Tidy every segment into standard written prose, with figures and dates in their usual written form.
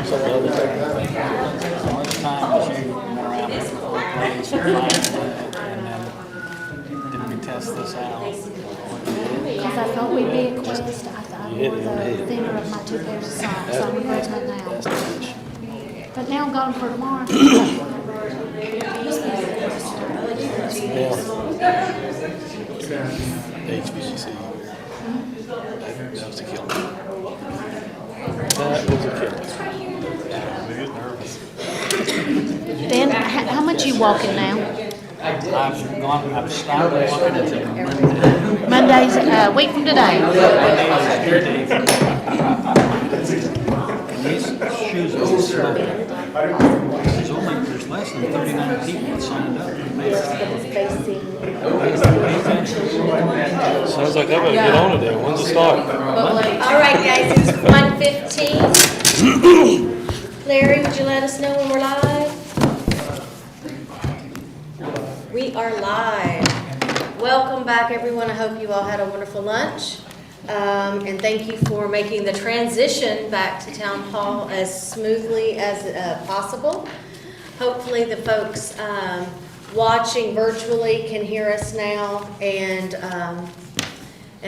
So much time as you went around with the police and then did we test this out? Because I thought we'd be at Quest, I wore the thinner of my 2 pairs of socks, so I'm wearing that now. But now I'm going for tomorrow. HBCC. That was a killer. That was a killer. Ben, how much you walking now? I've stopped walking until Monday. Monday's a week from today. And these shoes are slow. There's less than 39 people that signed up. Sounds like I'm gonna get on it then. When's the start? All right, guys, it's 1:15. Larry, would you let us know when we're live? We are live. Welcome back, everyone. I hope you all had a wonderful lunch. And thank you for making the transition back to Town Hall as smoothly as possible. Hopefully the folks watching virtually can hear us now, and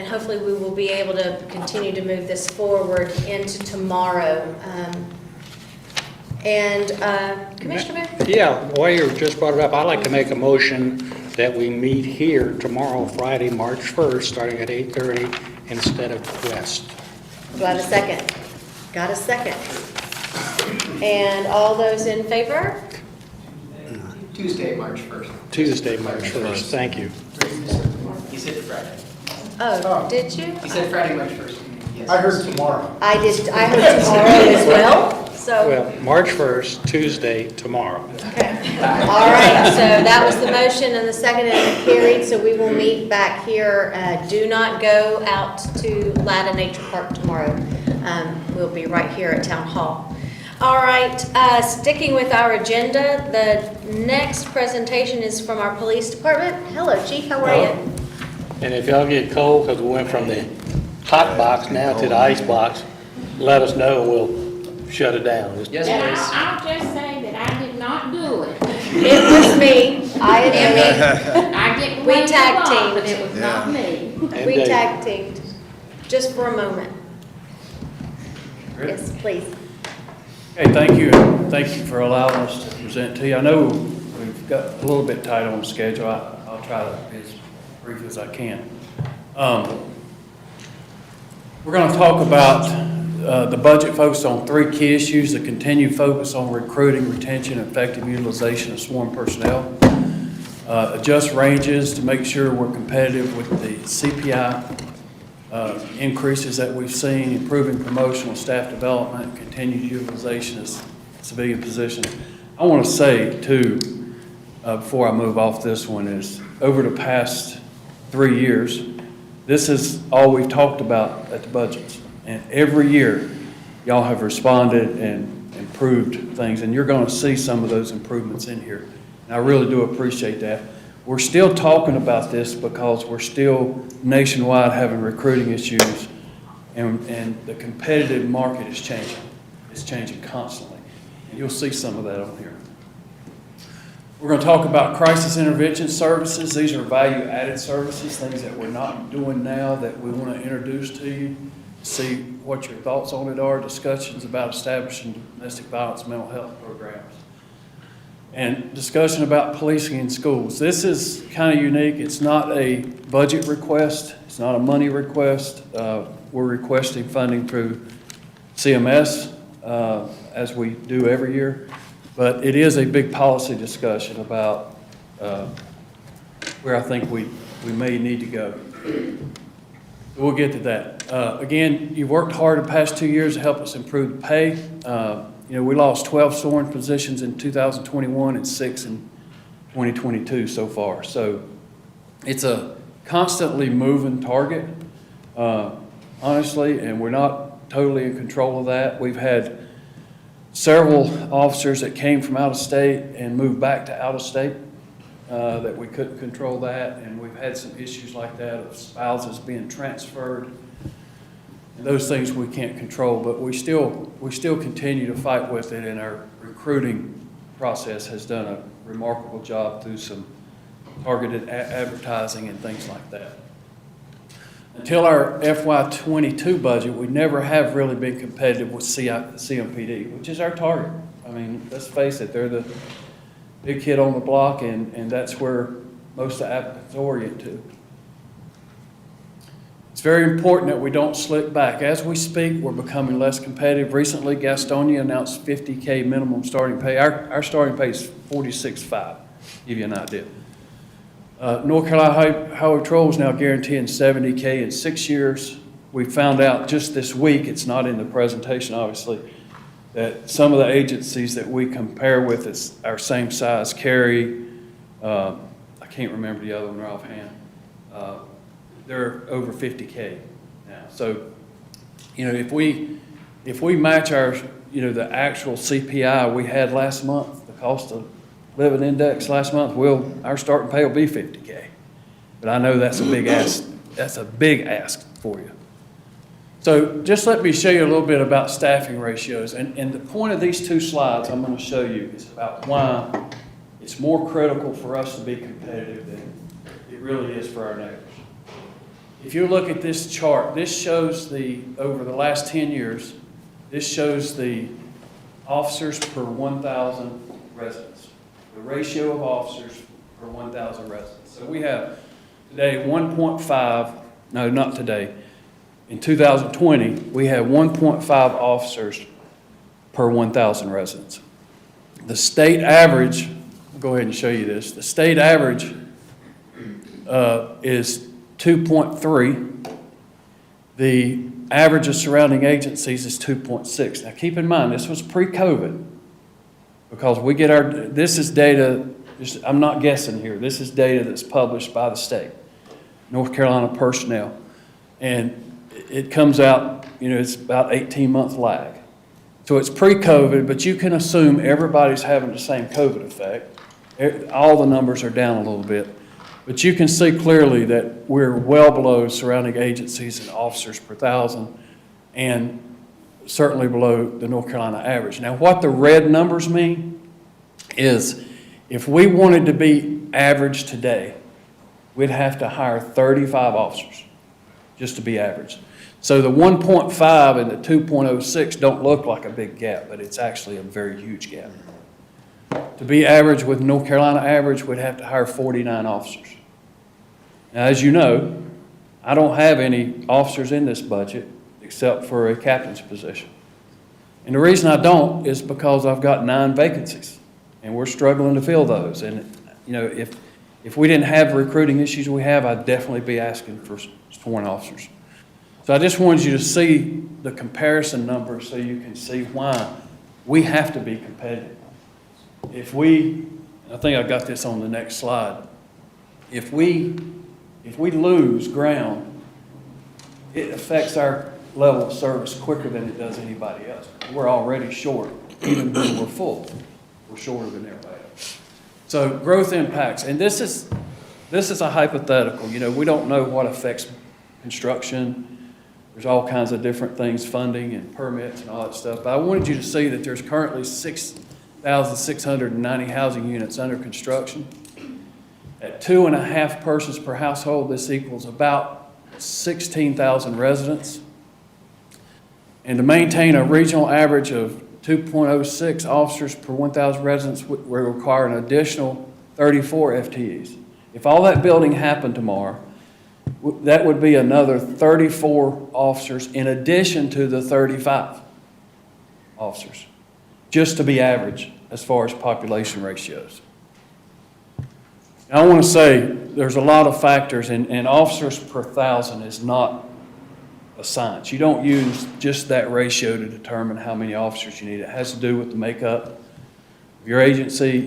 hopefully we will be able to continue to move this forward into tomorrow. Commissioner Bear? Yeah, while you just brought it up, I'd like to make a motion that we meet here tomorrow, Friday, March 1st, starting at 8:30 instead of Quest. Do I have a second? Got a second. And all those in favor? Tuesday, March 1st. Tuesday, March 1st. Thank you. He said Friday. Oh, did you? He said Friday, March 1st. Yes. I heard tomorrow. I heard tomorrow as well, so. Well, March 1st, Tuesday, tomorrow. Okay. All right, so that was the motion and the second and carried, so we will meet back here. Do not go out to Latta Nature Park tomorrow. We'll be right here at Town Hall. All right, sticking with our agenda, the next presentation is from our police department. Hello, Chief, how are you? And if y'all get cold, because we went from the hot box now to the ice box, let us know and we'll shut it down. Yes, And please. I'll just say that I did not do it. It was me, I admit. I didn't We win the tag ball, teamed. but it was not me. And We Dave. tag teamed, just for a moment. Yes, please. Okay, thank you, and thank you for allowing us to present to you. I know we've got a little bit tight on schedule. I'll try to be as brief as I can. We're going to talk about the budget focused on 3 key issues: the continued focus on recruiting, retention, and effective utilization of sworn personnel, adjust ranges to make sure we're competitive with the CPI increases that we've seen, improving promotional staff development, continued utilization of civilian positions. I want to say, too, before I move off this one, is over the past 3 years, this is all we've talked about at the budgets. And every year, y'all have responded and improved things, and you're going to see some of those improvements in here. And I really do appreciate that. We're still talking about this because we're still nationwide having recruiting issues, and the competitive market is changing. It's changing constantly. And you'll see some of that on here. We're going to talk about crisis intervention services. These are value-added services, things that we're not doing now that we want to introduce to you, see what your thoughts on it are, discussions about establishing domestic violence mental health programs, and discussion about policing in schools. This is kind of unique. It's not a budget request. It's not a money request. We're requesting funding through CMS, as we do every year. But it is a big policy discussion about where I think we may need to go. We'll get to that. Again, you've worked hard the past 2 years to help us improve the pay. We lost 12 sworn positions in 2021 and 6 in 2022 so far. So it's a constantly moving target, honestly, and we're not totally in control of that. We've had several officers that came from out of state and moved back to out of state that we couldn't control that, and we've had some issues like that of spouses being transferred Those things we can't control, but we still continue to fight with it, and our recruiting process has done a remarkable job through some targeted advertising and things like that. Until our FY '22 budget, we never have really been competitive with CMPD, which is our target. I mean, let's face it, they're the big kid on the block, and that's where most of the applicants orient to. It's very important that we don't slip back. As we speak, we're becoming less competitive. Recently, Gastonia announced $50K minimum starting pay. Our starting pay is $46,500, give you an idea. North Carolina Highway Patrol is now guaranteeing $70K in 6 years. We found out just this week, it's not in the presentation obviously, that some of the agencies that we compare with is our same size, Cary, I can't remember the other one offhand. They're over $50K now. So, you know, if we match our, you know, the actual CPI we had last month, the cost of living index last month, our starting pay will be $50K. But I know that's a big ask. That's a big ask for you. So just let me show you a little bit about staffing ratios. And the point of these two slides I'm going to show you is about why it's more critical for us to be competitive than it really is for our neighbors. If you look at this chart, this shows over the last 10 years, this shows the officers per 1,000 residents, the ratio of officers per 1,000 residents. So we have today 1.5, no, not today. In 2020, we have 1.5 officers per 1,000 residents. The state average, I'll go ahead and show you this. The state average is 2.3. The average of surrounding agencies is 2.6. Now keep in mind, this was pre-COVID, because we get this is data, I'm not guessing here, this is data that's published by the state, North Carolina personnel. And it comes out, you know, it's about 18-month lag. So it's pre-COVID, but you can assume everybody's having the same COVID effect. All the numbers are down a little bit. But you can see clearly that we're well below surrounding agencies and officers per 1,000, and certainly below the North Carolina average. Now, what the red numbers mean is if we wanted to be average today, we'd have to hire 35 officers just to be average. So the 1.5 and the 2.06 don't look like a big gap, but it's actually a very huge gap. To be average with North Carolina average, we'd have to hire 49 officers. Now, as you know, I don't have any officers in this budget except for a captain's position. And the reason I don't is because I've got 9 vacancies, and we're struggling to fill those. And, you know, if we didn't have the recruiting issues we have, I'd definitely be asking for sworn officers. So I just wanted you to see the comparison numbers so you can see why we have to be competitive. I think I got this on the next slide. If we lose ground, it affects our level of service quicker than it does anybody else. We're already short, even when we're full. We're shorter than everybody else. So growth impacts, and this is a hypothetical. You know, we don't know what affects construction. There's all kinds of different things, funding and permits and all that stuff. But I wanted you to see that there's currently 6,690 housing units under construction. At 2.5 persons per household, this equals about 16,000 residents. And to maintain a regional average of 2.06 officers per 1,000 residents would require an additional 34 FTEs. If all that building happened tomorrow, that would be another 34 officers in addition to the 35 officers, just to be average as far as population ratios. Now, I want to say there's a lot of factors, and officers per 1,000 is not a science. You don't use just that ratio to determine how many officers you need. It has to do with the makeup of your agency.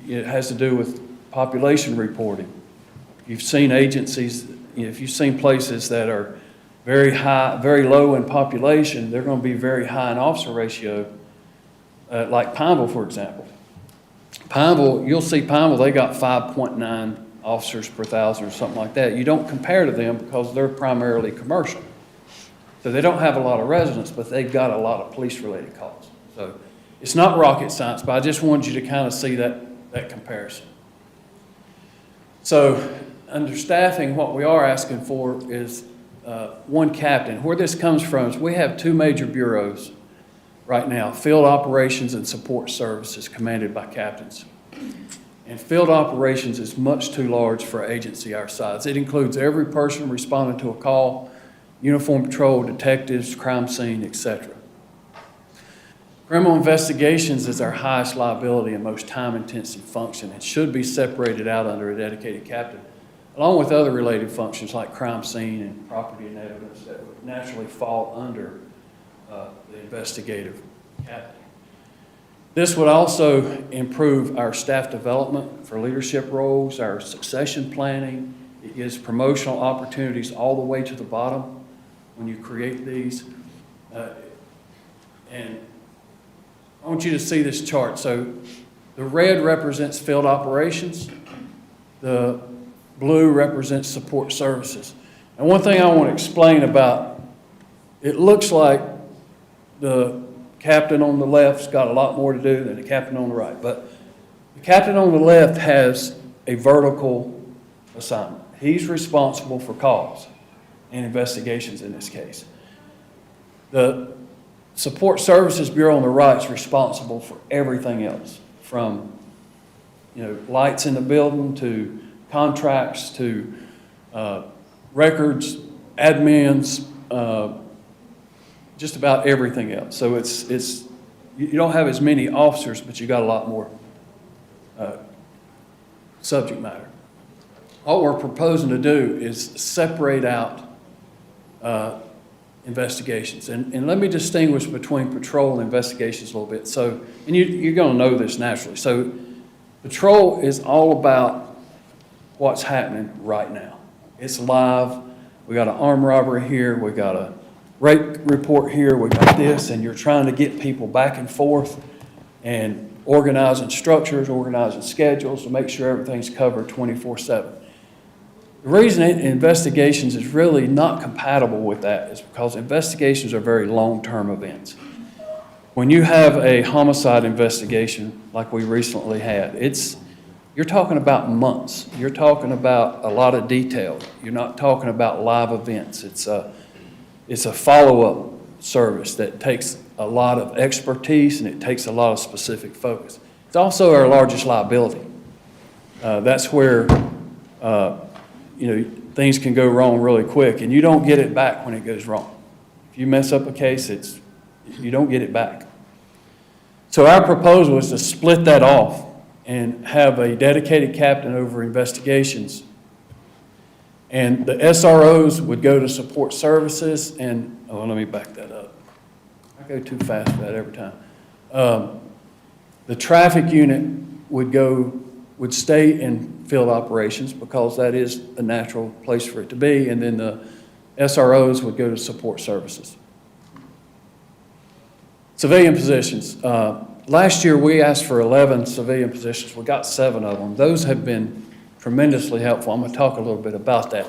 It has to do with population reporting. You've seen agencies, if you've seen places that are very high, very low in population, they're going to be very high in officer ratio, like Pineville, for example. Pineville, you'll see Pineville, they got 5.9 officers per 1,000 or something like that. You don't compare to them because they're primarily commercial. So they don't have a lot of residents, but they've got a lot of police-related calls. So it's not rocket science, but I just wanted you to kind of see that comparison. So under staffing, what we are asking for is one captain. Where this comes from is we have two major bureaus right now, field operations and support services commanded by captains. And field operations is much too large for an agency our size. It includes every person responding to a call, uniform patrol, detectives, crime scene, etc. Criminal investigations is our highest liability and most time-intensive function and should be separated out under a dedicated captain, along with other related functions like crime scene and property and evidence that would naturally fall under the investigative captain. This would also improve our staff development for leadership roles, our succession planning. It gives promotional opportunities all the way to the bottom when you create these. And I want you to see this chart. So the red represents field operations. The blue represents support services. And one thing I want to explain about, it looks like the captain on the left's got a lot more to do than the captain on the right. But the captain on the left has a vertical assignment. He's responsible for calls and investigations in this case. The Support Services Bureau on the right is responsible for everything else, from lights in the building to contracts to records, admins, just about everything else. So it's you don't have as many officers, but you got a lot more subject matter. All we're proposing to do is separate out investigations. And let me distinguish between patrol and investigations a little bit. So, and you're going to know this naturally. So patrol is all about what's happening right now. It's live. We got an armed robbery here. We got a rape report here. We got this. And you're trying to get people back and forth and organizing structures, organizing schedules to make sure everything's covered 24/7. The reason investigations is really not compatible with that is because investigations are very long-term events. When you have a homicide investigation like we recently had, you're talking about months. You're talking about a lot of detail. You're not talking about live events. It's a follow-up service that takes a lot of expertise and it takes a lot of specific focus. It's also our largest liability. That's where things can go wrong really quick, and you don't get it back when it goes wrong. If you mess up a case, you don't get it back. So our proposal is to split that off and have a dedicated captain over investigations. And the SROs would go to support services, and, let me back that up. I go too fast for that every time. The traffic unit would stay in field operations because that is a natural place for it to be, and then the SROs would go to support services. Civilian positions. Last year we asked for 11 civilian positions. We got 7 of them. Those have been tremendously helpful. I'm going to talk a little bit about that.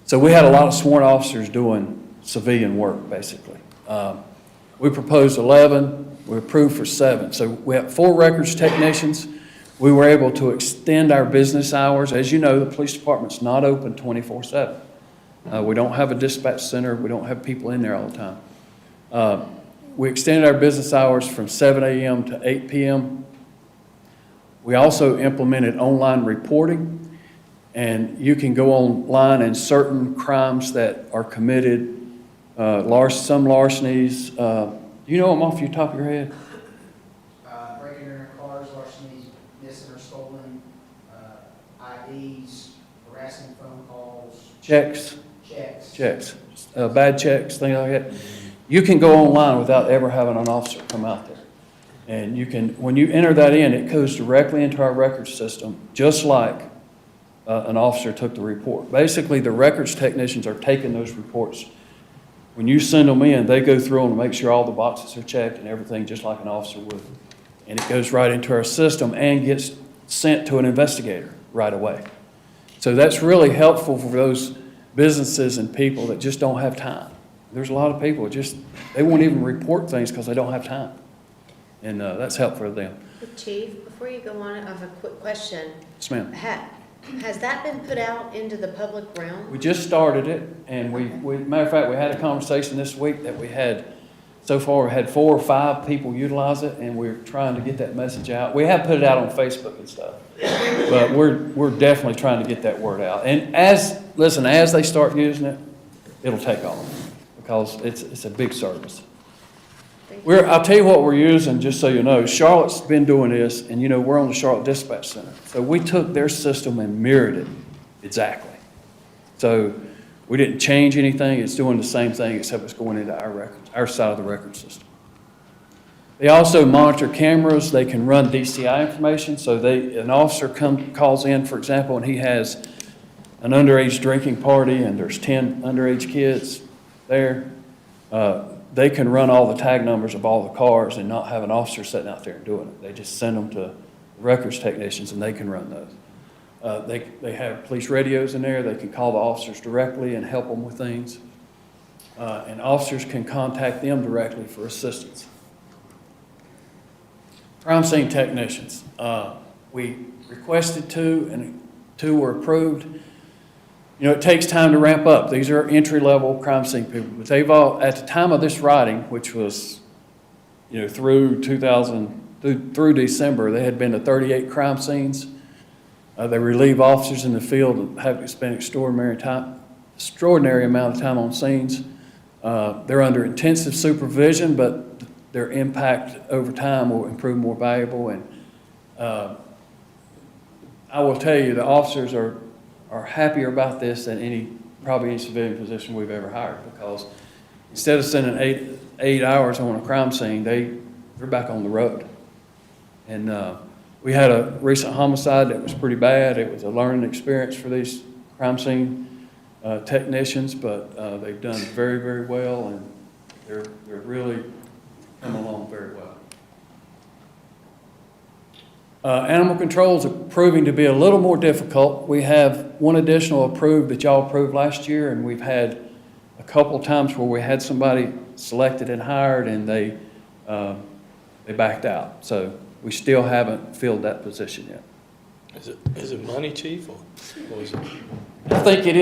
So we had a lot of sworn officers doing civilian work, basically. We proposed 11. We approved for 7. So we have 4 records technicians. We were able to extend our business hours. As you know, the police department's not open 24/7. We don't have a dispatch center. We don't have people in there all the time. We extended our business hours from 7 a.m. to 8 p.m. We also implemented online reporting, and you can go online and certain crimes that are committed, some larcenies. Do you know them off your top of your head? Breaking and entering cars, larceny, missing or stolen, IDs, harassing phone calls, Checks, bad checks, things like that. You can go online without ever having an officer come out there. And you can, when you enter that in, it goes directly into our records system, just like an officer took the report. Basically, the records technicians are taking those reports. When you send them in, they go through them to make sure all the boxes are checked and everything, just like an officer would. And it goes right into our system and gets sent to an investigator right away. So that's really helpful for those businesses and people that just don't have time. There's a lot of people that they won't even report things because they don't have time. And that's helpful for them. Chief, before you go on, I have a quick question. Yes, ma'am. Has that been put out into the public realm? We just started it, and matter of fact, we had a conversation this week that so far, we had 4 or 5 people utilize it, and we're trying to get that message out. We have put it out on Facebook and stuff, but we're definitely trying to get that word out. And as they start using it, it'll take off, because it's a big service. I'll tell you what we're using, just so you know. Charlotte's been doing this, and we're on the Charlotte Dispatch Center. So we took their system and mirrored it exactly. So we didn't change anything. It's doing the same thing, except it's going into our side of the record system. They also monitor cameras. They can run DCI information. So an officer calls in, for example, and he has an underage drinking party, and there's 10 underage kids there. They can run all the tag numbers of all the cars and not have an officer sitting out there and doing it. They just send them to records technicians, and they can run those. They have police radios in there. They can call the officers directly and help them with things. And officers can contact them directly for assistance. Crime scene technicians. We requested 2, and 2 were approved. It takes time to ramp up. These are entry-level crime scene people. But they've all, at the time of this writing, which was, through December, they had been to 38 crime scenes. They relieve officers in the field and have to spend extraordinary amount of time on scenes. They're under intensive supervision, but their impact over time will improve more valuable. And I will tell you, the officers are happier about this than probably any civilian position we've ever hired, because instead of spending 8 hours on a crime scene, they're back on the road. And we had a recent homicide that was pretty bad. It was a learning experience for these crime scene technicians, but they've done very, very well, and they're really coming along very well. Animal control is proving to be a little more difficult. We have one additional approved that y'all approved last year, and we've had a couple times where we had somebody selected and hired, and they backed out. So we still haven't filled that position yet. Is it money, Chief, or is it? I think it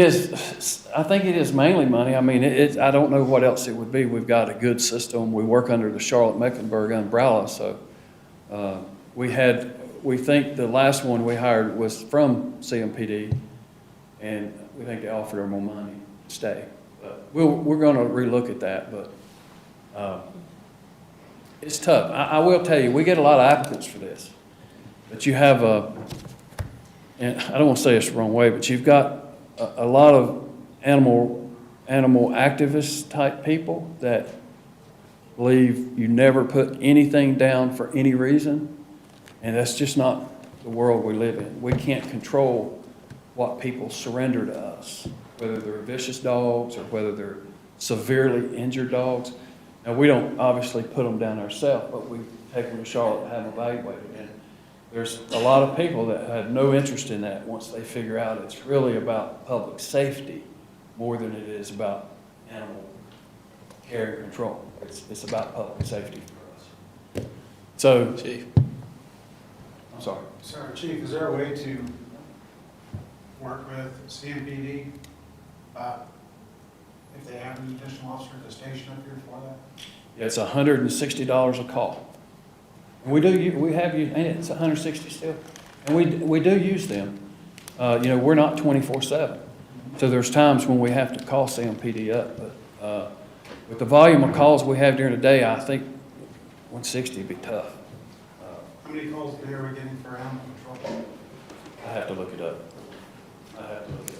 is mainly money. I mean, I don't know what else it would be. We've got a good system. We work under the Charlotte-Mecklenburg umbrella, so we think the last one we hired was from CMPD, and we think they offered her more money to stay. But we're going to relook at that, but it's tough. I will tell you, we get a lot of applicants for this, but you have and I don't want to say this the wrong way, but you've got a lot of animal activist type people that believe you never put anything down for any reason. And that's just not the world we live in. We can't control what people surrender to us, whether they're vicious dogs or whether they're severely injured dogs. Now, we don't obviously put them down ourselves, but we take them to Charlotte and have them evaluated. And there's a lot of people that have no interest in that once they figure out it's really about public safety more than it is about animal care and control. It's about public safety for us. So, Chief. I'm sorry. Sorry, Chief, is there a way to work with CMPD if they have an additional officer at the station up here for that? Yeah, it's $160 a call. And we have used, and it's $160 still. And we do use them. We're not 24/7. So there's times when we have to call CMPD up. But with the volume of calls we have during the day, I think 160 would be tough. How many calls a day are we getting for animal control? I have to look it up.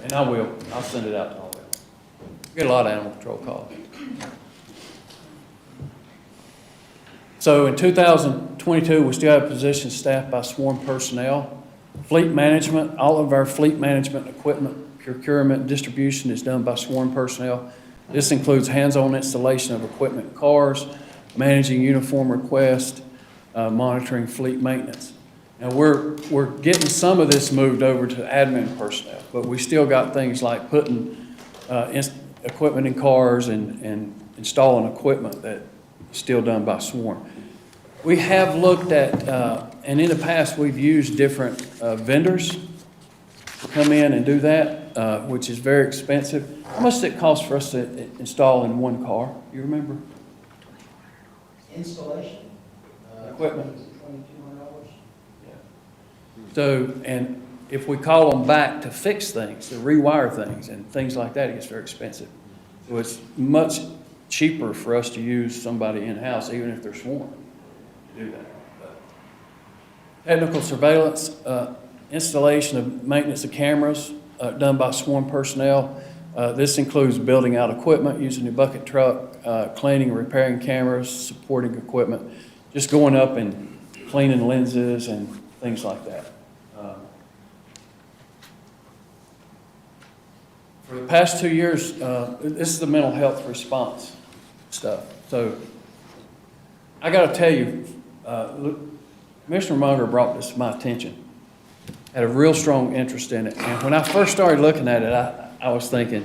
And I will. I'll send it out to all of them. We get a lot of animal control calls. So in 2022, we still have positions staffed by sworn personnel. Fleet management, all of our fleet management equipment, procurement, and distribution is done by sworn personnel. This includes hands-on installation of equipment in cars, managing uniform requests, monitoring fleet maintenance. Now, we're getting some of this moved over to admin personnel, but we still got things like putting equipment in cars and installing equipment that is still done by swarm. We have looked at, and in the past, we've used different vendors to come in and do that, which is very expensive. How much does it cost for us to install in one car? You remember? Installation? Equipment. $2,200. So, and if we call them back to fix things, to rewire things and things like that, it gets very expensive. So it's much cheaper for us to use somebody in-house, even if they're sworn to do that. Technical surveillance, installation of maintenance of cameras done by sworn personnel. This includes building out equipment, using the bucket truck, cleaning and repairing cameras, supporting equipment, just going up and cleaning lenses and things like that. For the past 2 years, this is the mental health response stuff. So I got to tell you, Commissioner Munger brought this to my attention. Had a real strong interest in it. And when I first started looking at it, I was thinking,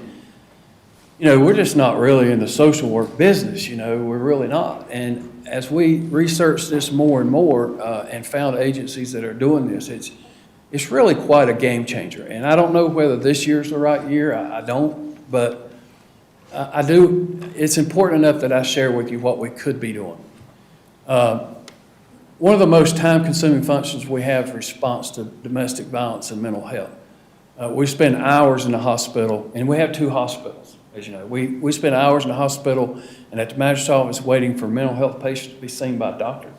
you know, we're just not really in the social work business, you know, we're really not. And as we researched this more and more and found agencies that are doing this, it's really quite a game changer. And I don't know whether this year's the right year, I don't, but I do. It's important enough that I share with you what we could be doing. One of the most time-consuming functions we have is response to domestic violence and mental health. We spend hours in the hospital, and we have 2 hospitals, as you know. We spend hours in the hospital and at the magistrate's office waiting for mental health patients to be seen by a doctor,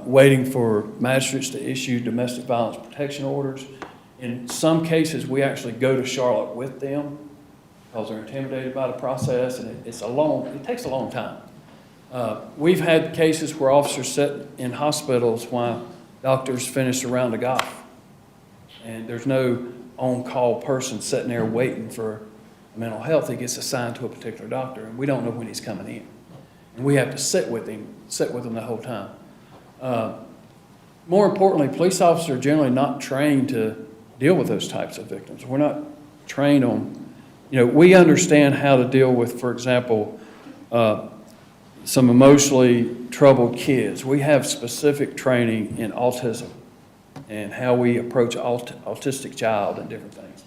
waiting for magistrates to issue domestic violence protection orders. In some cases, we actually go to Charlotte with them because they're intimidated by the process, and it takes a long time. We've had cases where officers sit in hospitals while doctors finish a round of golf. And there's no on-call person sitting there waiting for mental health. He gets assigned to a particular doctor, and we don't know when he's coming in. And we have to sit with him the whole time. More importantly, police officers are generally not trained to deal with those types of victims. We're not trained on, you know, we understand how to deal with, for example, some emotionally troubled kids. We have specific training in autism and how we approach autistic child and different things,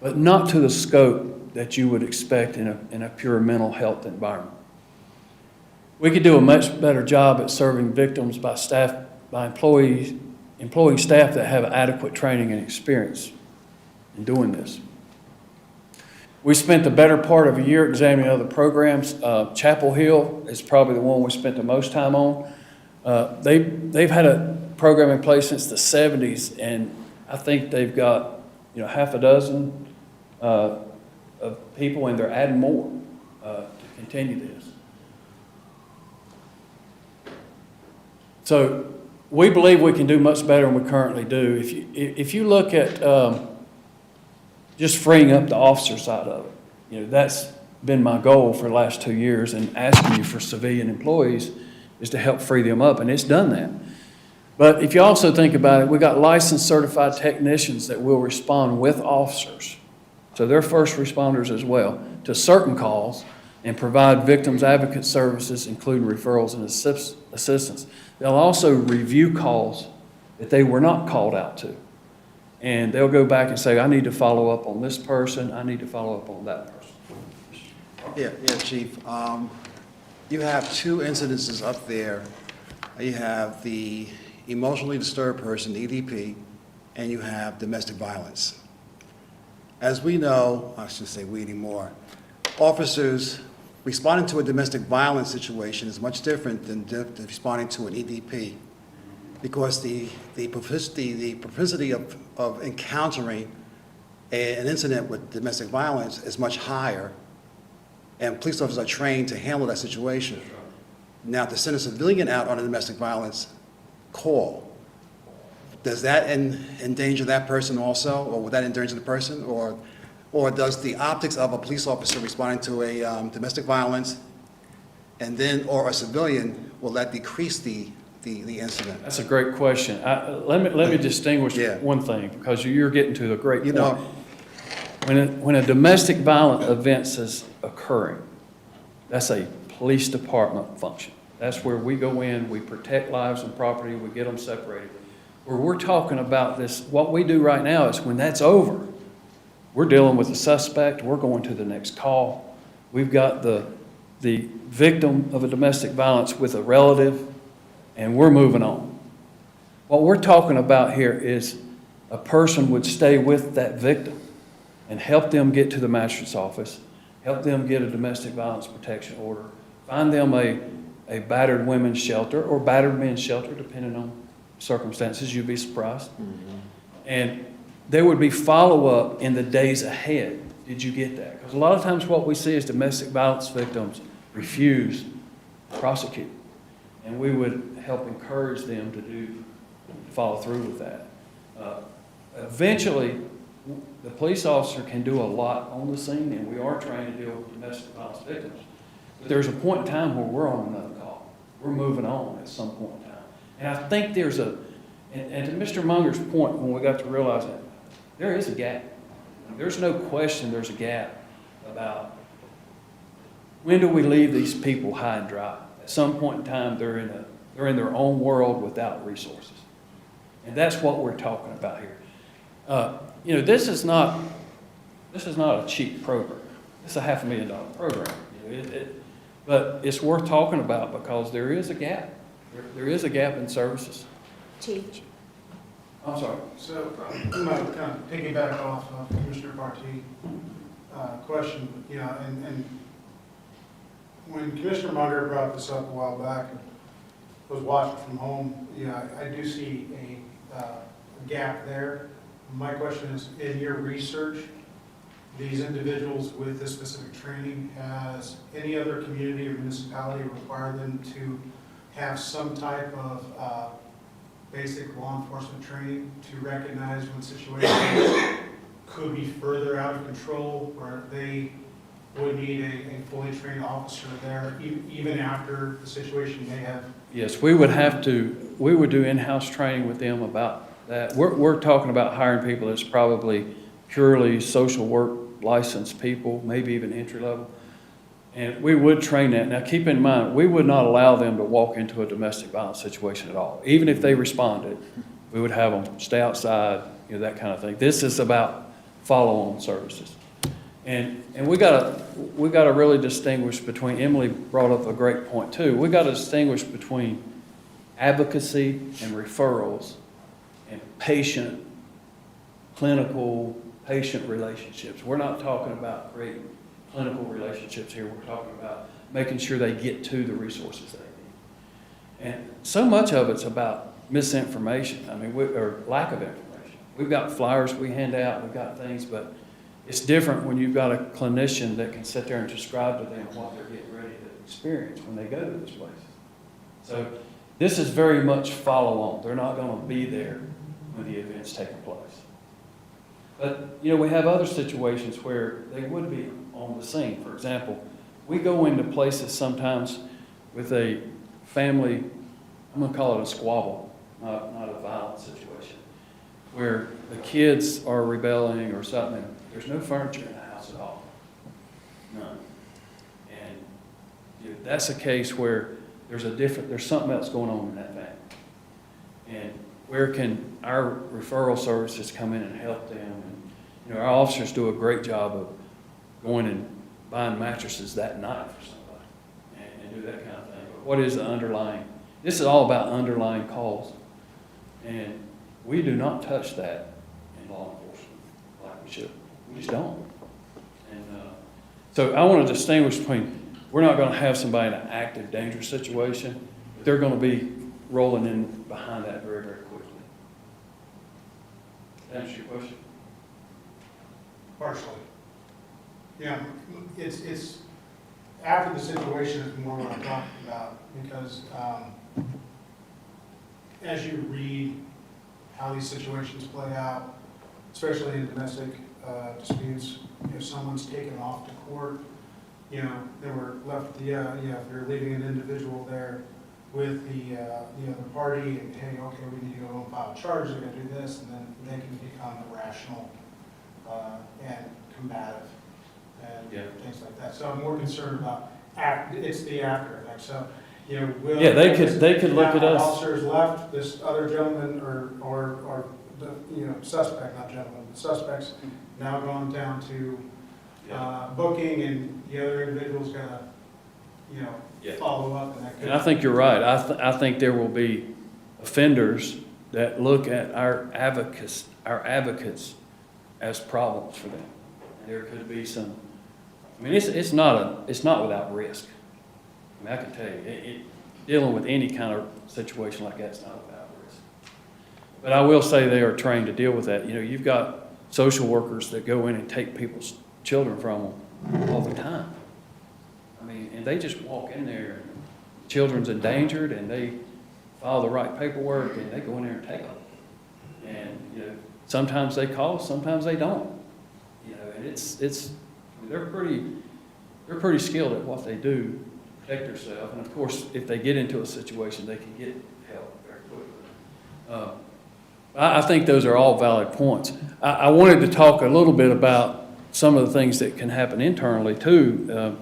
but not to the scope that you would expect in a pure mental health environment. We could do a much better job at serving victims by employing staff that have adequate training and experience in doing this. We spent the better part of a year examining other programs. Chapel Hill is probably the one we spent the most time on. They've had a program in place since the 70s, and I think they've got, you know, half a dozen of people, and they're adding more to continue this. So we believe we can do much better than we currently do. If you look at just freeing up the officer side of it, you know, that's been my goal for the last 2 years, and asking you for civilian employees is to help free them up, and it's done that. But if you also think about it, we got licensed certified technicians that will respond with officers, so they're first responders as well, to certain calls and provide victims advocate services, including referrals and assistance. They'll also review calls that they were not called out to. And they'll go back and say, I need to follow up on this person, I need to follow up on that person. Yeah, Chief. You have 2 incidences up there. You have the emotionally disturbed person, EDP, and you have domestic violence. As we know, I shouldn't say we anymore, officers responding to a domestic violence situation is much different than responding to an EDP, because the propensity of encountering an incident with domestic violence is much higher, and police officers are trained to handle that situation. Now, to send a civilian out on a domestic violence call, does that endanger that person also, or would that endanger the person, or does the optics of a police officer responding to a domestic violence and then, or a civilian, will that decrease the incident? That's a great question. Let me distinguish one thing, because you're getting to a great point. when a domestic violent event is occurring, that's a police department function. That's where we go in, we protect lives and property, we get them separated. Where we're talking about this, what we do right now is when that's over, we're dealing with the suspect, we're going to the next call. We've got the victim of a domestic violence with a relative, and we're moving on. What we're talking about here is a person would stay with that victim and help them get to the magistrate's office, help them get a domestic violence protection order, find them a battered women's shelter or battered men's shelter, depending on circumstances, you'd be surprised. And there would be follow-up in the days ahead. Did you get that? Because a lot of times what we see is domestic violence victims refuse to prosecute. And we would help encourage them to follow through with that. Eventually, the police officer can do a lot on the scene, and we are trained to deal with domestic violence victims. But there's a point in time where we're on another call. We're moving on at some point in time. And I think there's and to Mr. Munger's point, when we got to realize that, there is a gap. There's no question there's a gap about when do we leave these people high and dry. At some point in time, they're in their own world without resources. And that's what we're talking about here. This is not a cheap program. It's a $500,000 program. But it's worth talking about because there is a gap. There is a gap in services. Chief. I'm sorry. So I'm going to kind of piggyback off of Commissioner Partee question, and when Commissioner Munger brought this up a while back, I was watching from home, I do see a gap there. My question is, in your research, these individuals with this specific training, has any other community or municipality required them to have some type of basic law enforcement training to recognize when situations could be further out of control, or they would need a fully trained officer there, even after the situation may have? Yes, we would do in-house training with them about that. We're talking about hiring people that's probably purely social work licensed people, maybe even entry level. And we would train that. Now, keep in mind, we would not allow them to walk into a domestic violence situation at all. Even if they responded, we would have them stay outside, that kind of thing. This is about follow-on services. And we gotta really distinguish between, Emily brought up a great point too, we gotta distinguish between advocacy and referrals and clinical patient relationships. We're not talking about creating clinical relationships here. We're talking about making sure they get to the resources they need. And so much of it's about misinformation, or lack of information. We've got flyers we hand out, we've got things, but it's different when you've got a clinician that can sit there and describe to them what they're getting ready to experience when they go to this place. So this is very much follow-on. They're not going to be there when the event's taking place. But, we have other situations where they would be on the scene. For example, we go into places sometimes with a family, I'm going to call it a squabble, not a violent situation, where the kids are rebelling or something. There's no furniture in the house at all. None. And that's a case where there's something else going on in that family. And where can our referral services come in and help them? And, our officers do a great job of going and buying mattresses that night for somebody and do that kind of thing. But what is the underlying? This is all about underlying cause. And we do not touch that in law enforcement like we should. We just don't. And so I want to distinguish between, we're not going to have somebody in an active, dangerous situation, but they're going to be rolling in behind that very, very quickly. Does that answer your question? Partially. It's after the situation is more what I'm talking about, because as you read how these situations play out, especially in domestic disputes, if someone's taken off to court, they were left, if you're leaving an individual there with the other party, and hey, okay, we need to go and file charges, we got to do this, and then they can become irrational and combative and Yeah. things like that. So I'm more concerned about, it's the after effect. So, you know, will. Yeah, they could look at Now, us. Officers left, this other gentleman or the, you know, suspect, not gentleman, the suspect's now gone down to booking, and the other individual's gonna, you know, Yeah. follow up, and that could. And I think you're right. I think there will be offenders that look at our advocates as problems for them. There could be some, I mean, it's not without risk. I mean, I can tell you, dealing with any kind of situation like that's not without risk. But I will say they are trained to deal with that. You know, you've got social workers that go in and take people's children from them all the time. I mean, and they just walk in there, and children's endangered, and they file the right paperwork, and they go in there and take them. And, you know, sometimes they call, sometimes they don't. You know, and they're pretty skilled at what they do, to protect themselves. And of course, if they get into a situation, they can get help very quickly. I think those are all valid points. I wanted to talk a little bit about some of the things that can happen internally too.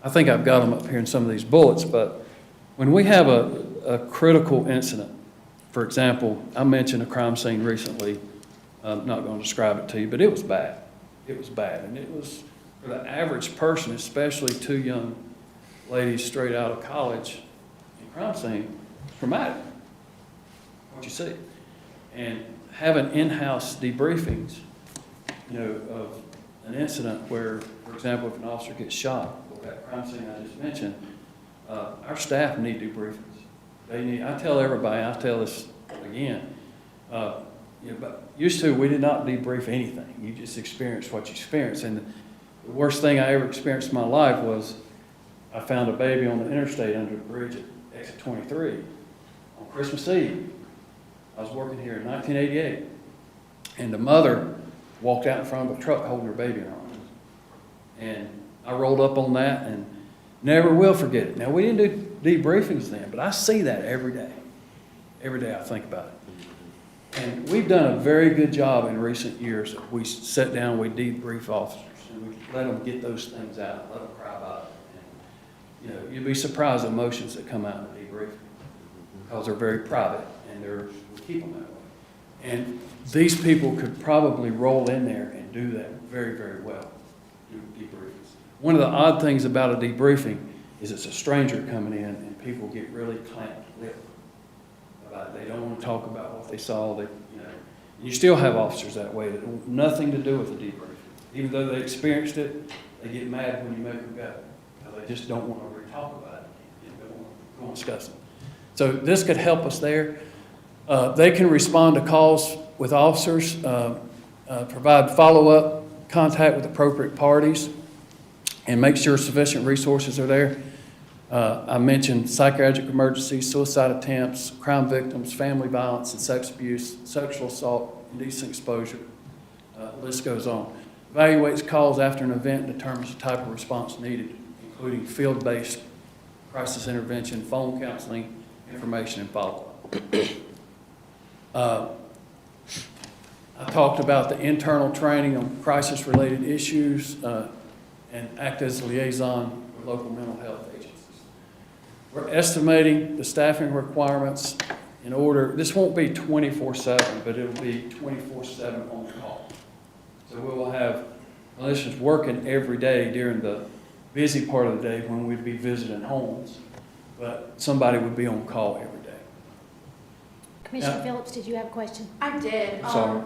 I think I've got them up here in some of these bullets, but when we have a critical incident, for example, I mentioned a crime scene recently. I'm not going to describe it to you, but it was bad. It was bad, and it was, for the average person, especially two young ladies straight out of college, in crime scene, traumatic, what you see. And having in-house debriefings, you know, of an incident where, for example, if an officer gets shot, or that crime scene I just mentioned, our staff need debriefings. I tell everybody, I tell this again, you know, but used to, we did not debrief anything. You just experienced what you experienced. And the worst thing I ever experienced in my life was I found a baby on the interstate under the bridge at exit 23 on Christmas Eve. I was working here in 1988, and the mother walked out in front of a truck holding her baby in her arms. And I rolled up on that and never will forget it. Now, we didn't do debriefings then, but I see that every day. Every day I think about it. And we've done a very good job in recent years. We sit down, we debrief officers, and we let them get those things out, let them cry about it. And, you know, you'd be surprised the emotions that come out in the debriefing, because they're very private, and we keep them that way. And these people could probably roll in there and do that very, very well, do debriefings. One of the odd things about a debriefing is it's a stranger coming in, and people get really clamped-lipped about it. They don't want to talk about what they saw. You know, you still have officers that way that want nothing to do with the debriefing. Even though they experienced it, they get mad when you make them go. They just don't want to talk about it. They don't want to discuss it. So this could help us there. They can respond to calls with officers, provide follow-up contact with appropriate parties, and make sure sufficient resources are there. I mentioned psychiatric emergencies, suicide attempts, crime victims, family violence and sex abuse, sexual assault, indecent exposure. The list goes on. Evaluates calls after an event and determines the type of response needed, including field-based crisis intervention, phone counseling, information, and follow-up. I talked about the internal training on crisis-related issues and act as a liaison with local mental health agencies. We're estimating the staffing requirements in order. This won't be 24/7, but it'll be 24/7 on call. So we will have clinicians working every day during the busy part of the day when we'd be visiting homes, but somebody would be on call every day. Commissioner Yeah. Phillips, did you have a question? I did. Sorry.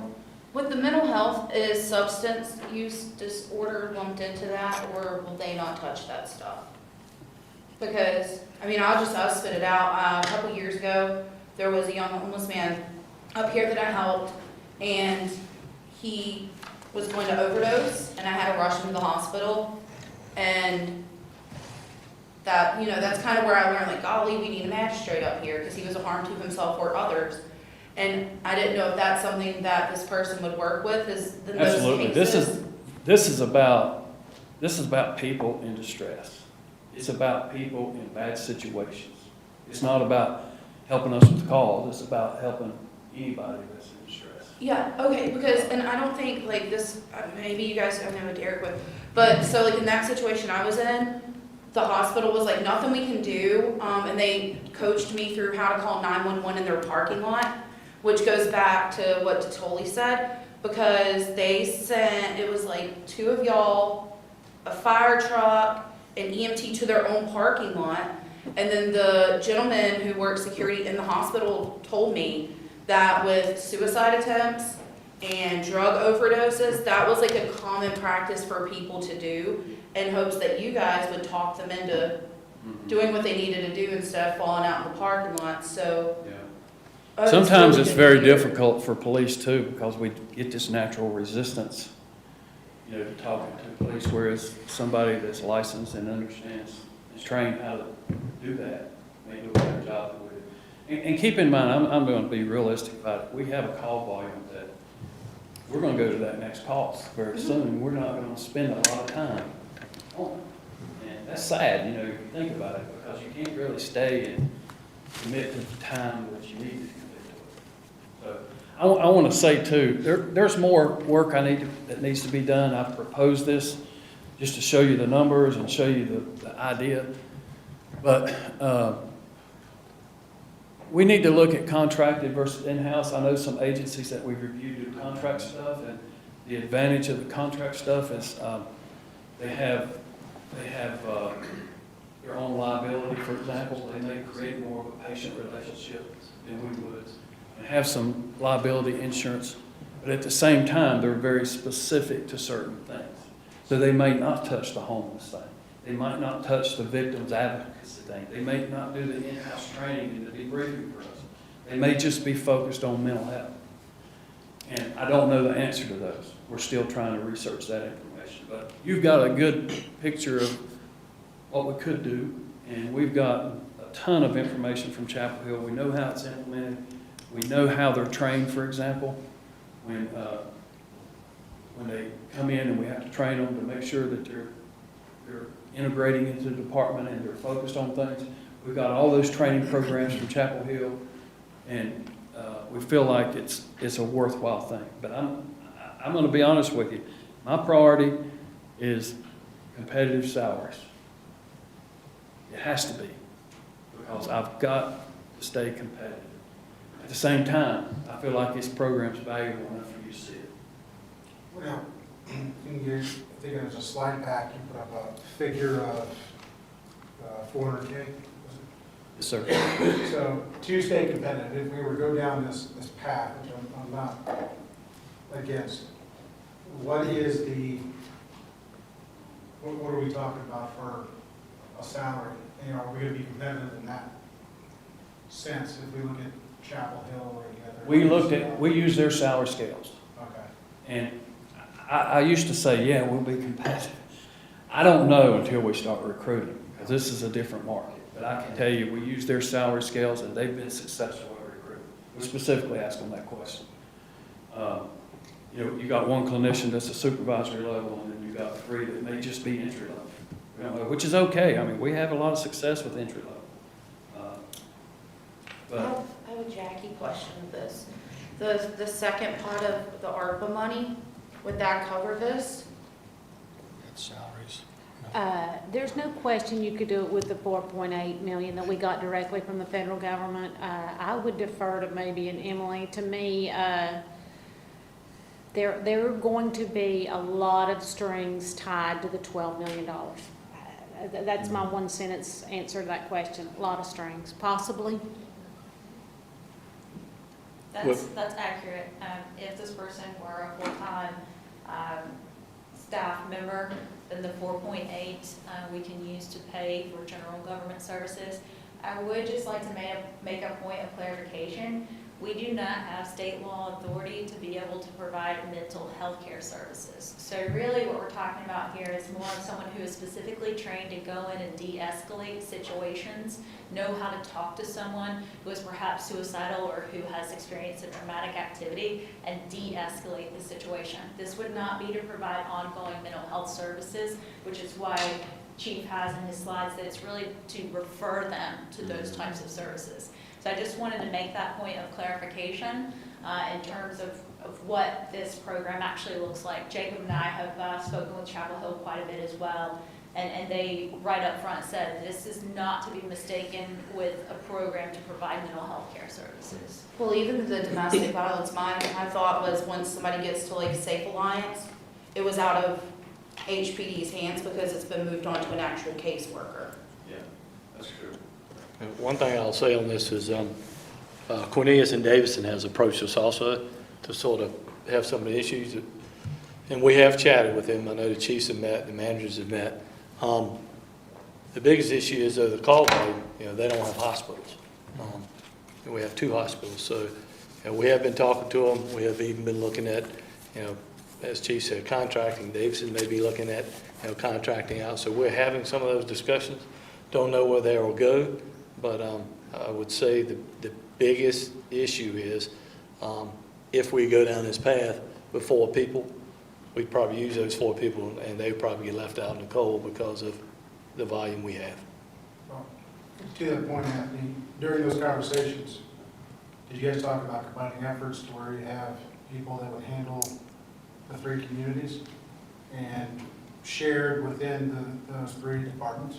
With the mental health, is substance use disorder lumped into that, or will they not touch that stuff? Because, I mean, I'll spit it out. A couple years ago, there was a young homeless man up here that I helped, and he was going to overdose, and I had to rush him to the hospital. And that, you know, that's kind of where I learned, like, golly, we need a magistrate up here, because he was a harm to himself or others. And I didn't know if that's something that this person would work with, is in those Absolutely. cases. This is about people in distress. It's about people in bad situations. It's not about helping us with the cause. It's about helping anybody that's in distress. Yeah, okay, because, and I don't think like this, maybe you guys, I know Derek would, but so like in that situation I was in, the hospital was like, nothing we can do, and they coached me through how to call 911 in their parking lot, which goes back to what Toli said, because they sent, it was like 2 of y'all, a fire truck, an EMT to their own parking lot, and then the gentleman who worked security in the hospital told me that with suicide attempts and drug overdoses, that was like a common practice for people to do, in hopes that you guys would talk them into doing what they needed to do instead of falling out in the parking lot, so. Sometimes it's very difficult for police too, because we get this natural resistance, you know, to talking to police, whereas somebody that's licensed and understands, is trained how to do that, may do a better job with it. And keep in mind, I'm going to be realistic about it. We have a call volume that we're going to go to that next call very soon. We're not going to spend a lot of time on it. And that's sad, you know, if you think about it, because you can't really stay and commit to the time that you need to commit to it. So I want to say too, there's more work that needs to be done. I've proposed this just to show you the numbers and show you the idea. But we need to look at contracted versus in-house. I know some agencies that we've reviewed do contract stuff, and the advantage of the contract stuff is they have their own liability, for example. They may create more of a patient relationship than we would, and have some liability insurance. But at the same time, they're very specific to certain things. So they may not touch the homeless thing. They might not touch the victim's advocacy thing. They may not do the in-house training and the debriefing for us. They may just be focused on mental health. And I don't know the answer to those. We're still trying to research that information. But you've got a good picture of what we could do, and we've got a ton of information from Chapel Hill. We know how it's implemented. We know how they're trained, for example, when they come in, and we have to train them to make sure that they're integrating into the department and they're focused on things. We've got all those training programs from Chapel Hill, and we feel like it's a worthwhile thing. But I'm going to be honest with you. My priority is competitive salaries. It has to be, because I've got to stay competitive. At the same time, I feel like this program's valuable enough for you to see it. Well, in your, I think there's a slide pack, you put up a figure of 400K. Yes, sir. So to stay competitive, if we were to go down this path, which I'm not against, what is what are we talking about for a salary? You know, are we going to be competitive in that sense if we look at Chapel Hill or the other? We use their salary scales. Okay. And I used to say, yeah, we'll be competitive. I don't know until we start recruiting, because this is a different market. But I can tell you, we use their salary scales, and they've been successful at recruiting. We specifically asked them that question. You know, you got one clinician that's a supervisory level, and then you got 3 that may just be entry level, you know, which is okay. I mean, we have a lot of success with entry level. I have a Jackie question with this. The second part of the ARPA money, would that cover this? Salaries. There's no question you could do it with the 4.8 million that we got directly from the federal government. I would defer to maybe an Emily. To me, there are going to be a lot of strings tied to the $12 million. That's my one sentence answer to that question. A lot of strings, possibly. That's accurate. If this person were a full-time staff member, then the 4.8 we can use to pay for general government services. I would just like to make a point of clarification. We do not have state law authority to be able to provide mental health care services. So really what we're talking about here is more of someone who is specifically trained to go in and de-escalate situations, know how to talk to someone who is perhaps suicidal or who has experienced a traumatic activity and de-escalate the situation. This would not be to provide ongoing mental health services, which is why Chief has in his slides that it's really to refer them to those types of services. So I just wanted to make that point of clarification in terms of what this program actually looks like. Jacob and I have spoken with Chapel Hill quite a bit as well, and they right up front said this is not to be mistaken with a program to provide mental health care services. Well, even the domestic violence, my thought was once somebody gets to like Safe Alliance, it was out of HPD's hands because it's been moved on to an actual caseworker. Yeah, that's true. And one thing I'll say on this is Cornelius and Davidson has approached us also to sort of have some of the issues, and we have chatted with them. I know the chiefs have met, the managers have met. The biggest issue is the call volume. They don't have hospitals. And we have 2 hospitals, so we have been talking to them. We have even been looking at, as Chief said, contracting. Davidson may be looking at, contracting out. So we're having some of those discussions. Don't know where they will go, but I would say the biggest issue is if we go down this path with 4 people, we'd probably use those 4 people, and they'd probably get left out in the cold because of the volume we have. Well, to that point, Anthony, during those conversations, did you guys talk about combining efforts to where you have people that would handle the 3 communities and shared within those 3 departments?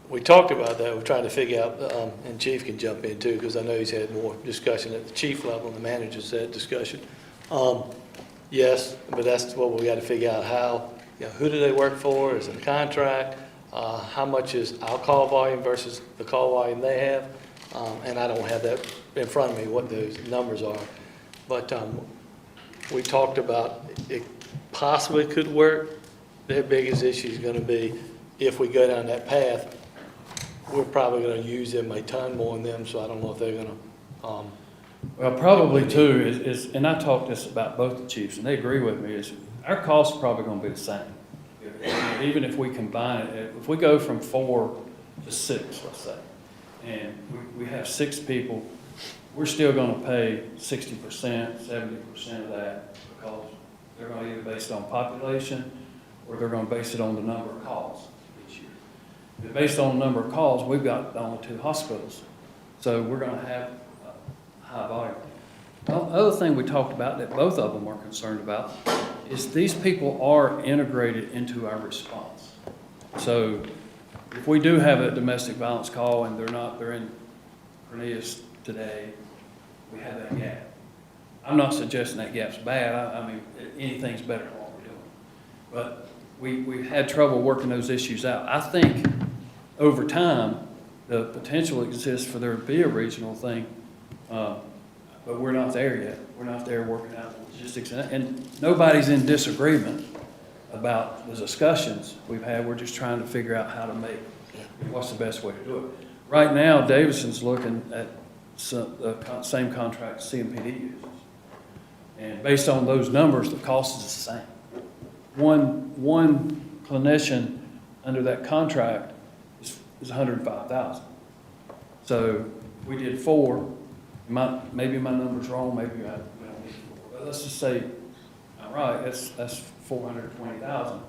We talked about that. We're trying to figure out, and Chief can jump in too, because I know he's had more discussion at the chief level and the managers had discussion. Yes, but that's what we got to figure out. How, who do they work for? Is it a contract? How much is our call volume versus the call volume they have? And I don't have that in front of me, what those numbers are. But we talked about it possibly could work. Their biggest issue is going to be if we go down that path, we're probably going to use them a ton more than them, so I don't know if they're going to. Well, probably too, is, and I talked this about both the chiefs, and they agree with me, is our costs are probably going to be the same. Even if we combine it, if we go from 4 to 6, let's say, and we have 6 people, we're still going to pay 60%, 70% of that because they're going to either base it on population or they're going to base it on the number of calls each year. But based on the number of calls, we've got only 2 hospitals, so we're going to have high volume. The other thing we talked about that both of them are concerned about is these people are integrated into our response. So if we do have a domestic violence call and they're in Cornelius today, we have that gap. I'm not suggesting that gap's bad. I mean, anything's better than what we're doing. But we've had trouble working those issues out. I think over time, the potential exists for there to be a regional thing, but we're not there yet. We're not there working out the logistics. And nobody's in disagreement about the discussions we've had. We're just trying to figure out how to make, what's the best way to do it. Right now, Davidson's looking at the same contract CMPD uses. And based on those numbers, the cost is the same. One clinician under that contract is $105,000. So we did 4. Maybe my number's wrong. Maybe we don't need 4. But let's just say, all right, that's $420,000.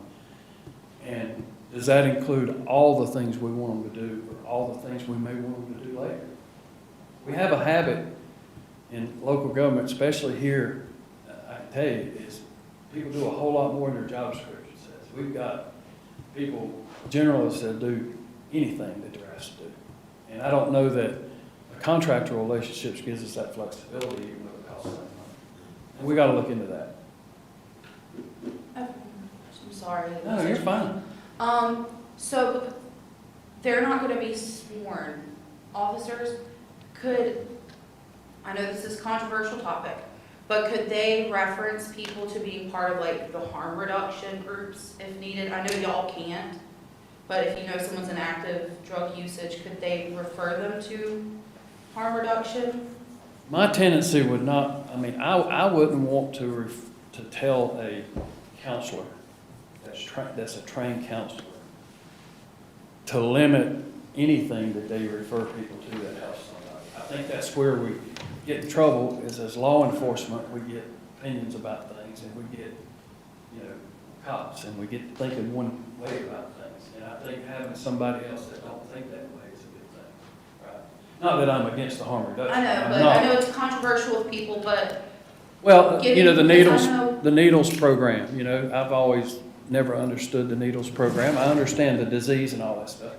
And does that include all the things we want them to do, or all the things we may want them to do later? We have a habit in local government, especially here, I can tell you, is people do a whole lot more than their job description says. We've got people, generalists, that do anything that they're asked to do. And I don't know that the contractual relationships gives us that flexibility, even though it costs that money. And we got to look into that. I'm sorry. No, you're fine. So they're not going to be sworn officers. I know this is a controversial topic, but could they reference people to being part of like the harm reduction groups if needed? I know y'all can't, but if you know someone's in active drug usage, could they refer them to harm reduction? My tendency would not, I wouldn't want to tell a counselor that's a trained counselor to limit anything that they refer people to that helps somebody. I think that's where we get in trouble, is as law enforcement, we get opinions about things, and we get, cops, and we get thinking one way about things. And I think having somebody else that don't think that way is a good thing, right? Not that I'm against the harm reduction. I know, I'm but not. I know it's controversial with people, but Well, Getting- you know, because I know- the needles program, you know, I've always never understood the needles program. I understand the disease and all that stuff.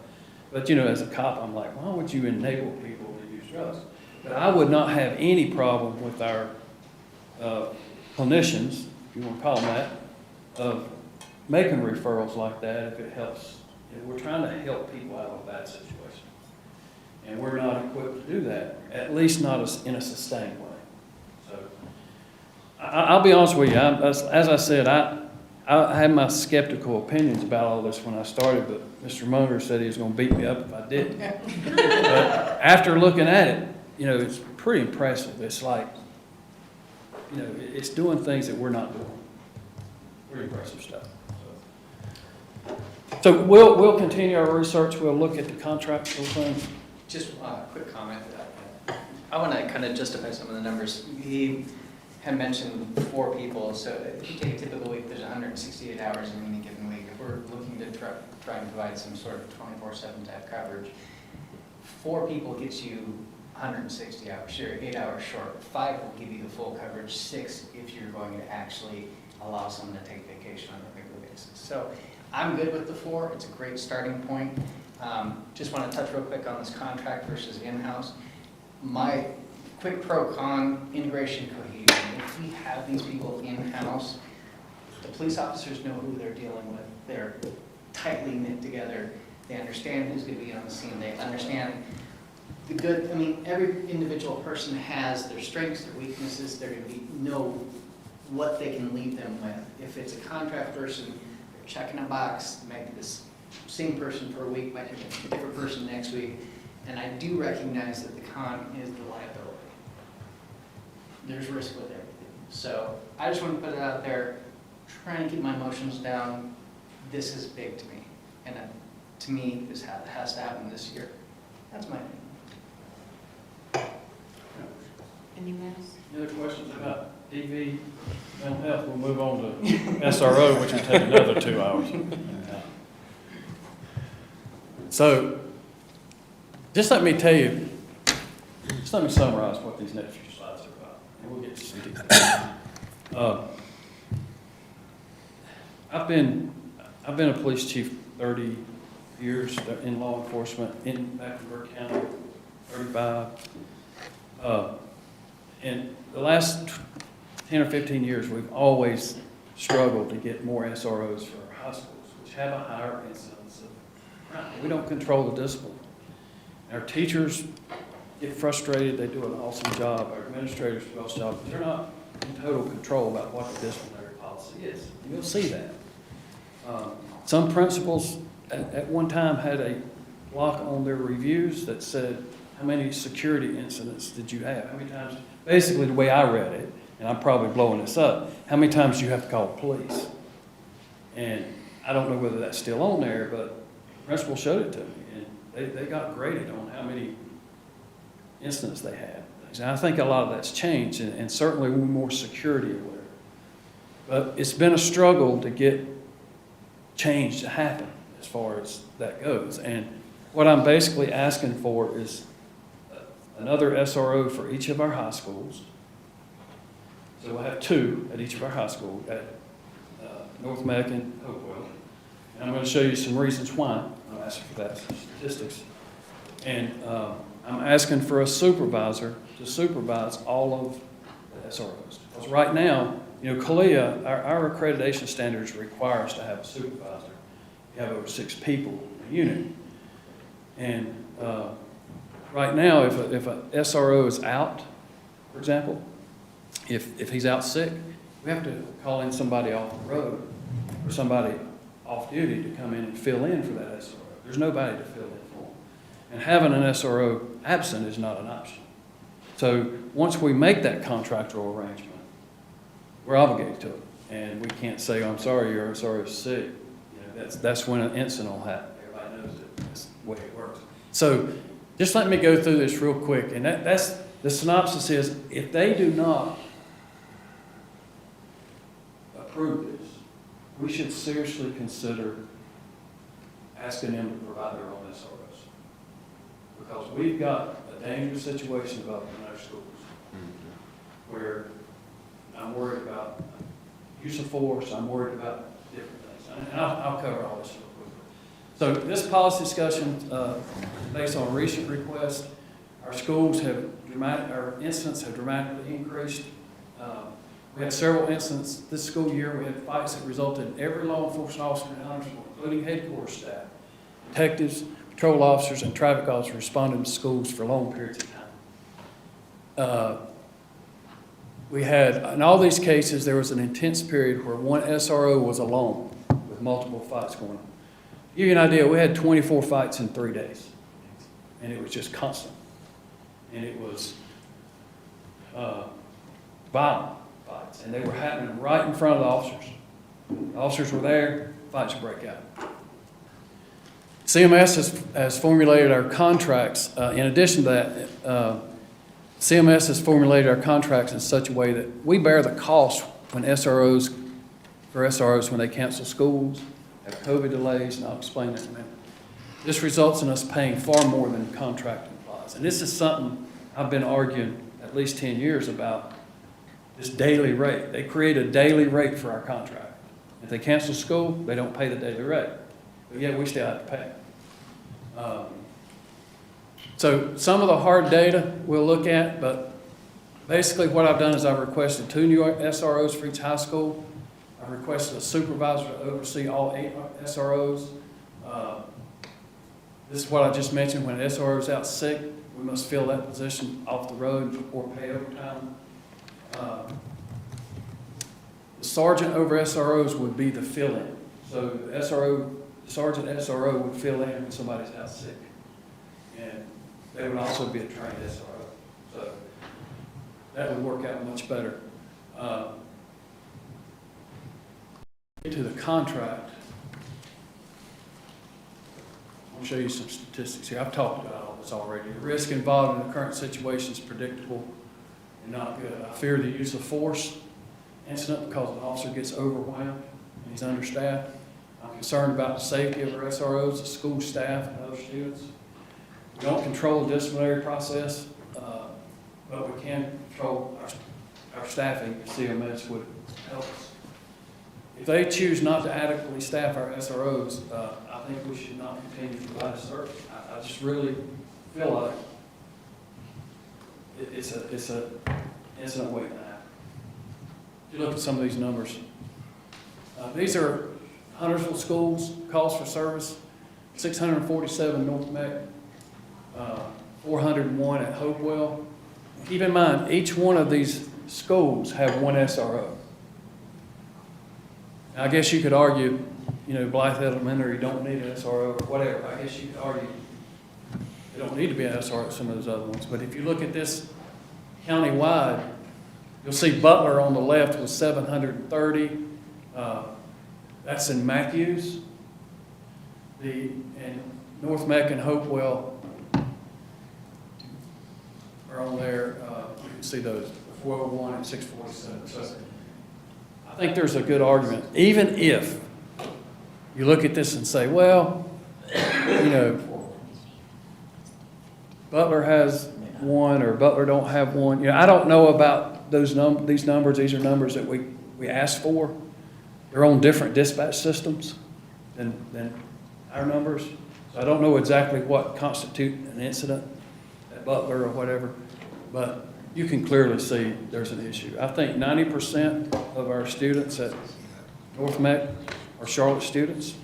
But, you know, as a cop, I'm like, why would you enable people to use drugs? But I would not have any problem with our clinicians, if you want to call them that, of making referrals like that if it helps. You know, we're trying to help people out of a bad situation. And we're not equipped to do that, at least not in a sustained way. So, I'll be honest with you, as I said, I had my skeptical opinions about all this when I started, but Mr. Munger said he was going to beat me up if I didn't. But after looking at it, you know, it's pretty impressive. It's like, you know, it's doing things that we're not doing. Pretty impressive stuff. So we'll continue our research. We'll look at the contractual things. Just a quick comment. I want to kind of justify some of the numbers. He had mentioned 4 people, so if you take a typical week, there's 168 hours in any given week. If we're looking to try and provide some sort of 24/7 type coverage, 4 people gets you 160 hours. You're 8 hours short. 5 will give you the full coverage. 6 if you're going to actually allow someone to take vacation on a regular basis. So I'm good with the 4. It's a great starting point. Just want to touch real quick on this contract versus in-house. My quick pro-con, integration cohesion. If we have these people in-house, the police officers know who they're dealing with. They're tightly knit together. They understand who's going to be on the scene. They understand the good, I mean, every individual person has their strengths, their weaknesses. They're going to know what they can leave them with. If it's a contract person, they're checking a box, maybe this same person for a week, might be a different person next week. And I do recognize that the con is the liability. There's risk with everything. So I just want to put it out there, trying to keep my emotions down. This is big to me. And to me, this has to happen this year. That's my opinion. anyone else? Any other questions about EV, mental health? We'll move on to SRO, which will take another 2 hours. So, just let me tell you, just let me summarize what these next few slides are about, and we'll get to some details. I've been a police chief 30 years in law enforcement in Mecklenburg County, 35. In the last 10 or 15 years, we've always struggled to get more SROs for our high schools, which have a higher incidence of crime. We don't control the discipline. Our teachers get frustrated. They do an awesome job. Our administrators do an awesome job. But they're not in total control about what the disciplinary policy is. And you'll see that. Some principals at one time had a block on their reviews that said, how many security incidents did you have? How many times? Basically, the way I read it, and I'm probably blowing this up, how many times do you have to call the police? And I don't know whether that's still on there, but the principal showed it to me, and they got graded on how many incidents they had. And I think a lot of that's changed, and certainly we're more security aware. But it's been a struggle to get change to happen as far as that goes. And what I'm basically asking for is another SRO for each of our high schools. So we'll have 2 at each of our high schools, at North Meck and Hopewell. And I'm going to show you some reasons why I'm asking for that, some statistics. And I'm asking for a supervisor to supervise all of the SROs. Because right now, you know, CALEA, our accreditation standards require us to have a supervisor. We have over 6 people in a unit. And right now, if a SRO is out, for example, if he's out sick, we have to call in somebody off the road or somebody off duty to come in and fill in for that SRO. There's nobody to fill in for him. And having an SRO absent is not an option. So once we make that contractual arrangement, we're obligated to it. And we can't say, I'm sorry, you're sorry, you're sick. You know, that's when an incident will happen. Everybody knows it. That's the way it works. So just let me go through this real quick. And that's the synopsis is, if they do not approve this, we should seriously consider asking them to provide their own SROs. Because we've got a dangerous situation developing in our schools, where I'm worried about use of force, I'm worried about different things. And I'll cover all this real quickly. So this policy discussion, based on a recent request, our schools have our incidents have dramatically increased. We had several incidents this school year. We had fights that resulted in every law enforcement officer in Huntersville, including headquarters staff, detectives, patrol officers, and traffic officers responding to schools for long periods of time. We had, in all these cases, there was an intense period where one SRO was alone with multiple fights going on. To give you an idea, we had 24 fights in 3 days, and it was just constant. And it was violent fights, and they were happening right in front of the officers. The officers were there, fights would break out. CMS has formulated our contracts. In addition to that, CMS has formulated our contracts in such a way that we bear the cost when SROs when they cancel schools, have COVID delays, and I'll explain that in a minute. This results in us paying far more than the contract implies. And this is something I've been arguing at least 10 years about, this daily rate. They create a daily rate for our contract. If they cancel school, they don't pay the daily rate. But yet we still have to pay. So some of the hard data we'll look at, but basically what I've done is I've requested 2 new SROs for each high school. I've requested a supervisor to oversee all 8 SROs. This is what I just mentioned. When an SRO is out sick, we must fill that position off the road or pay overtime. The sergeant over SROs would be the fill-in. So the sergeant SRO would fill in when somebody's out sick. And they would also be a trained SRO. So that would work out much better. To the contract, I'll show you some statistics here. I've talked about all this already. The risk involved in the current situation is predictable and not good. I fear the use of force incident because an officer gets overwhelmed and he's understaffed. I'm concerned about the safety of our SROs, the school staff, and other students. We don't control the disciplinary process, but we can control our staffing. CMS would help us. If they choose not to adequately staff our SROs, I think we should not continue to provide a service. I just really feel like it's an incident waiting to happen. If you look at some of these numbers, these are Huntersville schools, calls for service, 647 North Meck, 401 at Hopewell. Keep in mind, each one of these schools have 1 SRO. Now, I guess you could argue, Blythe Elementary don't need an SRO or whatever. I guess you could argue they don't need to be an SRO at some of those other ones. But if you look at this county-wide, you'll see Butler on the left with 730. That's in Matthews. And North Meck and Hopewell are on there. You can see those, 401 and 647. So I think there's a good argument. Even if you look at this and say, well, Butler has 1 or Butler don't have 1. I don't know about these numbers. These are numbers that we asked for. They're on different dispatch systems than our numbers. So I don't know exactly what constitutes an incident at Butler or whatever, but you can clearly see there's an issue. I think 90% of our students at North Meck are Charlotte students.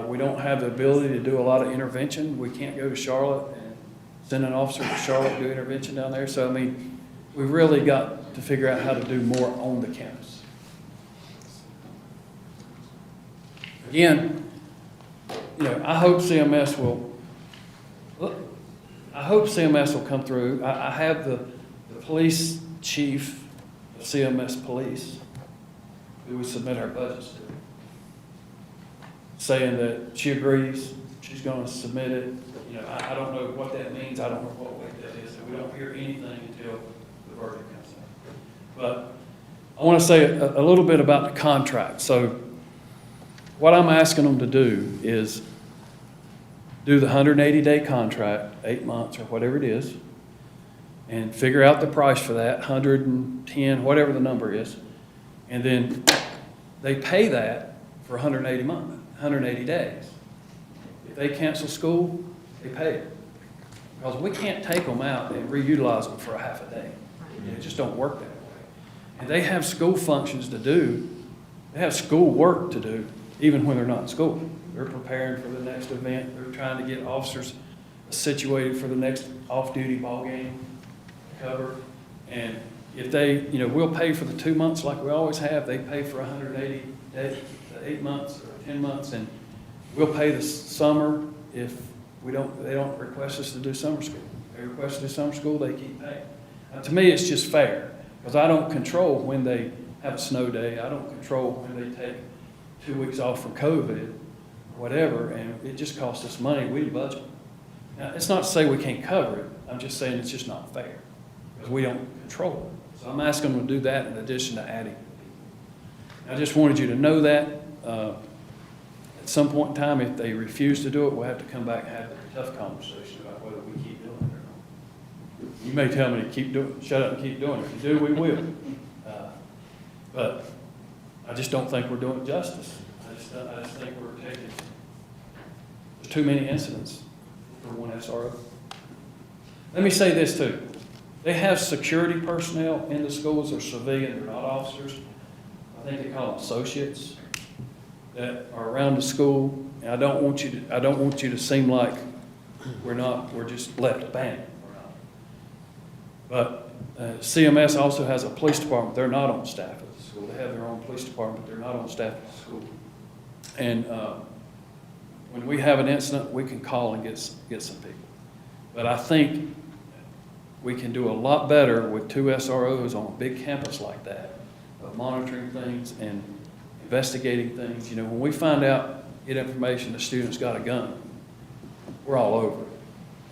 We don't have the ability to do a lot of intervention. We can't go to Charlotte and send an officer to Charlotte to do intervention down there. So, we've really got to figure out how to do more on the campus. Again, I hope CMS will come through. I have the police chief of CMS Police, who we submit our budgets to, saying that she agrees, she's going to submit it. I don't know what that means. I don't know what weight that is. We don't hear anything until the verdict comes in. But I want to say a little bit about the contract. So what I'm asking them to do is do the 180-day contract, 8 months or whatever it is, and figure out the price for that, 110, whatever the number is, and then they pay that for 180 days. If they cancel school, they pay it. Because we can't take them out and reutilize them for a half a day. It just don't work that way. And they have school functions to do. They have school work to do, even when they're not in school. They're preparing for the next event. They're trying to get officers situated for the next off-duty ball game cover. And if they, we'll pay for the 2 months like we always have. They pay for 180 days, 8 months or 10 months, and we'll pay the summer if they don't request us to do summer school. They request to do summer school, they keep paying. Now, to me, it's just fair, because I don't control when they have a snow day. I don't control when they take 2 weeks off for COVID, or whatever, and it just costs us money. We budget. Now, it's not to say we can't cover it. I'm just saying it's just not fair, because we don't control it. So I'm asking them to do that in addition to adding people. I just wanted you to know that. At some point in time, if they refuse to do it, we'll have to come back and have a tough conversation about whether we keep doing it or not. You may tell me to shut up and keep doing it. If you do, we will. But I just don't think we're doing it justice. I just think we're taking, there's too many incidents for one SRO. Let me say this too. They have security personnel in the schools. They're civilian, they're not officers. I think they call them associates that are around the school. And I don't want you to seem like we're just left abandoned. We're not. But CMS also has a police department. They're not on staff at the school. They have their own police department. They're not on staff at the school. And when we have an incident, we can call and get some people. But I think we can do a lot better with 2 SROs on a big campus like that, of monitoring things and investigating things. When we find out, get information the student's got a gun, we're all over it.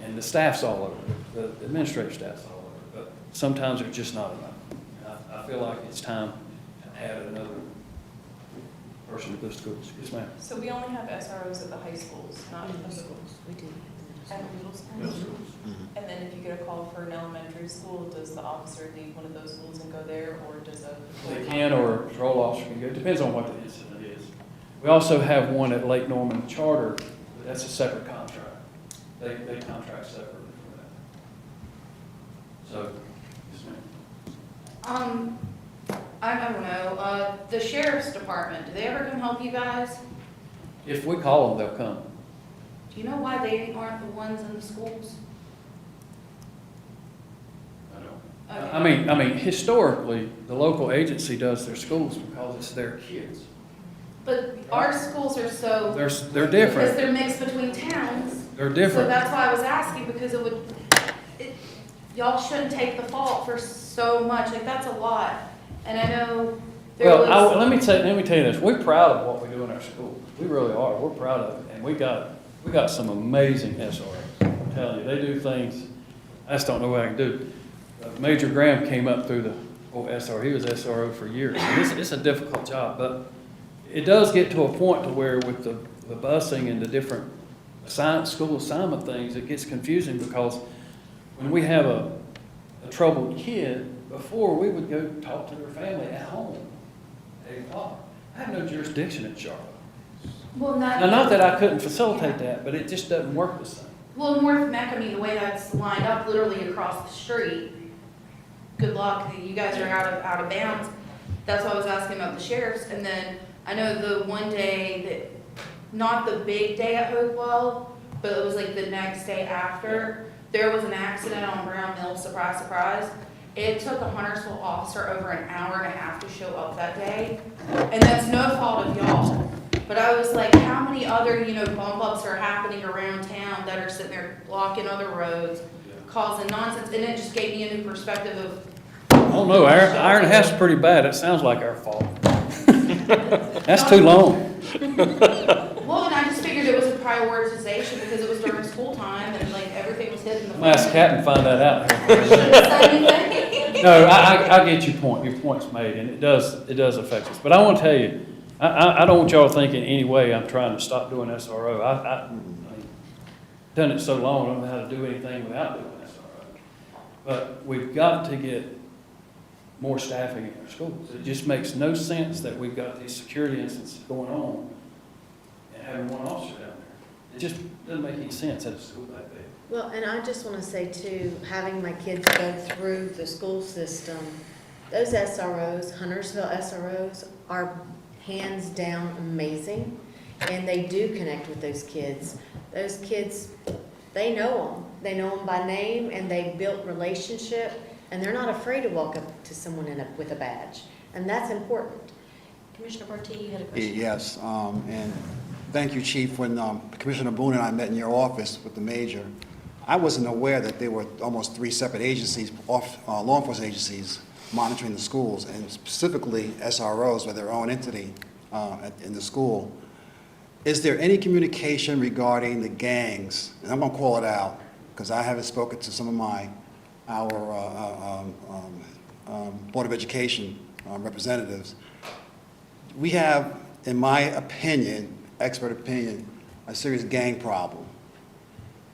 And the staff's all over it. The administrative staff's all over it. But sometimes it's just not enough. I feel like it's time to add another person to the schools. Yes, ma'am. So we only have SROs at the high schools, not at the schools? We do. At middle schools? And then if you get a call for an elementary school, does the officer leave one of those schools and go there, or does a... They can, or a patrol officer can go. It depends on what the incident is. We also have one at Lake Norman Charter, but that's a separate contract. They contract separately for that. So, yes, ma'am. I don't know, the sheriff's department, do they ever come help you guys? If we call them, they'll come. Do you know why they aren't the ones in the schools? I don't. Okay. I mean, historically, the local agency does their schools because it's their kids. But our schools are so... They're Because different. they're mixed between towns. They're So different. that's why I was asking, because y'all shouldn't take the fault for so much, like, that's a lot. And I know there was... Well, let me tell you this. We're proud of what we do in our school. We really are. We're proud of it. And we got some amazing SROs. I'm telling you, they do things I just don't know what I can do. Major Graham came up through the SRO. He was SRO for years. And it's a difficult job, but it does get to a point to where with the busing and the different school assignment things, it gets confusing, because when we have a troubled kid, before we would go talk to their family at home at 8 o'clock. I have no jurisdiction in Charlotte. Well, Not that I couldn't facilitate that, but it just doesn't work the same. Well, North Macomb, the way that's lined up literally across the street, good luck, you guys are out of bounds. That's why I was asking about the sheriffs. And then I know the one day that, not the big day at Hopewell, but it was like the next day after, there was an accident on Brown Mill, surprise, surprise. It took a Huntersville officer over an hour and a half to show up that day. And that's no fault of y'all. But I was like, how many other, bump ups are happening around town that are sitting there blocking other roads, causing nonsense? And it just gave me a new perspective of... Oh, no, Iron House is pretty bad. It sounds like our fault. That's too long. Well, and I just figured it was a prioritization because it was during school time and like everything was hitting the... I'm gonna ask Cat and find that out. Anything. No, I get your point. Your point's made, and it does affect us. But I want to tell you, I don't want y'all to think in any way I'm trying to stop doing SRO. done it so long, I don't know how to do anything without doing SRO. But we've got to get more staffing in our schools. It just makes no sense that we've got these security incidents going on and having one officer down there. It just doesn't make any sense at a school like that. Well, and I just want to say too, having my kids go through the school system, those SROs, Huntersville SROs, are hands down amazing. And they do connect with those kids. Those kids, they know them. They know them by name, and they built relationship, and they're not afraid to walk up to someone with a badge. And that's important. Commissioner Barty, you had a question? Yes, and thank you, Chief. When Commissioner Boone and I met in your office with the major, I wasn't aware that there were almost 3 separate agencies, law enforcement agencies, monitoring the schools, and specifically SROs with their own entity in the school. Is there any communication regarding the gangs? And I'm going to call it out because I haven't spoken to some of our Board of Education representatives. We have, in my opinion, expert opinion, a serious gang problem.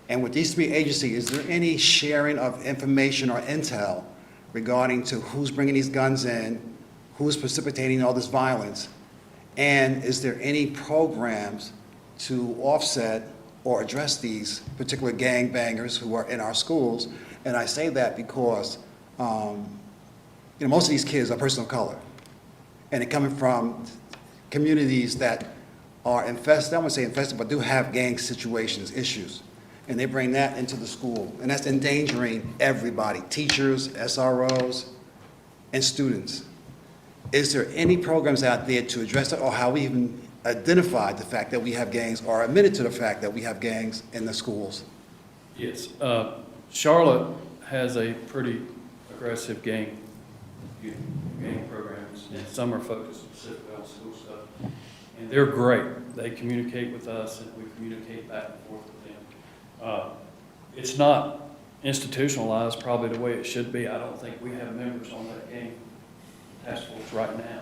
And with these 3 agencies, is there any sharing of information or intel regarding to who's bringing these guns in, who's precipitating all this violence? And is there any programs to offset or address these particular gang bangers who are in our schools? And I say that because, most of these kids are persons of color. And they're coming from communities that are infested, I wouldn't say infested, but do have gang situations, issues. And they bring that into the school. And that's endangering everybody, teachers, SROs, and students. Is there any programs out there to address it, or how we even identified the fact that we have gangs, or admitted to the fact that we have gangs in the schools? Yes, Charlotte has a pretty aggressive gang programs, and some are focused specifically on school stuff. And they're great. They communicate with us, and we communicate back and forth with them. It's not institutionalized probably the way it should be. I don't think we have members on that gang task force right now.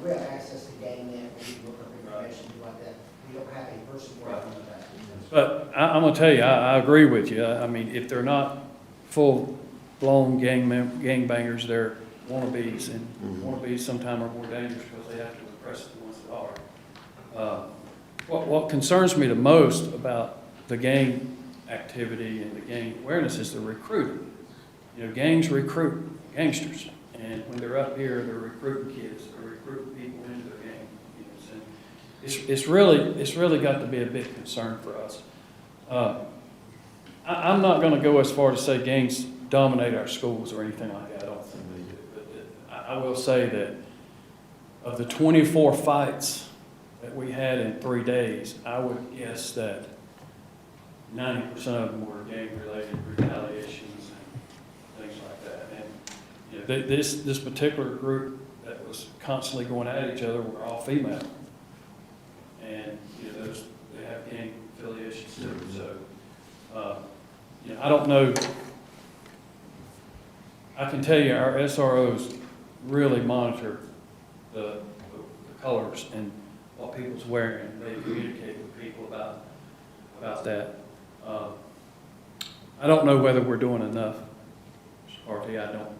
We have access to gang net, we can look up information like that. We don't have a person working on that. But I'm going to tell you, I agree with you. I mean, if they're not full-blown gangbangers, they're wannabes, and wannabes sometimes are more dangerous because they have to impress the ones that are. What concerns me the most about the gang activity and the gang awareness is the recruiting. Gangs recruit gangsters. And when they're up here, they're recruiting kids, they're recruiting people into their gang. And it's really got to be a big concern for us. I'm not going to go as far to say gangs dominate our schools or anything like that. I don't think they do. But I will say that of the 24 fights that we had in 3 days, I would guess that 90% of them were gang-related retaliations and things like that. And this particular group that was constantly going at each other were all female, and they have gang affiliations too. So I don't know. I can tell you our SROs really monitor the colors and what people's wearing. They communicate with people about that. I don't know whether we're doing enough, Sparty. I don't.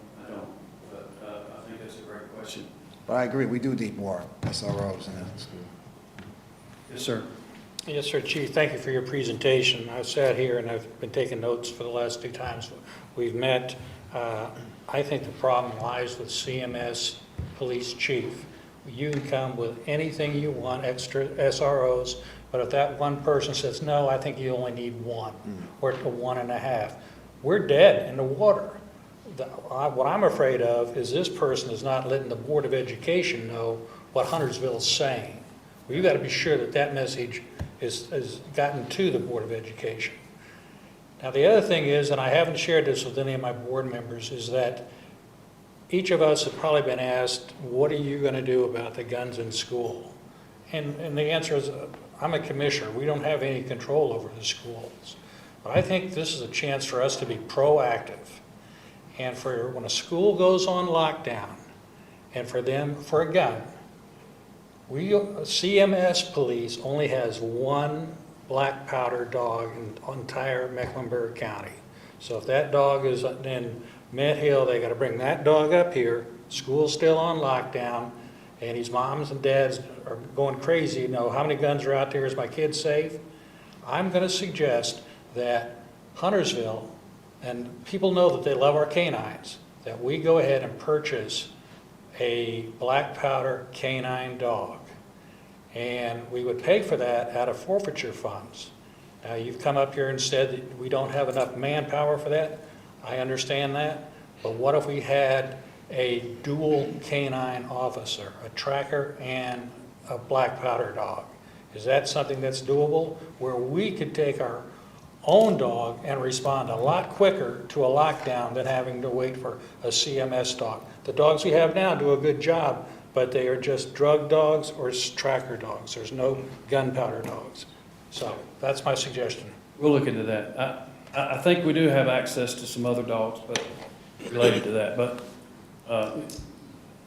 But I think that's a great question. But I agree, we do need more SROs in the school. Yes, sir. Yes, sir, Chief, thank you for your presentation. I've sat here and I've been taking notes for the last 2 times we've met. I think the problem lies with CMS Police Chief. You can come with anything you want, extra SROs, but if that one person says, no, I think you only need 1 or 1.5, we're dead in the water. What I'm afraid of is this person is not letting the Board of Education know what Huntersville is saying. Well, you've got to be sure that that message is gotten to the Board of Education. Now, the other thing is, and I haven't shared this with any of my board members, is that each of us have probably been asked, what are you going to do about the guns in school? And the answer is, I'm a commissioner. We don't have any control over the schools. But I think this is a chance for us to be proactive. And for when a school goes on lockdown, and for a gun, CMS Police only has 1 black powder dog in entire Mecklenburg County. So if that dog is in Met Hill, they gotta bring that dog up here, school's still on lockdown, and his moms and dads are going crazy, how many guns are out there, is my kid safe? I'm gonna suggest that Huntersville, and people know that they love our canines, that we go ahead and purchase a black powder canine dog. And we would pay for that out of forfeiture funds. Now, you've come up here and said that we don't have enough manpower for that. I understand that. But what if we had a dual canine officer, a tracker and a black powder dog? Is that something that's doable, where we could take our own dog and respond a lot quicker to a lockdown than having to wait for a CMS dog? The dogs we have now do a good job, but they are just drug dogs or tracker dogs. There's no gunpowder dogs. So that's my suggestion. We'll look into that. I think we do have access to some other dogs, but related to that. But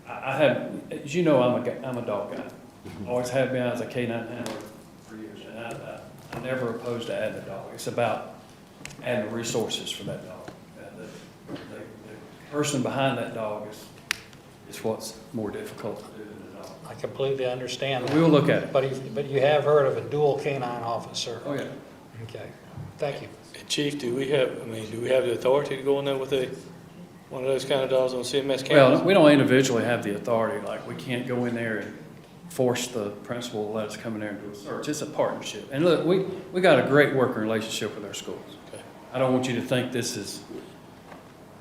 I have, as you know, I'm a dog guy. Always have been as a canine handler for years, and I never opposed to adding a dog. It's about adding the resources for that dog. The person behind that dog is what's more difficult to do than the dog. I completely understand that. We'll look at it. But you have heard of a dual canine officer? Oh, yeah. Okay, thank you. And Chief, do we have the authority to go in there with one of those kind of dogs on CMS cameras? Well, we don't individually have the authority, like we can't go in there and force the principal to let us come in there and do a search. It's a partnership. And look, we got a great working relationship with our schools. Okay. I don't want you to think this is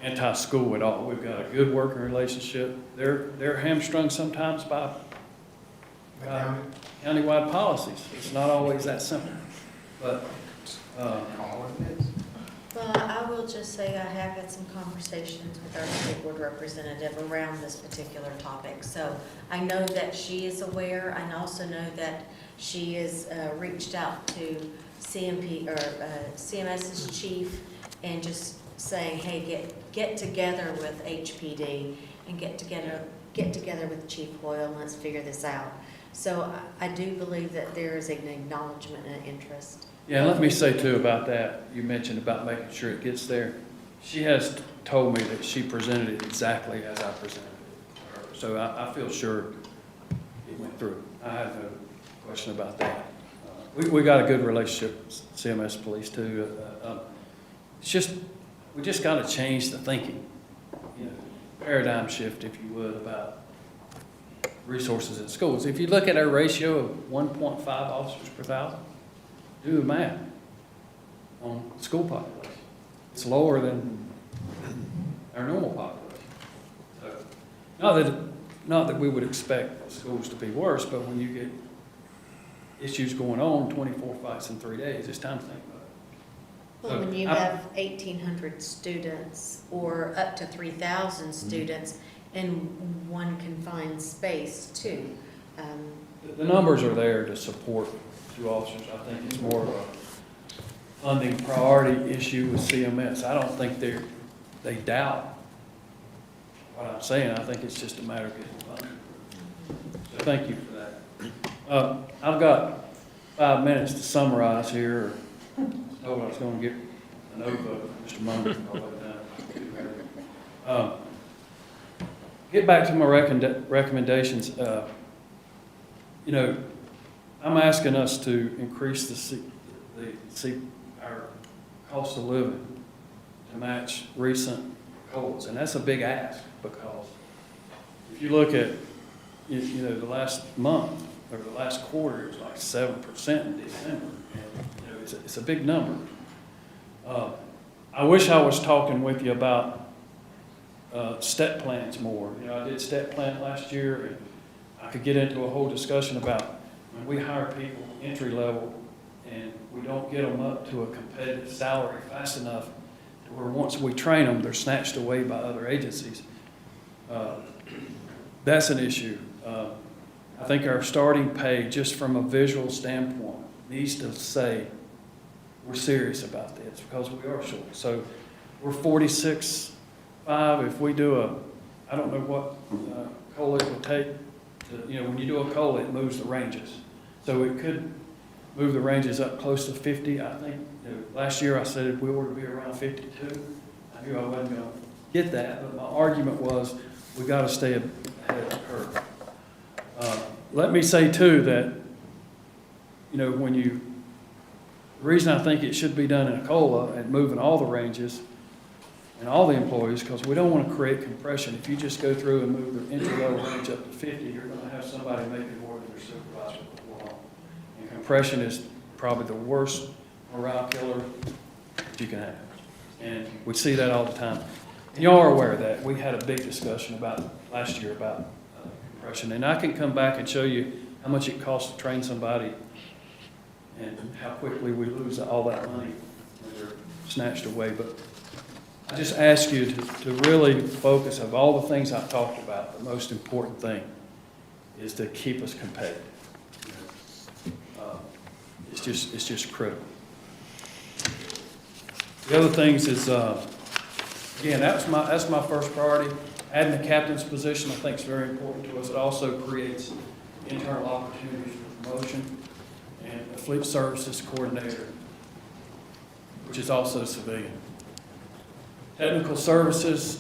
anti-school at all. We've got a good working relationship. They're hamstrung sometimes by countywide policies. It's not always that simple. But Well, I will just say I have had some conversations with our state board representative around this particular topic. So I know that she is aware, and also know that she has reached out to CMS's chief and just saying, hey, get together with HPD and get together with Chief Hoyle and let's figure this out. So I do believe that there is an acknowledgement and interest. yeah, and let me say too about that, you mentioned about making sure it gets there. She has told me that she presented it exactly as I presented it to her. So I feel sure it went through. I have no question about that. We got a good relationship with CMS Police too. It's just, we just got to change the thinking, paradigm shift, if you would, about resources in schools. If you look at our ratio of 1.5 officers per thousand, do the math on school population. It's lower than our normal population. So, not that we would expect schools to be worse, but when you get issues going on, 24 fights in 3 days, it's time to think about it. Well, when you have 1,800 students or up to 3,000 students in one confined space too. The numbers are there to support 2 officers. I think it's more of a funding priority issue with CMS. I don't think they doubt what I'm saying. I think it's just a matter of getting funding. So thank you for that. I've got 5 minutes to summarize here. I told I was going to get a notebook, Mr. Munger. Get back to my recommendations. I'm asking us to increase our cost of living to match recent COLAs, and that's a big ask because if you look at the last month or the last quarter, it was like 7% in December, and it's a big number. I wish I was talking with you about step plans more. I did step plan last year, and I could get into a whole discussion about when we hire people entry level and we don't get them up to a competitive salary fast enough to where once we train them, they're snatched away by other agencies. That's an issue. I think our starting pay, just from a visual standpoint, needs to say we're serious about this because we are short. So we're 46.5. If we do I don't know what COLA it would take to, when you do a COLA, it moves the ranges. So it could move the ranges up close to 50. I think, last year I said we were to be around 52. I knew I wasn't going to get that, but my argument was we got to stay ahead of the curve. Let me say too that, the reason I think it should be done in a COLA and moving all the ranges and all the employees, because we don't want to create compression. If you just go through and move the entry-level range up to 50, you're going to have somebody making more than their supervisor before long. And compression is probably the worst morale killer that you can have. And we see that all the time. And y'all are aware of that. We had a big discussion last year about compression. And I can come back and show you how much it costs to train somebody and how quickly we lose all that money when they're snatched away. But I just ask you to really focus, of all the things I've talked about, the most important thing is to keep us competitive. It's just critical. The other things is, again, that's my first priority. Adding the captain's position I think is very important to us. It also creates internal opportunities for promotion, and a fleet services coordinator, which is also civilian. Technical services,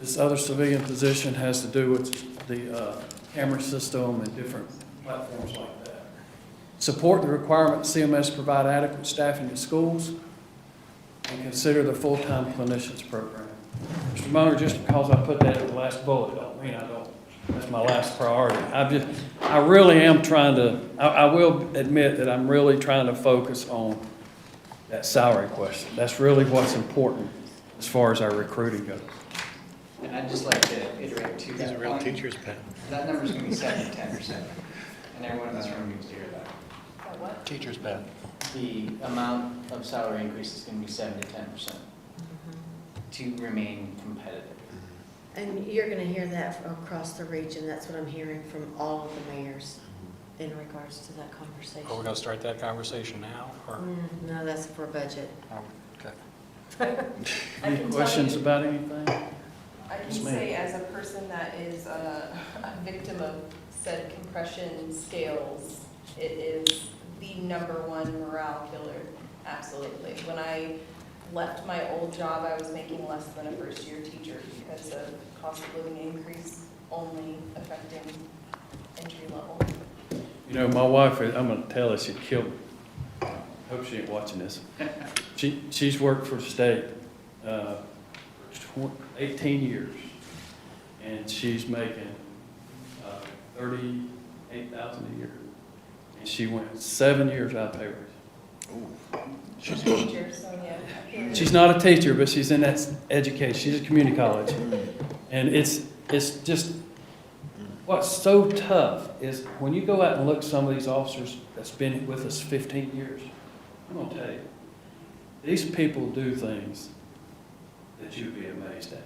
this other civilian position has to do with the camera system and different platforms like that. Support the requirement CMS provide adequate staffing at schools, and consider the full-time clinicians program. Mr. Munger, just because I put that at the last bullet, don't mean I don't. That's my last priority. I really am trying to, I will admit that I'm really trying to focus on that salary question. That's really what's important as far as our recruiting goes. And I'd just like to iterate to that point. teacher's pet. That number's going to be 7 to 10%. And everyone in this room needs to hear that. What? Teacher's pet. The amount of salary increase is going to be 7 to 10% to remain competitive. And you're gonna hear that across the region. That's what I'm hearing from all of the mayors in regards to that conversation. Are we going to start that conversation now, or? No, that's for budget. Okay. Any questions about anything? I can Yes, ma'am. say, as a person that is a victim of said compression scales, it is the #1 morale killer, absolutely. When I left my old job, I was making less than a first-year teacher because of cost of living increase only affecting entry level. My wife, I'm going to tell her she'd kill me. Hope she ain't watching this. She's worked for the state for 18 years, and she's making $38,000 a year. And she went 7 years out of pay raise. She's a teacher, so yeah. She's not a teacher, but she's in that education. She's at community college. And it's just, what's so tough is when you go out and look at some of these officers that's been with us 15 years, I'm going to tell you, these people do things that you'd be amazed at.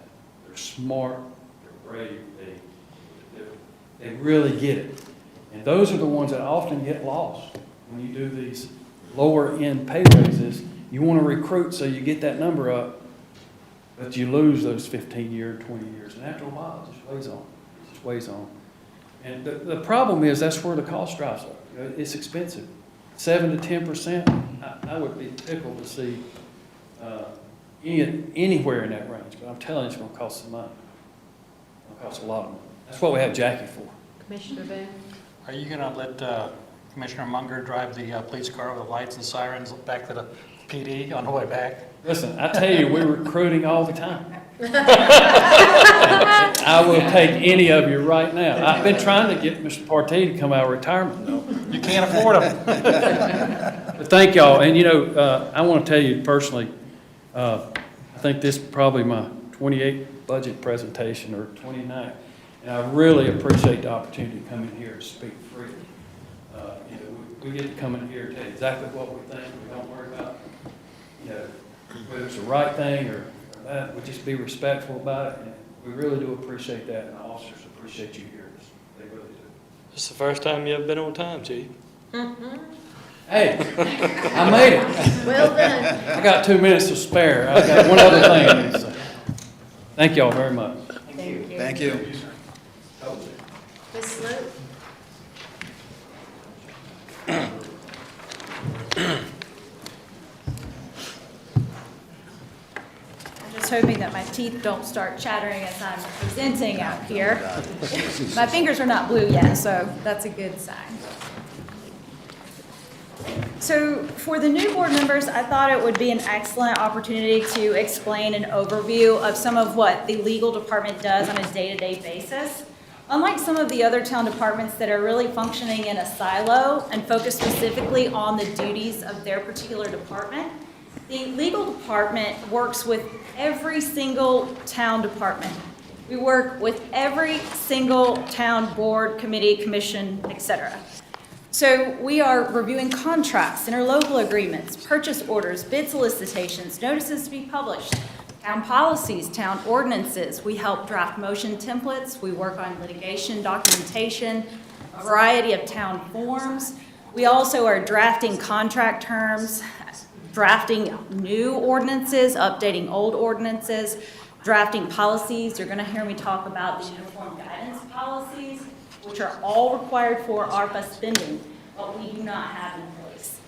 They're smart, they're brave, they really get it. And those are the ones that often get lost when you do these lower end pay raises. You want to recruit so you get that number up, but you lose those 15 years, 20 years. And after a while, it just weighs on. It just weighs on. And the problem is that's where the cost drives up. It's expensive. 7 to 10%, I would be tickled to see anywhere in that range. But I'm telling you, it's going to cost some money. It's going to cost a lot of money. That's what we have Jackie for. Commissioner Boone? Are you going to let Commissioner Munger drive the police car with the lights and sirens back to the PD on the way back? Listen, I tell you, we're recruiting all the time. I will take any of you right now. I've been trying to get Mr. Partee to come out of retirement. No. You can't afford them. But thank y'all. And I want to tell you personally, I think this is probably my 28th budget presentation or 29th. And I really appreciate the opportunity to come in here and speak freely. We get to come in here and tell you exactly what we think. We don't worry about, whether it's the right thing or that. We just be respectful about it. And we really do appreciate that. And the officers appreciate you hearing us. They really do. This is the first time you ever been on time, Chief. Hey, I made it. Well done. I got 2 minutes to spare. I got one other thing I need to say. Thank y'all very much. Thank you. Thank you. Ms. Sloat? I'm just hoping that my teeth don't start chattering as I'm presenting out here. My fingers are not blue yet, so that's a good sign. So for the new board members, I thought it would be an excellent opportunity to explain an overview of some of what the legal department does on a day-to-day basis. Unlike some of the other town departments that are really functioning in a silo and focused specifically on the duties of their particular department, the legal department works with every single town department. We work with every single town board, committee, commission, etc. So we are reviewing contracts, interlocal agreements, purchase orders, bid solicitations, notices to be published, town policies, town ordinances. We help draft motion templates. We work on litigation documentation, a variety of town forms. We also are drafting contract terms, drafting new ordinances, updating old ordinances, drafting policies. You're going to hear me talk about the uniform guidance policies, which are all required for ARPA spending, but we do not have in place.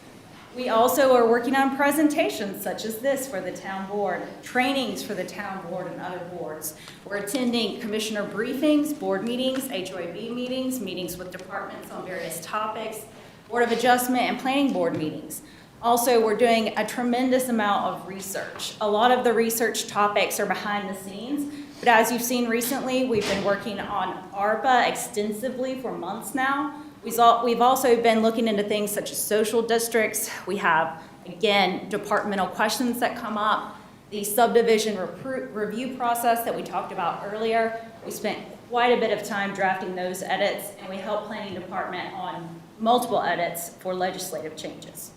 We also are working on presentations such as this for the town board, trainings for the town board and other boards. We're attending commissioner briefings, board meetings, HOAB meetings, meetings with departments on various topics, Board of Adjustment and planning board meetings. Also, we're doing a tremendous amount of research. A lot of the research topics are behind the scenes, but as you've seen recently, we've been working on ARPA extensively for months now. We've also been looking into things such as social districts. We have, again, departmental questions that come up. The subdivision review process that we talked about earlier, we spent quite a bit of time drafting those edits, and we helped planning department on multiple edits for legislative changes.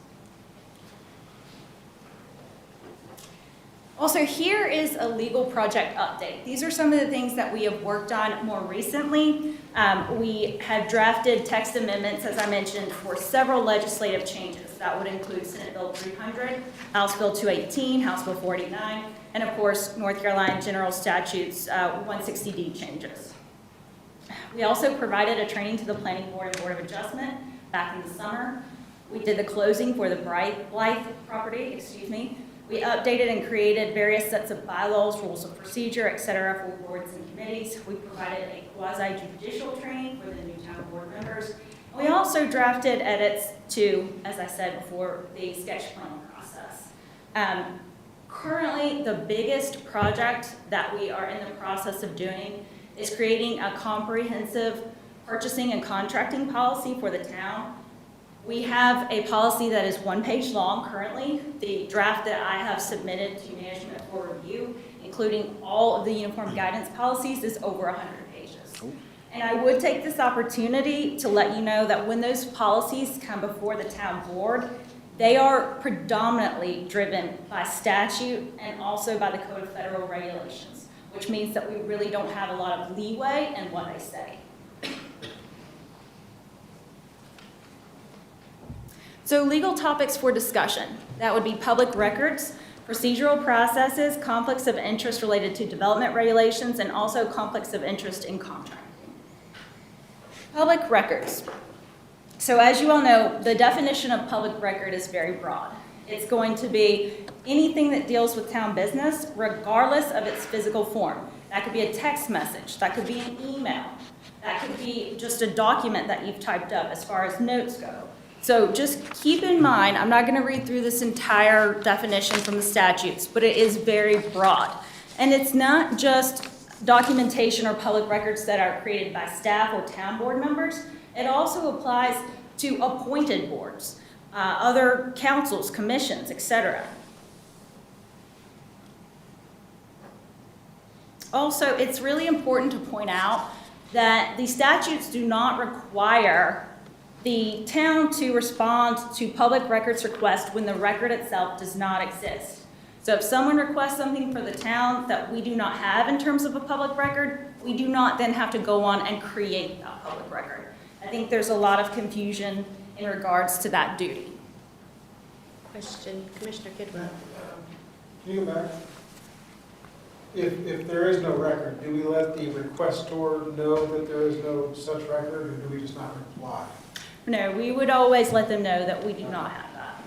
Also, here is a legal project update. These are some of the things that we have worked on more recently. We have drafted text amendments, as I mentioned, for several legislative changes. That would include Senate Bill 300, House Bill 218, House Bill 489, and of course, North Carolina General Statutes 160D changes. We also provided a training to the Planning Board and Board of Adjustment back in the summer. We did the closing for the Blythe property, We updated and created various sets of bylaws, rules of procedure, et cetera, for boards and committees. We provided a quasi-judicial training for the new town board members. We also drafted edits to, as I said before, the sketch plan process. Currently, the biggest project that we are in the process of doing is creating a comprehensive purchasing and contracting policy for the town. We have a policy that is 1 page long currently. The draft that I have submitted to management for review, including all of the uniform guidance policies, is over 100 pages. And I would take this opportunity to let you know that when those policies come before the town board, they are predominantly driven by statute and also by the Code of Federal Regulations, which means that we really don't have a lot of leeway in what they say. So legal topics for discussion, that would be public records, procedural processes, conflicts of interest related to development regulations, and also conflicts of interest in contracting. Public records. So as you all know, the definition of public record is very broad. It's going to be anything that deals with town business, regardless of its physical form. That could be a text message, that could be an email, that could be just a document that you've typed up as far as notes go. So just keep in mind, I'm not going to read through this entire definition from the statutes, but it is very broad. And it's not just documentation or public records that are created by staff or town board members. It also applies to appointed boards, other councils, commissions, etc. Also, it's really important to point out that the statutes do not require the town to respond to public records requests when the record itself does not exist. So if someone requests something for the town that we do not have in terms of a public record, we do not then have to go on and create that public record. I think there's a lot of confusion in regards to that duty. Question, Commissioner Kidwell. Can you go back? If there is no record, do we let the requestor know that there is no such record, or do we just not reply? No, we would always let them know that we do not have that.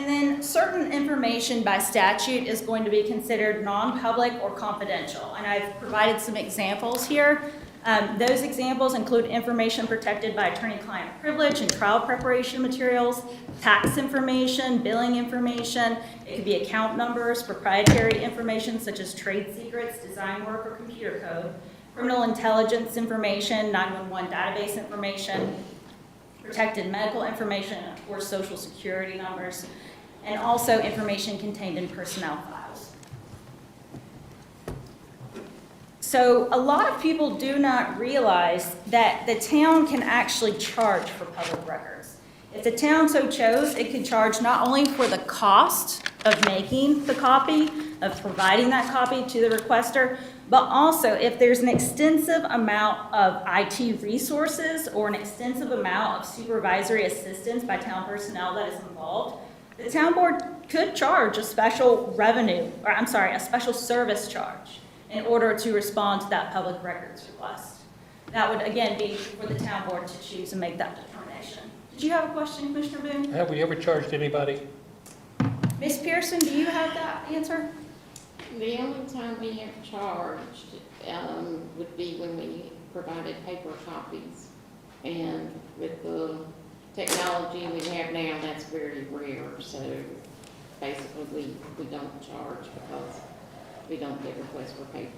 And then certain information by statute is going to be considered non-public or confidential. And I've provided some examples here. Those examples include information protected by attorney-client privilege and trial preparation materials, tax information, billing information. It could be account numbers, proprietary information such as trade secrets, design work, or computer code, criminal intelligence information, 911 database information, protected medical information, or social security numbers, and also information contained in personnel files. So a lot of people do not realize that the town can actually charge for public records. If the town so chose, it could charge not only for the cost of making the copy, of providing that copy to the requester, but also if there's an extensive amount of IT resources or an extensive amount of supervisory assistance by town personnel that is involved, the town board could charge a special a special service charge in order to respond to that public records request. That would, again, be for the town board to choose and make that determination. Did you have a question, Commissioner Boone? Have we ever charged anybody? Ms. Pearson, do you have that answer? The only time we have charged would be when we provided paper copies. And with the technology we have now, that's very rare. So basically, we don't charge because we don't get requests for paper.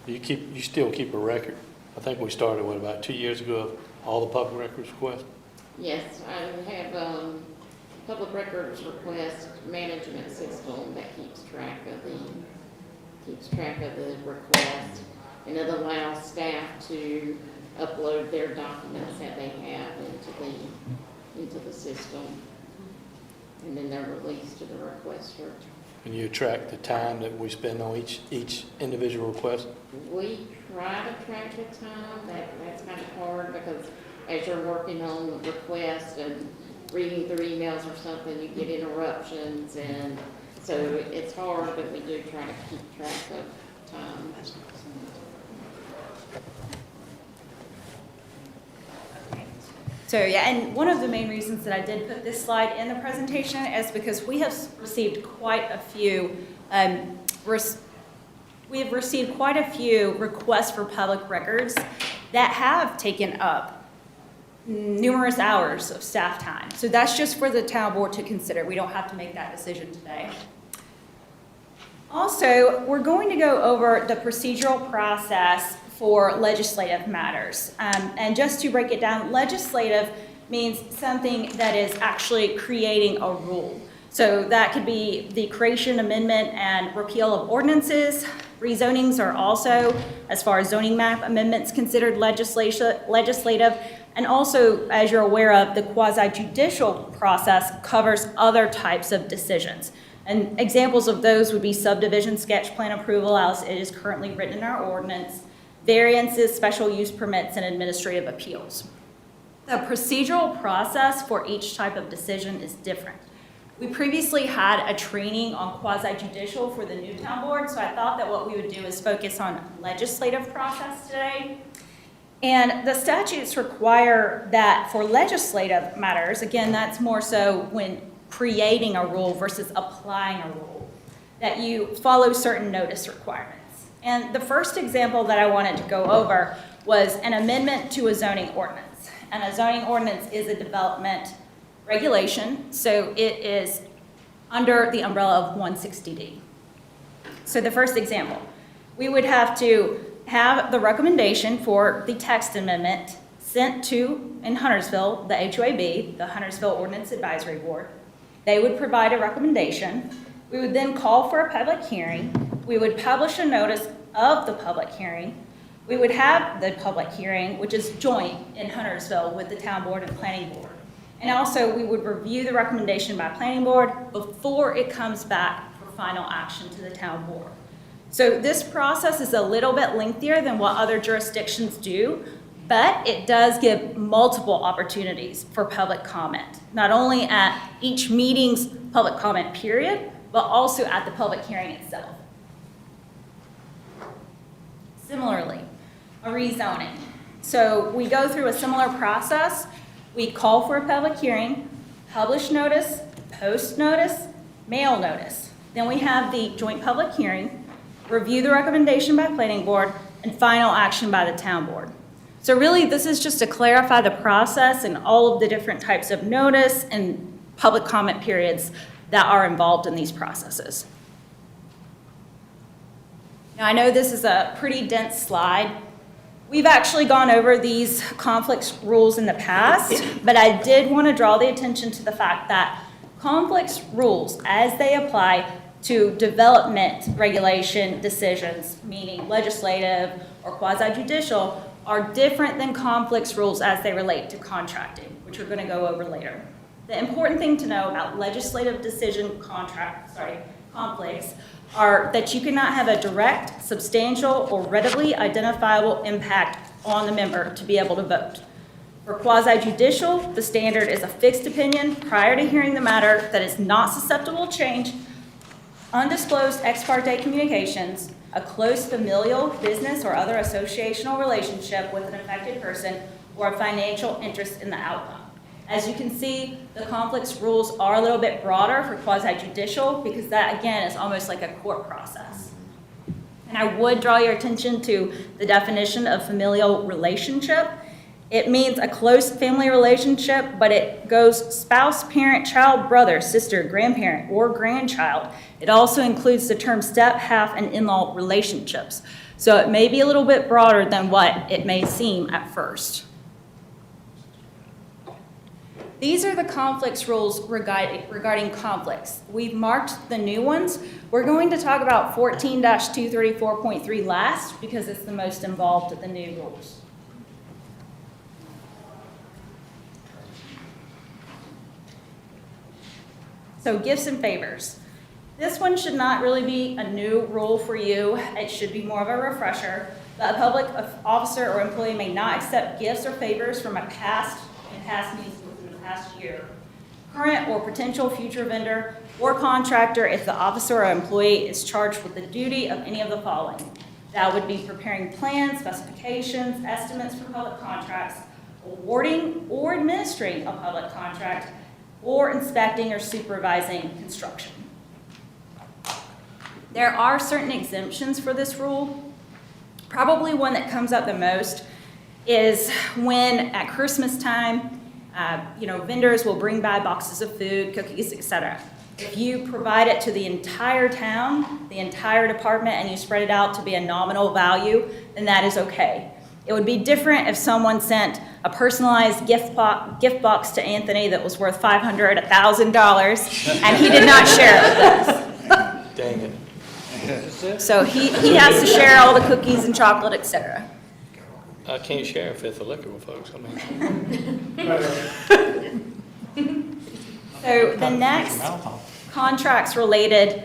You still keep a record. I think we started, about 2 years ago, of all the public records requests? Yes, I have public records request management system that keeps track of the request, and it allows staff to upload their documents that they have into the system, and then they're released to the requester. And you track the time that we spend on each individual request? We try to track the time. That's kind of hard because as you're working on the request and reading through emails or something, you get interruptions, and so it's hard, but we do try to keep track of time. So yeah, and one of the main reasons that I did put this slide in the presentation is because we have received quite a few requests for public records that have taken up numerous hours of staff time. So that's just for the town board to consider. We don't have to make that decision today. Also, we're going to go over the procedural process for legislative matters. And just to break it down, legislative means something that is actually creating a rule. So that could be the creation, amendment, and repeal of ordinances. Rezonings are also, as far as zoning map amendments, considered legislative. And also, as you're aware of, the quasi-judicial process covers other types of decisions. And examples of those would be subdivision sketch plan approval as it is currently written in our ordinance, variances, special use permits, and administrative appeals. The procedural process for each type of decision is different. We previously had a training on quasi-judicial for the new town board, so I thought that what we would do is focus on legislative process today. And the statutes require that for legislative matters, again, that's more so when creating a rule versus applying a rule, that you follow certain notice requirements. And the first example that I wanted to go over was an amendment to a zoning ordinance. And a zoning ordinance is a development regulation, so it is under the umbrella of 160D. So the first example, we would have to have the recommendation for the text amendment sent to, in Huntersville, the HOAB, the Huntersville Ordinance Advisory Board. They would provide a recommendation. We would then call for a public hearing. We would publish a notice of the public hearing. We would have the public hearing, which is joint in Huntersville with the town board and planning board. And also, we would review the recommendation by planning board before it comes back for final action to the town board. So this process is a little bit lengthier than what other jurisdictions do, but it does give multiple opportunities for public comment, not only at each meeting's public comment period, but also at the public hearing itself. Similarly, a rezoning. So we go through a similar process. We call for a public hearing, publish notice, post notice, mail notice. Then we have the joint public hearing, review the recommendation by planning board, and final action by the town board. So really, this is just to clarify the process and all of the different types of notice and public comment periods that are involved in these processes. Now, I know this is a pretty dense slide. We've actually gone over these conflicts rules in the past, but I did want to draw the attention to the fact that conflicts rules, as they apply to development regulation decisions, meaning legislative or quasi-judicial, are different than conflicts rules as they relate to contracting, which we're going to go over later. The important thing to know about legislative decision conflicts are that you cannot have a direct, substantial, or readily identifiable impact on the member to be able to vote. For quasi-judicial, the standard is a fixed opinion prior to hearing the matter that is not susceptible to change, undisclosed ex parte communications, a close familial, business, or other associational relationship with an affected person, or a financial interest in the outcome. As you can see, the conflicts rules are a little bit broader for quasi-judicial because that, again, is almost like a court process. And I would draw your attention to the definition of familial relationship. It means a close family relationship, but it goes spouse, parent, child, brother, sister, grandparent, or grandchild. It also includes the term step, half, and in-law relationships. So it may be a little bit broader than what it may seem at first. These are the conflicts rules regarding conflicts. We've marked the new ones. We're going to talk about 14-234.3 last because it's the most involved of the new rules. So gifts and favors. This one should not really be a new rule for you. It should be more of a refresher. That a public officer or employee may not accept gifts or favors from a past means within the past year, current or potential future vendor or contractor if the officer or employee is charged with the duty of any of the following. That would be preparing plans, specifications, estimates for public contracts, awarding or administering a public contract, or inspecting or supervising construction. There are certain exemptions for this rule. Probably one that comes up the most is when at Christmas time, vendors will bring by boxes of food, cookies, etc. If you provide it to the entire town, the entire department, and you spread it out to be a nominal value, then that is okay. It would be different if someone sent a personalized gift box to Anthony that was worth $500, $1,000, and he did not share it with us. Dang it. So he has to share all the cookies and chocolate, etc. I can't share a fifth of liquor with folks, I mean. So the next contracts-related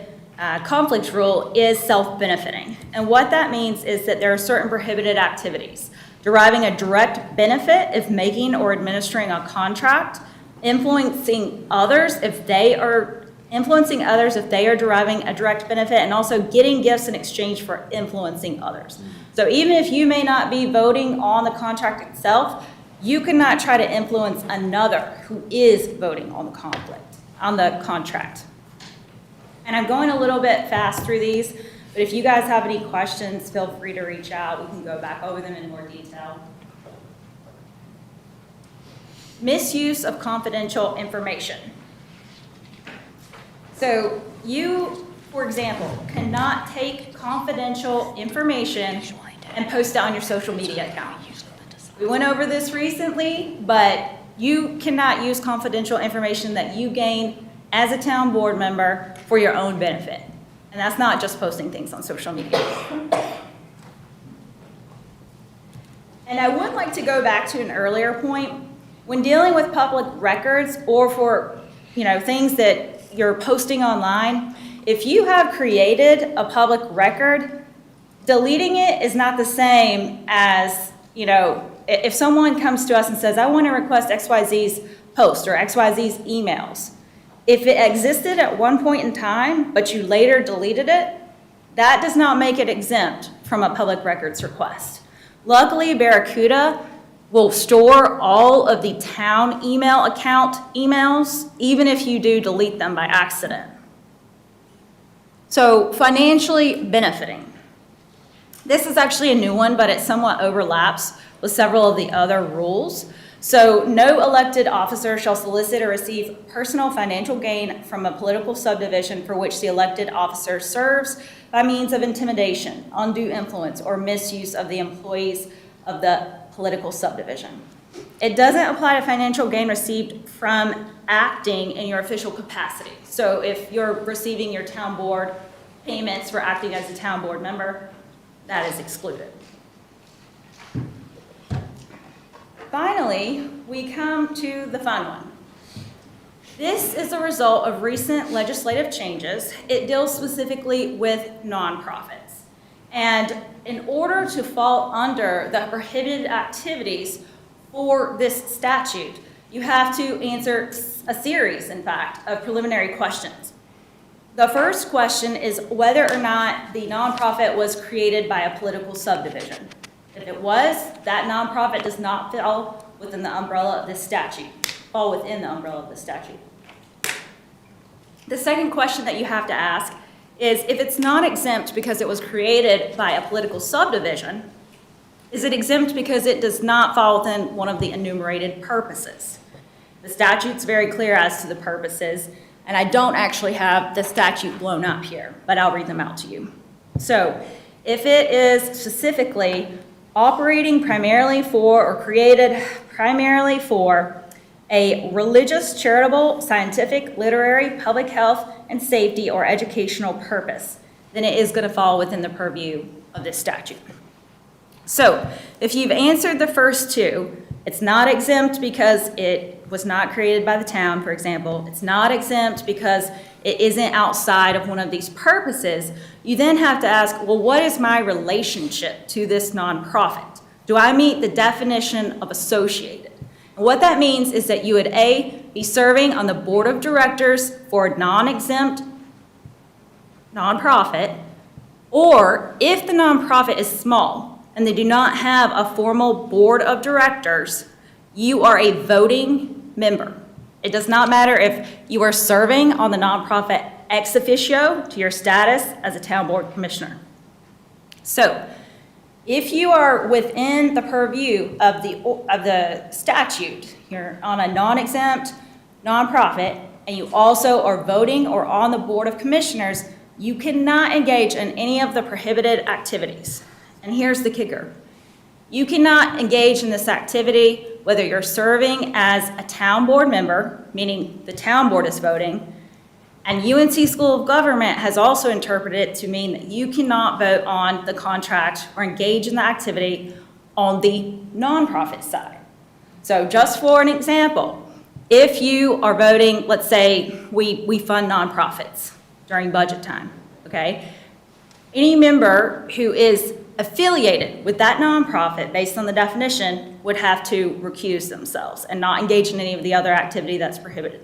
conflict rule is self-benefiting. And what that means is that there are certain prohibited activities. Deriving a direct benefit if making or administering a contract, influencing others if they are deriving a direct benefit, and also getting gifts in exchange for influencing others. So even if you may not be voting on the contract itself, you cannot try to influence another who is voting on the contract. And I'm going a little bit fast through these, but if you guys have any questions, feel free to reach out. We can go back over them in more detail. Misuse of confidential information. So you, for example, cannot take confidential information and post it on your social media account. We went over this recently, but you cannot use confidential information that you gain as a town board member for your own benefit. And that's not just posting things on social media. And I would like to go back to an earlier point. When dealing with public records or for things that you're posting online, if you have created a public record, deleting it is not the same as, if someone comes to us and says, I want to request XYZ's post or XYZ's emails. If it existed at one point in time, but you later deleted it, that does not make it exempt from a public records request. Luckily, Barracuda will store all of the town email account emails, even if you do delete them by accident. So financially benefiting. This is actually a new one, but it somewhat overlaps with several of the other rules. So no elected officer shall solicit or receive personal financial gain from a political subdivision for which the elected officer serves by means of intimidation, undue influence, or misuse of the employees of the political subdivision. It doesn't apply to financial gain received from acting in your official capacity. So if you're receiving your town board payments for acting as a town board member, that is excluded. Finally, we come to the fun one. This is a result of recent legislative changes. It deals specifically with nonprofits. And in order to fall under the prohibited activities for this statute, you have to answer a series, in fact, of preliminary questions. The first question is whether or not the nonprofit was created by a political subdivision. If it was, that nonprofit does not fall within the umbrella of this statute, fall within the umbrella of the statute. The second question that you have to ask is if it's not exempt because it was created by a political subdivision, is it exempt because it does not fall within one of the enumerated purposes? The statute's very clear as to the purposes, and I don't actually have the statute blown up here, but I'll read them out to you. So, if it is specifically operating primarily for or created primarily for a religious, charitable, scientific, literary, public health, and safety or educational purpose, then it is going to fall within the purview of this statute. So, if you've answered the first two, it's not exempt because it was not created by the town, for example. It's not exempt because it isn't outside of one of these purposes. You then have to ask, well, what is my relationship to this nonprofit? Do I meet the definition of associated? And what that means is that you would A, be serving on the board of directors for a non-exempt nonprofit, or if the nonprofit is small and they do not have a formal board of directors, you are a voting member. It does not matter if you are serving on the nonprofit ex officio to your status as a town board commissioner. So, if you are within the purview of the statute, you're on a non-exempt nonprofit, and you also are voting or on the board of commissioners, you cannot engage in any of the prohibited activities. And here's the kicker. You cannot engage in this activity whether you're serving as a town board member, meaning the town board is voting, and UNC School of Government has also interpreted it to mean that you cannot vote on the contract or engage in the activity on the nonprofit side. So just for an example, if you are voting, let's say we fund nonprofits during budget time, okay? Any member who is affiliated with that nonprofit, based on the definition, would have to recuse themselves and not engage in any of the other activity that's prohibited.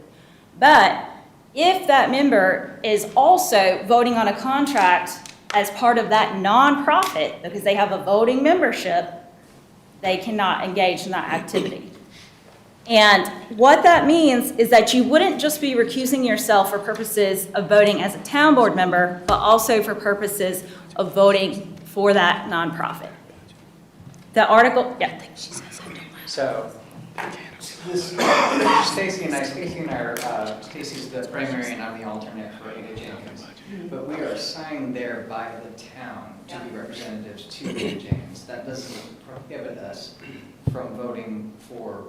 But if that member is also voting on a contract as part of that nonprofit, because they have a voting membership, they cannot engage in that activity. And what that means is that you wouldn't just be recusing yourself for purposes of voting as a town board member, but also for purposes of voting for that nonprofit. The article, yeah. So, this, Stacy and I, Stacy's the primary and I'm the alternate for Ada Jenkins. But we are assigned there by the town to be representatives to Ada Jenkins. That doesn't prohibit us from voting for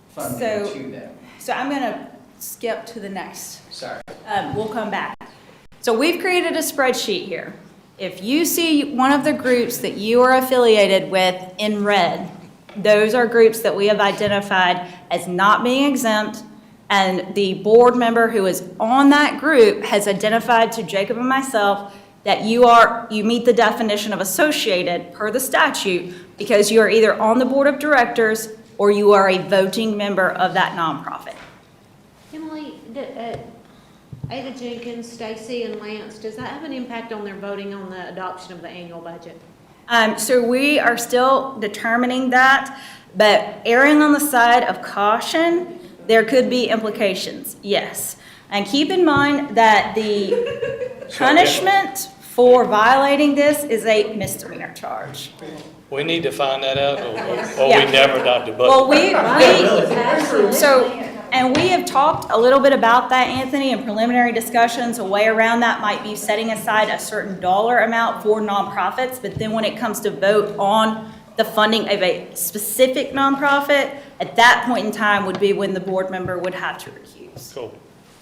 funding to them. So I'm gonna skip to the next. Sorry. We'll come back. So we've created a spreadsheet here. If you see one of the groups that you are affiliated with in red, those are groups that we have identified as not being exempt, and the board member who is on that group has identified to Jacob and myself that you meet the definition of associated per the statute because you are either on the board of directors or you are a voting member of that nonprofit. Emily, Ada Jenkins, Stacy, and Lance, does that have an impact on their voting on the adoption of the annual budget? So we are still determining that. But erring on the side of caution, there could be implications, yes. And keep in mind that the punishment for violating this is a misdemeanor charge. We need to find that out, or Yeah. we never adopt a budget. Well, and we have talked a little bit about that, Anthony, in preliminary discussions. A way around that might be setting aside a certain dollar amount for nonprofits, but then when it comes to vote on the funding of a specific nonprofit, at that point in time would be when the board member would have to recuse. Cool.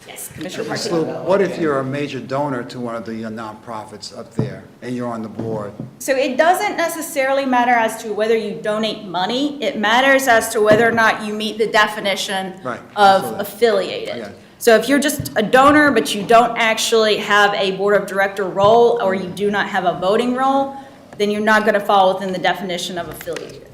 Yes, Commissioner So Martinez. what if you're a major donor to one of the nonprofits up there, and you're on the board? So it doesn't necessarily matter as to whether you donate money. It matters as to whether or not you meet the definition Right, I saw of that. affiliated. Yeah. So if you're just a donor, but you don't actually have a board of director role, or you do not have a voting role, then you're not going to fall within the definition of affiliated.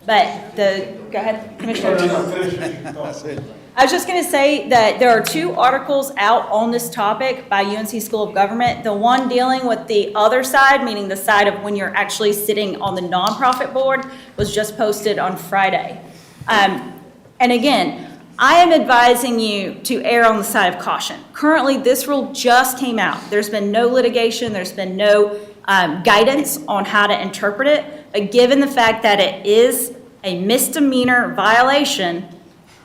But go ahead, Commissioner. That's it. I was just going to say that there are 2 articles out on this topic by UNC School of Government. The one dealing with the other side, meaning the side of when you're actually sitting on the nonprofit board, was just posted on Friday. And again, I am advising you to err on the side of caution. Currently, this rule just came out. There's been no litigation. There's been no guidance on how to interpret it. But given the fact that it is a misdemeanor violation,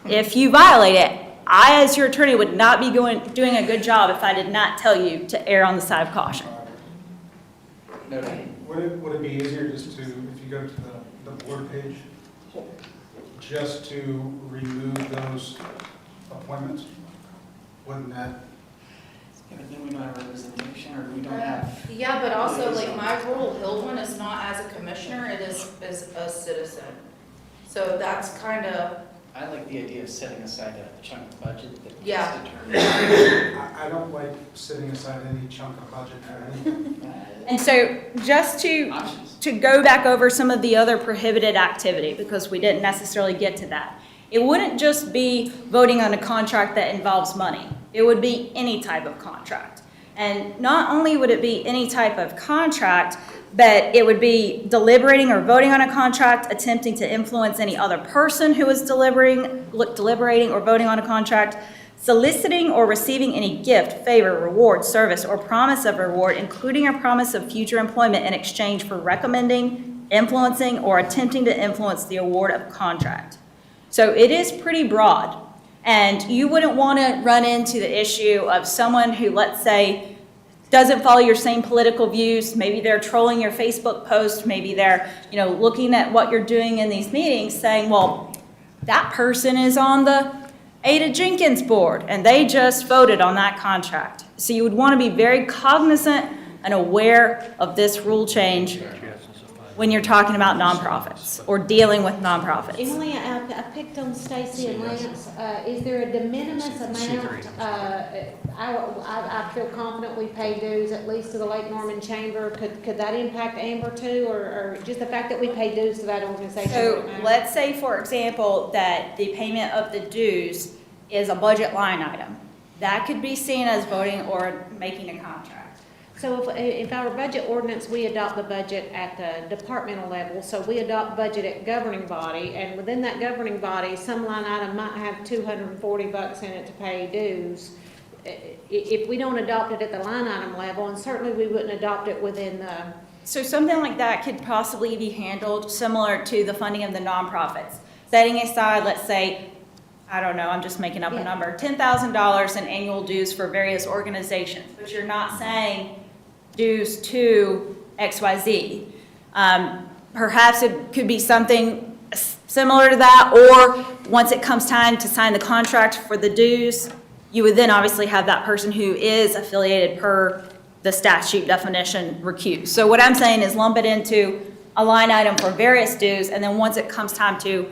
if you violate it, I, as your attorney, would not be doing a good job if I did not tell you to err on the side of caution. Would it be easier just to, if you go to the board page, just to remove those appointments? Wouldn't that? Yeah, but then we don't have representation, or we don't have. Yeah, but also, like, my role, Hildman, is not as a commissioner, it is as a citizen. So that's kind of, I like the idea of setting aside a chunk of budget that gets Yeah. determined. I don't like setting aside any chunk of budget for anything. And so just to go back over some of the other prohibited activity, because we didn't necessarily get to that. It wouldn't just be voting on a contract that involves money. It would be any type of contract. And not only would it be any type of contract, but it would be deliberating or voting on a contract, attempting to influence any other person who is deliberating or voting on a contract, soliciting or receiving any gift, favor, reward, service, or promise of reward, including a promise of future employment in exchange for recommending, influencing, or attempting to influence the award of contract. So it is pretty broad. And you wouldn't want to run into the issue of someone who, let's say, doesn't follow your same political views. Maybe they're trolling your Facebook post. Maybe they're, looking at what you're doing in these meetings saying, well, that person is on the Ada Jenkins board and they just voted on that contract. So you would want to be very cognizant and aware of this rule change when you're talking about nonprofits or dealing with nonprofits. Emily, I picked on Stacy and Lance. Is there a de minimis amount? I feel confident we pay dues at least to the Lake Norman Chamber. Could that impact Amber too, or just the fact that we pay dues to that organization? So let's say, for example, that the payment of the dues is a budget line item. That could be seen as voting or making a contract. So if our budget ordinance, we adopt the budget at the departmental level, so we adopt budget at governing body, and within that governing body, some line item might have $240 in it to pay dues. If we don't adopt it at the line item level, and certainly we wouldn't adopt it within the. So something like that could possibly be handled similar to the funding of the nonprofits. Setting aside, let's say, I don't know, I'm just making up a number, $10,000 in annual dues for various organizations, but you're not saying dues to XYZ. Perhaps it could be something similar to that, or once it comes time to sign the contract for the dues, you would then obviously have that person who is affiliated per the statute definition recuse. So what I'm saying is lump it into a line item for various dues, and then once it comes time to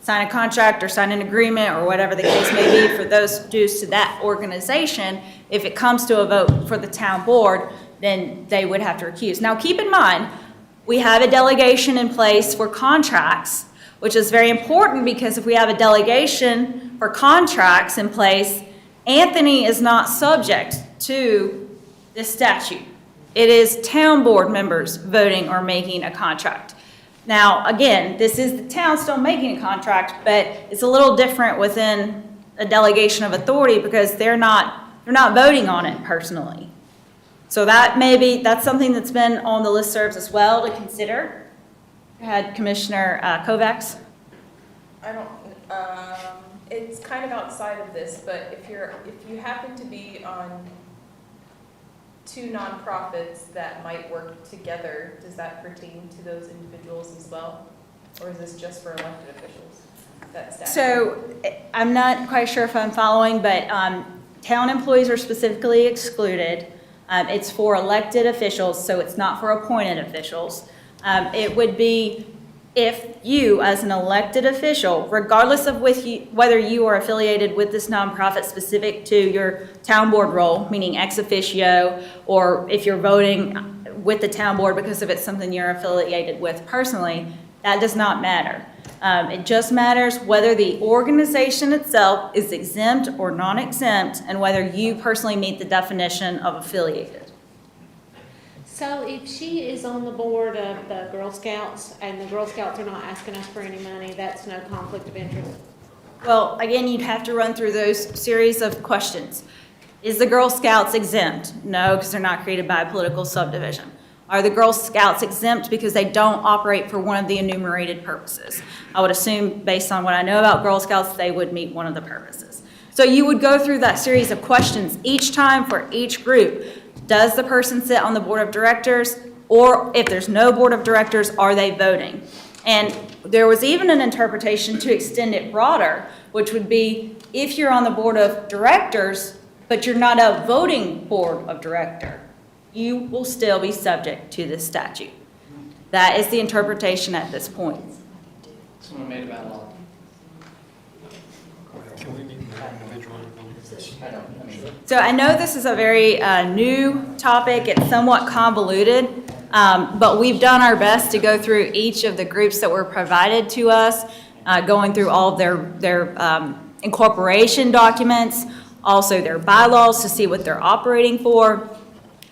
sign a contract or sign an agreement or whatever the case may be for those dues to that organization, if it comes to a vote for the town board, then they would have to recuse. Now, keep in mind, we have a delegation in place for contracts, which is very important because if we have a delegation for contracts in place, Anthony is not subject to this statute. It is town board members voting or making a contract. Now, again, this is the town still making a contract, but it's a little different within a delegation of authority because they're not voting on it personally. So that's something that's been on the listservs as well to consider. Go ahead, Commissioner Kovacs. I don't, it's kind of outside of this, but if you happen to be on two nonprofits that might work together, does that pertain to those individuals as well? Or is this just for elected officials? That statute? So I'm not quite sure if I'm following, but town employees are specifically excluded. It's for elected officials, so it's not for appointed officials. It would be if you, as an elected official, regardless of whether you are affiliated with this nonprofit specific to your town board role, meaning ex officio, or if you're voting with the town board because if it's something you're affiliated with personally, that does not matter. It just matters whether the organization itself is exempt or non-exempt and whether you personally meet the definition of affiliated. So if she is on the board of the Girl Scouts and the Girl Scouts are not asking us for any money, that's no conflict of interest? Well, again, you'd have to run through those series of questions. Is the Girl Scouts exempt? No, because they're not created by a political subdivision. Are the Girl Scouts exempt because they don't operate for one of the enumerated purposes? I would assume, based on what I know about Girl Scouts, they would meet one of the purposes. So you would go through that series of questions each time for each group. Does the person sit on the board of directors? Or if there's no board of directors, are they voting? And there was even an interpretation to extend it broader, which would be if you're on the board of directors, but you're not a voting board of director, you will still be subject to this statute. That is the interpretation at this point. Someone made a bad law. So I know this is a very new topic. It's somewhat convoluted, but we've done our best to go through each of the groups that were provided to us, going through all of their incorporation documents, also their bylaws to see what they're operating for.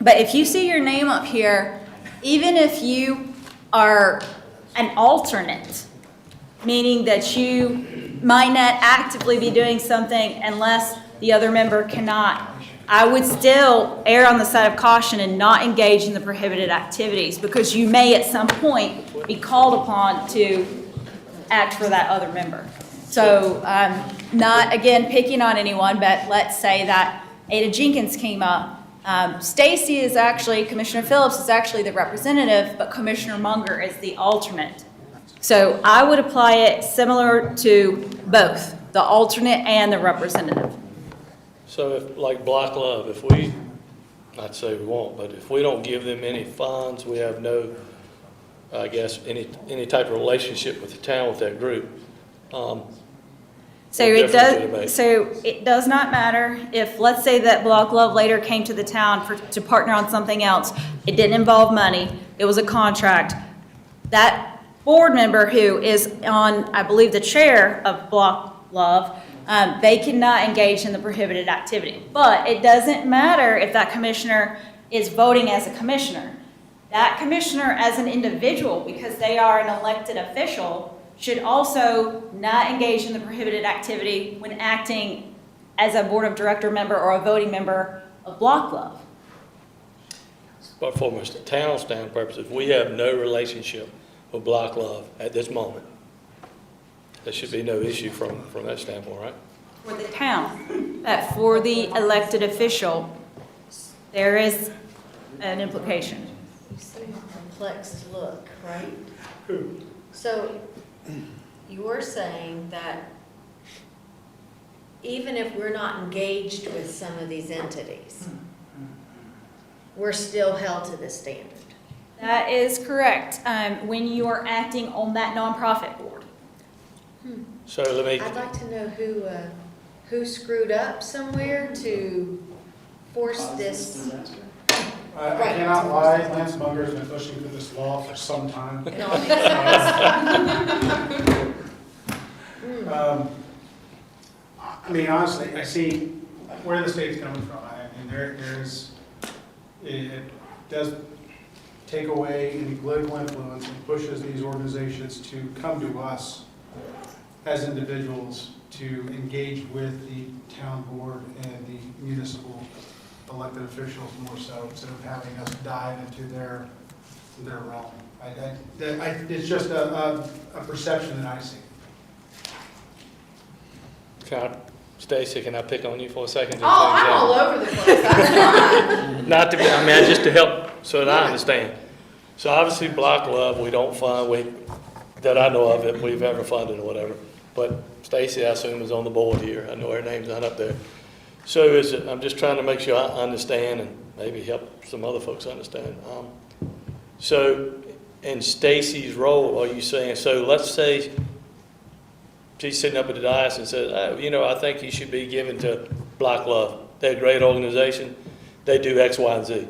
But if you see your name up here, even if you are an alternate, meaning that you might not actively be doing something unless the other member cannot, I would still err on the side of caution and not engage in the prohibited activities because you may at some point be called upon to act for that other member. So not, again, picking on anyone, but let's say that Ada Jenkins came up. Stacy is actually, Commissioner Phillips is actually the representative, but Commissioner Munger is the alternate. So I would apply it similar to both, the alternate and the representative. So if, like Black Love, if we, not to say we won't, but if we don't give them any funds, we have no, I guess, any type of relationship with the town with that group. So it does not matter if, let's say that Black Love later came to the town to partner on something else. It didn't involve money. It was a contract. That board member who is on, I believe, the chair of Black Love, they cannot engage in the prohibited activity. But it doesn't matter if that commissioner is voting as a commissioner. That commissioner as an individual, because they are an elected official, should also not engage in the prohibited activity when acting as a board of director member or a voting member of Black Love. But from a town stand purposes, we have no relationship with Black Love at this moment. There should be no issue from that standpoint, right? For the town, but for the elected official, there is an implication. You see a perplexed look, right? So you're saying that even if we're not engaged with some of these entities, we're still held to this standard? That is correct, when you are acting on that nonprofit board. So let me, I'd like to know who screwed up somewhere to force this. I cannot lie, Lance Munger's been pushing for this law for some time. I mean, honestly, I see where the state's coming from, and it does, take away any political influence and pushes these organizations to come to us as individuals to engage with the town board and the municipal elected officials more so, instead of having us dive into their realm. It's just a perception that I see. Stacy, can I pick on you for a second? Oh, I'm all over the place, that's fine. Not to be, I mean, just to help so that I understand. So obviously Block Love, we don't fund, that I know of it, we've ever funded or whatever. But Stacy, I assume, is on the board here. I know her name's not up there. So I'm just trying to make sure I understand and maybe help some other folks understand. So in Stacy's role, are you saying, so let's say she's sitting up at the dais and says, I think you should be given to Block Love. They're a great organization. They do X, Y, and Z.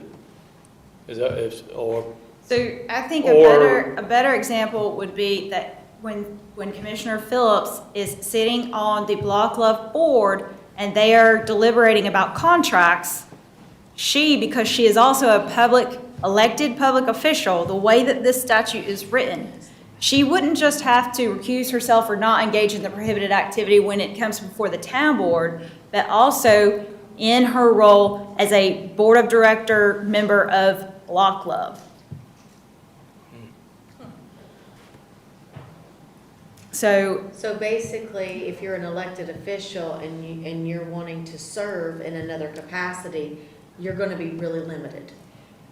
So I think a better example would be that when Commissioner Phillips is sitting on the Block Love board and they are deliberating about contracts, because she is also a elected public official, the way that this statute is written, she wouldn't just have to recuse herself or not engage in the prohibited activity when it comes before the town board, but also in her role as a board of director member of Block Love. So basically, if you're an elected official and you're wanting to serve in another capacity, you're going to be really limited.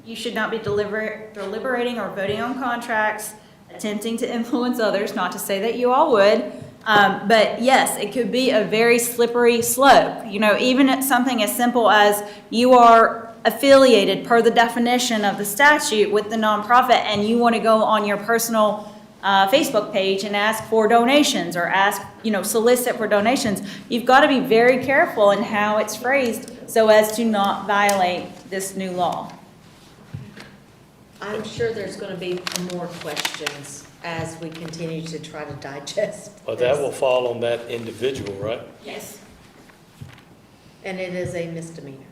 you should not be deliberating or voting on contracts, attempting to influence others, not to say that you all would. But yes, it could be a very slippery slope. You know, even at something as simple as you are affiliated per the definition of the statute with the nonprofit and you want to go on your personal Facebook page and ask for donations or ask, solicit for donations. You've got to be very careful in how it's phrased so as to not violate this new law. I'm sure there's going to be more questions as we continue to try to digest But that will fall on that individual, right? Yes. And it is a misdemeanor.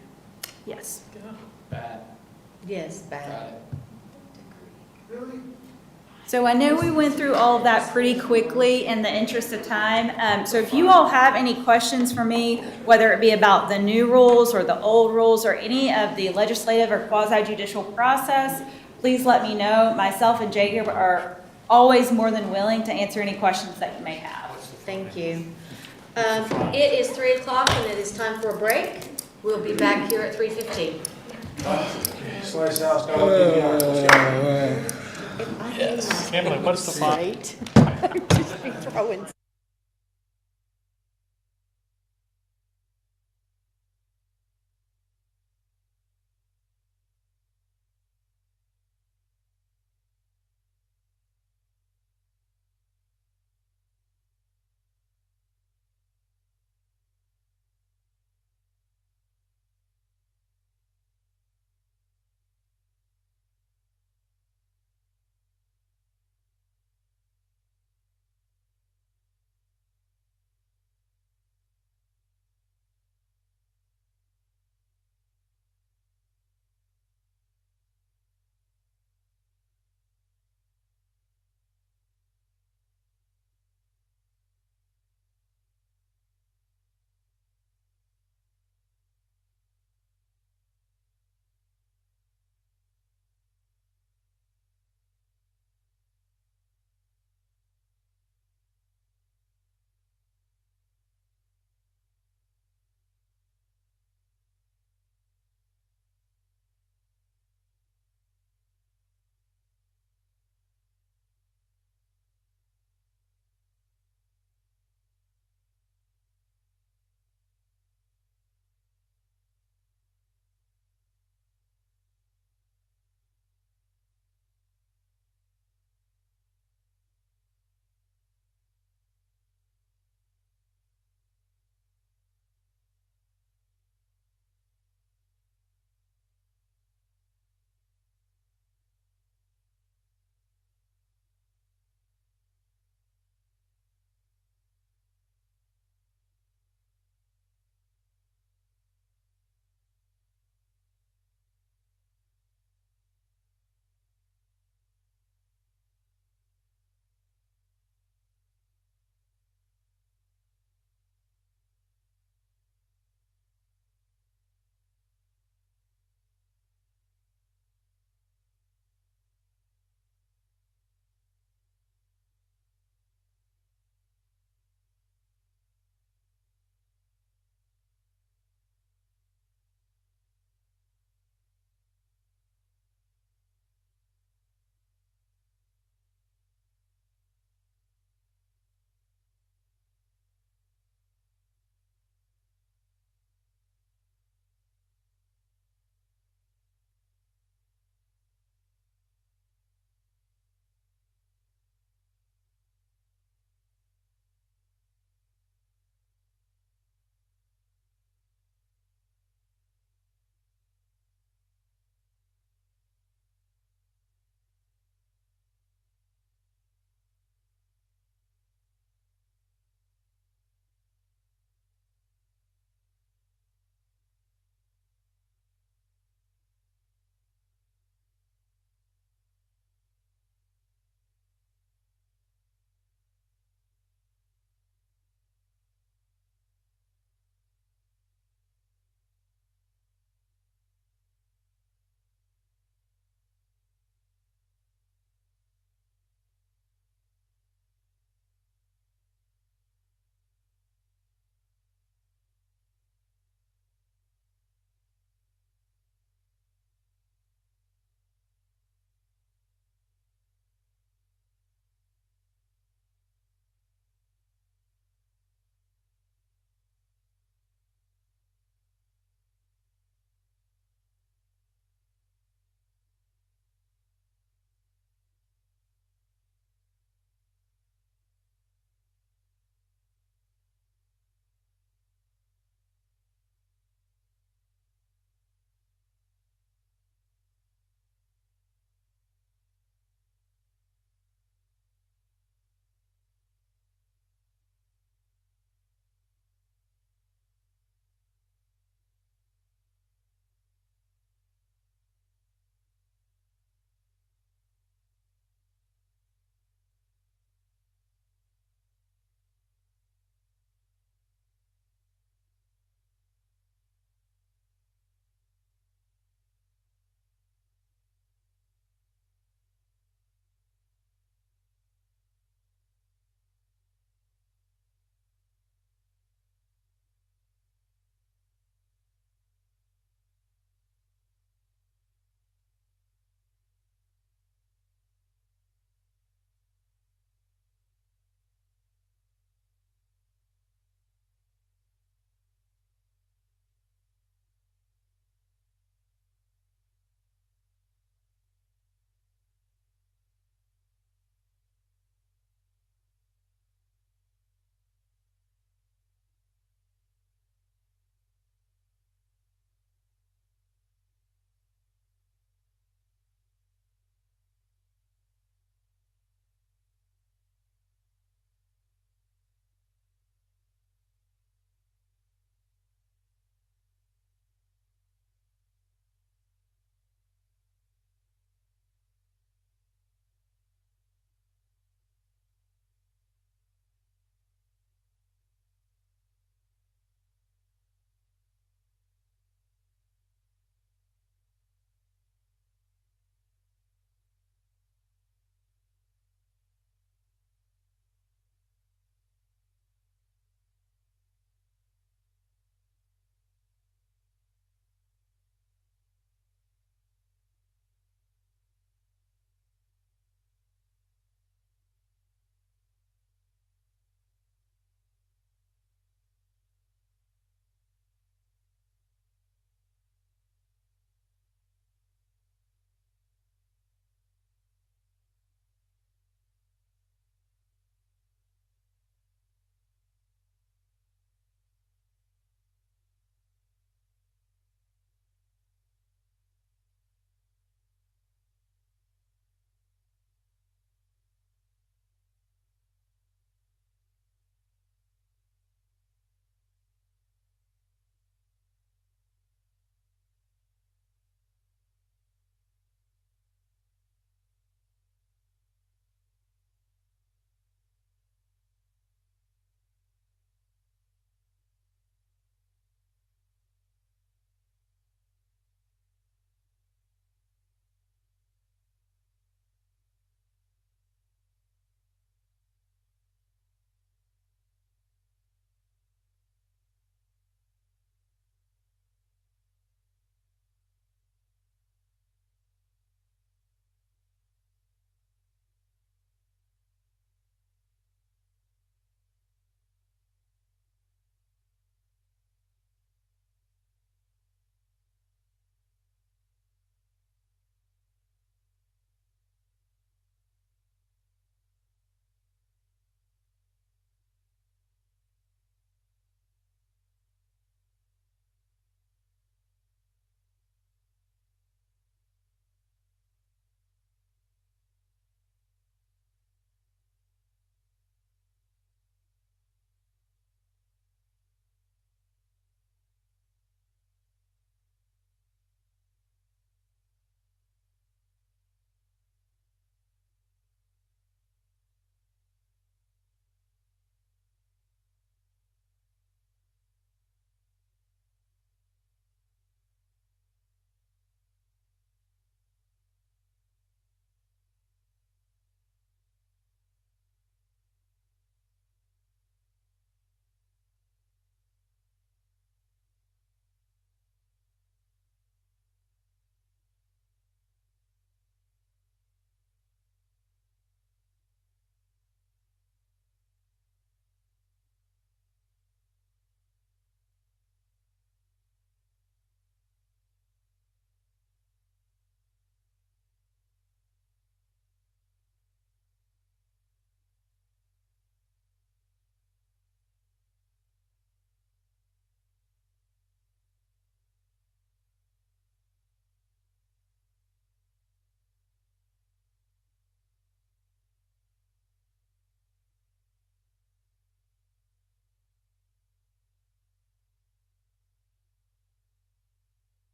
Yes. Bad. Yes, bad. Really? So I know we went through all of that pretty quickly in the interest of time. So if you all have any questions for me, whether it be about the new rules or the old rules or any of the legislative or quasi-judicial process, please let me know. Myself and Jacob are always more than willing to answer any questions that you may have. Thank you. It is 3 o'clock and it is time for a break. We'll be back here at 3:15. Slice house, don't look at me. Yes. Emily, what's the fine? Just be throwing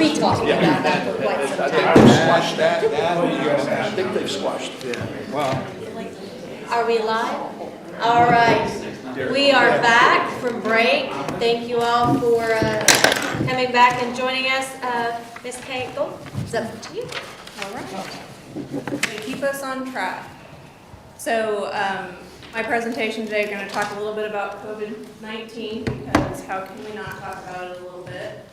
be talking about that for quite some time. Squash that, I think they've squashed it. Well, Are we live? All right. We are back from break. Thank you all for coming back and joining us. Ms. Cagle, it's up to you. All right. To keep us on track. So my presentation today, I'm going to talk a little bit about COVID-19 because how can we not talk about it a little bit?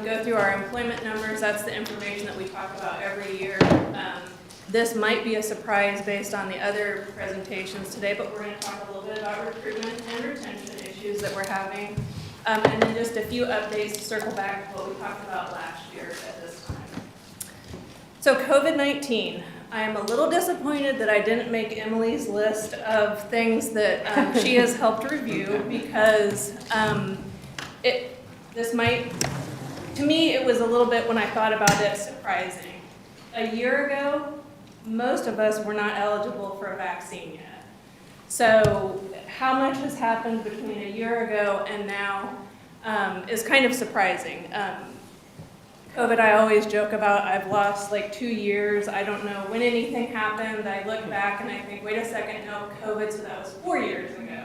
Go through our employment numbers. That's the information that we talk about every year. This might be a surprise based on the other presentations today, but we're going to talk a little bit about recruitment and retention issues that we're having. And then just a few updates to circle back to what we talked about last year at this time. So COVID-19, I am a little disappointed that I didn't make Emily's list of things that she has helped review because to me, it was a little bit, when I thought about it, surprising. A year ago, most of us were not eligible for a vaccine yet. So how much has happened between a year ago and now is kind of surprising. COVID, I always joke about, I've lost like 2 years. I don't know when anything happened. I look back and I think, wait a second, no, COVID, so that was 4 years ago.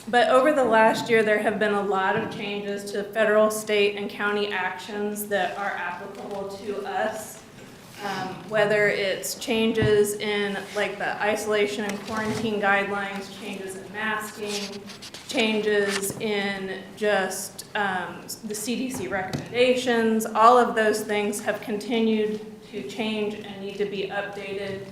But over the last year, there have been a lot of changes to federal, state, and county actions that are applicable to us. Whether it's changes in like the isolation and quarantine guidelines, changes in masking, changes in just the CDC recommendations, all of those things have continued to change and need to be updated.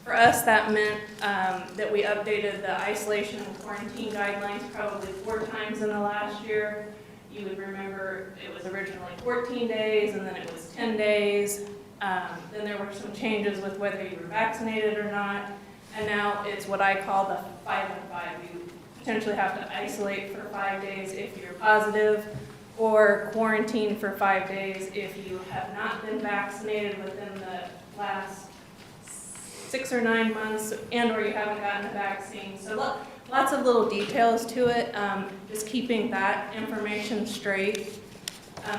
For us, that meant that we updated the isolation and quarantine guidelines probably 4 times in the last year. You would remember it was originally 14 days and then it was 10 days. Then there were some changes with whether you were vaccinated or not. And now it's what I call the 5 and 5. You potentially have to isolate for 5 days if you're positive, or quarantine for 5 days if you have not been vaccinated within the last 6 or 9 months, and or you haven't gotten a vaccine. So lots of little details to it, just keeping that information straight,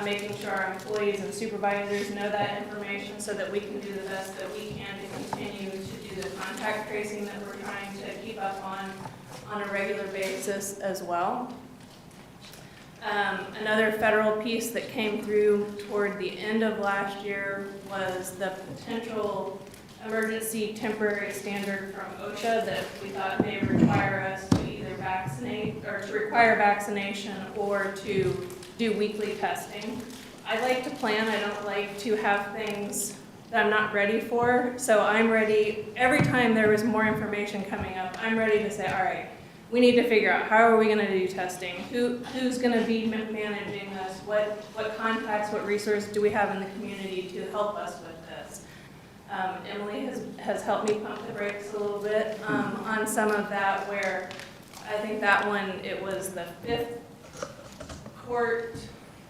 making sure our employees and supervisors know that information so that we can do the best that we can to continue to do the contact tracing that we're trying to keep up on a regular basis as well. Another federal piece that came through toward the end of last year was the potential emergency temporary standard from OSHA that we thought may require us to either vaccinate or to require vaccination or to do weekly testing. I like to plan. I don't like to have things that I'm not ready for. So I'm ready, every time there was more information coming up, I'm ready to say, all right, we need to figure out how are we going to do testing? Who's going to be managing this? What contacts, what resources do we have in the community to help us with this? Emily has helped me pump the brakes a little bit on some of that, where I think that one, it was the 5th court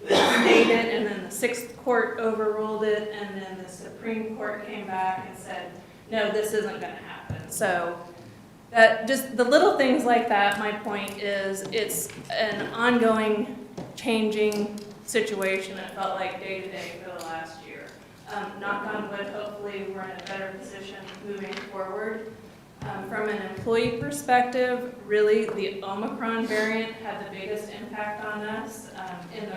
made it, and then the 6th court overruled it, and then the Supreme Court came back and said, no, this isn't going to happen. So that just the little things like that, my point is, it's an ongoing changing situation. It felt like day to day for the last year. Knock on wood, hopefully we're in a better position moving forward. From an employee perspective, really the Omicron variant had the biggest impact on us. In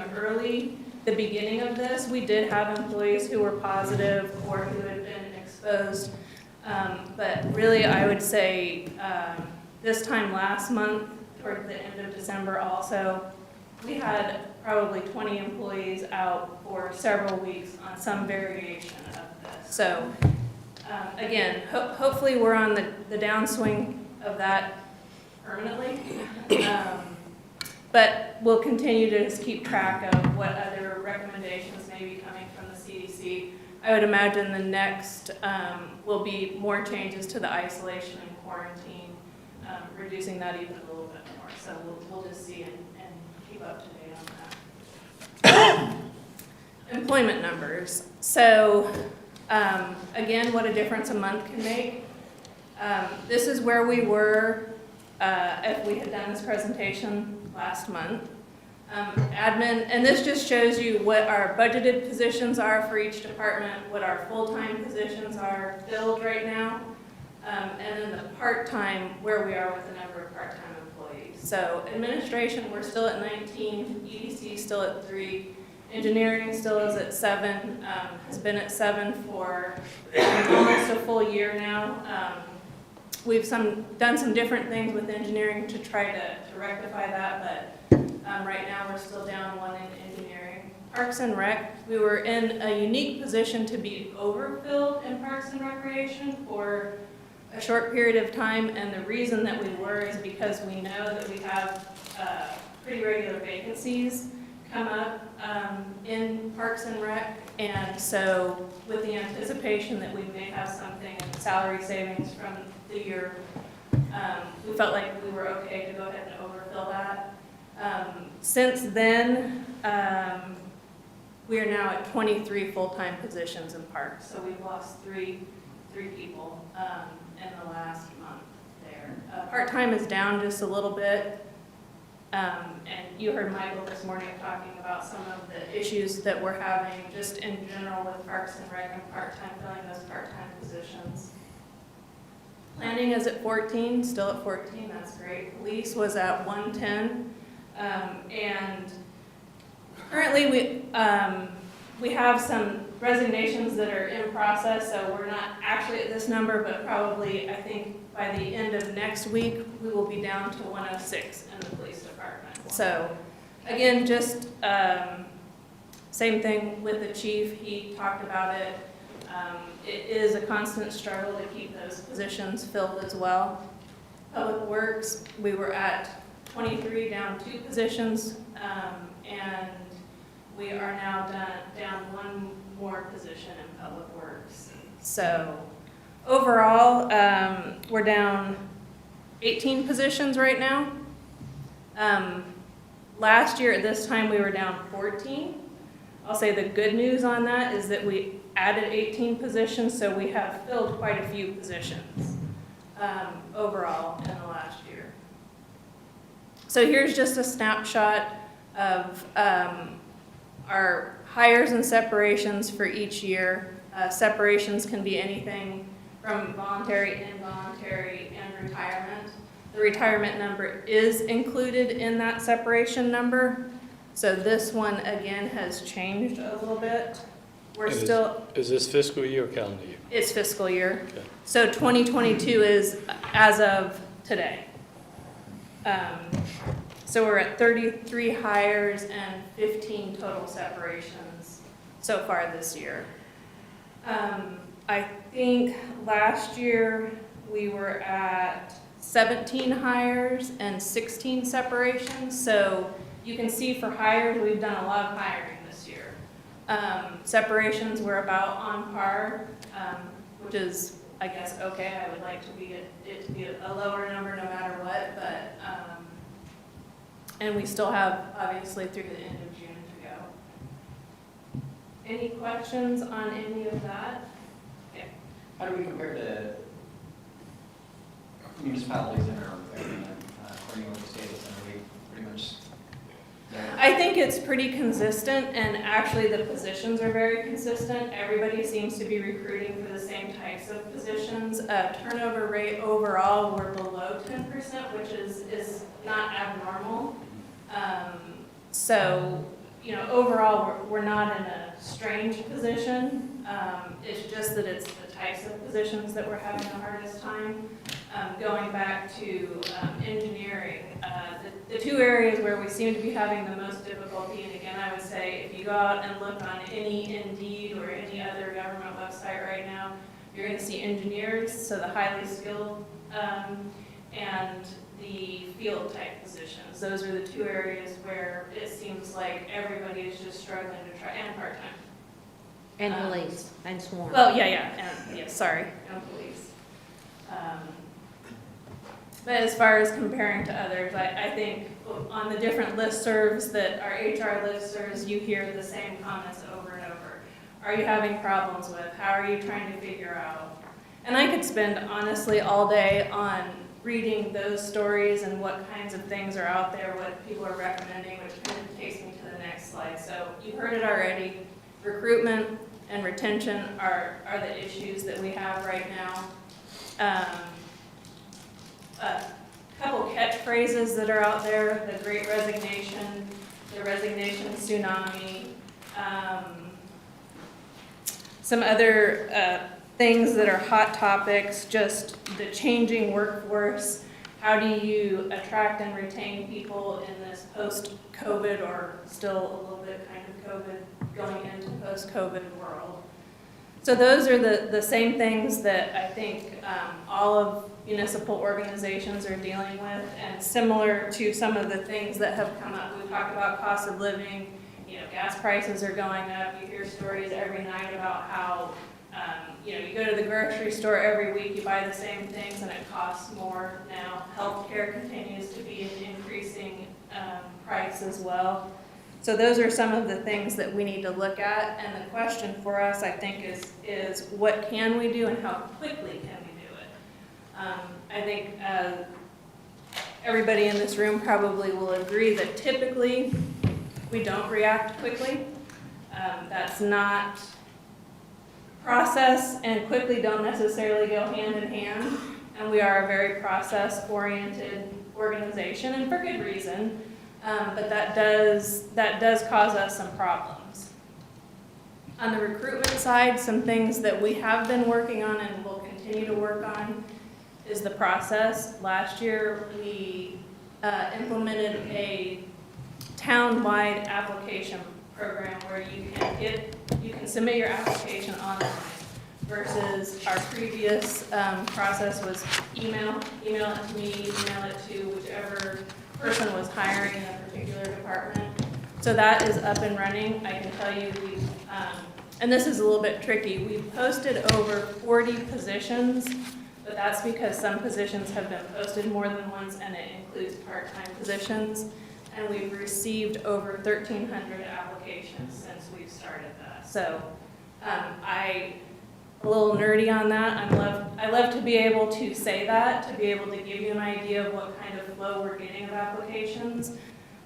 the beginning of this, we did have employees who were positive or who had been exposed. But really, I would say this time last month, toward the end of December also, we had probably 20 employees out for several weeks on some variation of this. So again, hopefully we're on the downswing of that permanently. But we'll continue to just keep track of what other recommendations may be coming from the CDC. I would imagine the next will be more changes to the isolation and quarantine, reducing that even a little bit more. So we'll just see and keep up to date on that. Employment numbers. So again, what a difference a month can make. This is where we were if we had done this presentation last month. admin, and this just shows you what our budgeted positions are for each department, what our full-time positions are filled right now, and then the part-time, where we are with the number of part-time employees. So administration, we're still at 19, EDC still at 3, engineering still is at 7, has been at 7 for almost a full year now. We've done some different things with engineering to try to rectify that, but right now we're still down 1 in engineering. Parks and Rec, we were in a unique position to be overfilled in Parks and Recreation for a short period of time, and the reason that we were is because we know that we have pretty regular vacancies come up in Parks and Rec, and so with the anticipation that we may have something in salary savings from the year, we felt like we were okay to go ahead and overfill that. Since then, we are now at 23 full-time positions in parks, so we've lost three people in the last month there. Part-time is down just a little bit, and you heard Michael this morning talking about some of the issues that we're having just in general with Parks and Rec and part-time, filling those part-time positions. Planning is at 14, still at 14, that's great. Police was at 110, and currently we have some resignations that are in process, so we're not actually at this number, but probably, I think, by the end of next week, we will be down to 106 in the police department. So, again, just same thing with the chief, he talked about it. It is a constant struggle to keep those positions filled as well. Public Works, we were at 23, down 2 positions, and we are now down 1 more position in Public Works. So overall, we're down 18 positions right now. Last year at this time, we were down 14. I'll say the good news on that is that we added 18 positions, so we have filled quite a few positions overall in the last year. So here's just a snapshot of our hires and separations for each year. Separations can be anything from voluntary, involuntary, and retirement. The retirement number is included in that separation number. So this one, again, has changed a little bit. Is this fiscal year or calendar year? It's fiscal year. Okay. So 2022 is as of today. So we're at 33 hires and 15 total separations so far this year. I think last year we were at 17 hires and 16 separations. So you can see for hires, we've done a lot of hiring this year. Separations were about on par, which is, I guess, okay. I would like to be it to be a lower number no matter what, but and we still have obviously through the end of June to go. Any questions on any of that? Okay. How do we compare to municipalities that are according to the state? Are we pretty much there? I think it's pretty consistent, and actually the positions are very consistent. Everybody seems to be recruiting for the same types of positions. Turnover rate overall, we're below 10%, which is not abnormal. So, you know, overall, we're not in a strange position. It's just that it's the types of positions that we're having the hardest time. Going back to engineering, the 2 areas where we seem to be having the most difficulty, and again, I would say if you go out and look on any Indeed or any other government website right now, you're going to see engineers, so the highly skilled, and the field type positions. Those are the 2 areas where it seems like everybody is just struggling to try, and part-time. And police, and sworn. Well, sorry, and police. But as far as comparing to others, I think on the different listservs that are HR listservs, you hear the same comments over and over. Are you having problems with? How are you trying to figure out? And I could spend honestly all day on reading those stories and what kinds of things are out there, what people are recommending, which kind of takes me to the next slide. So you've heard it already. Recruitment and retention are the issues that we have right now. A couple catchphrases that are out there: the Great Resignation, the Resignation Tsunami, some other things that are hot topics, just the changing workforce. How do you attract and retain people in this post-COVID, or still a little bit kind of COVID, going into post-COVID world? So those are the same things that I think all of municipal organizations are dealing with, and similar to some of the things that have come up. We talked about cost of living, gas prices are going up. You hear stories every night about how you go to the grocery store every week, you buy the same things and it costs more now. Healthcare continues to be an increasing price as well. So those are some of the things that we need to look at, and the question for us, I think, is what can we do and how quickly can we do it? I think everybody in this room probably will agree that typically we don't react quickly. That's not, process and quickly don't necessarily go hand in hand, and we are a very process-oriented organization, and for good reason. But that does cause us some problems. On the recruitment side, some things that we have been working on and will continue to work on is the process. Last year, we implemented a town-wide application program where you can submit your application online, versus our previous process was email it to me, email it to whichever person was hiring in a particular department. So that is up and running. I can tell you and this is a little bit tricky, we've posted over 40 positions, but that's because some positions have been posted more than once, and it includes part-time positions. And we've received over 1,300 applications since we've started that. So I'm a little nerdy on that. I love to be able to say that, to be able to give you an idea of what kind of flow we're getting of applications.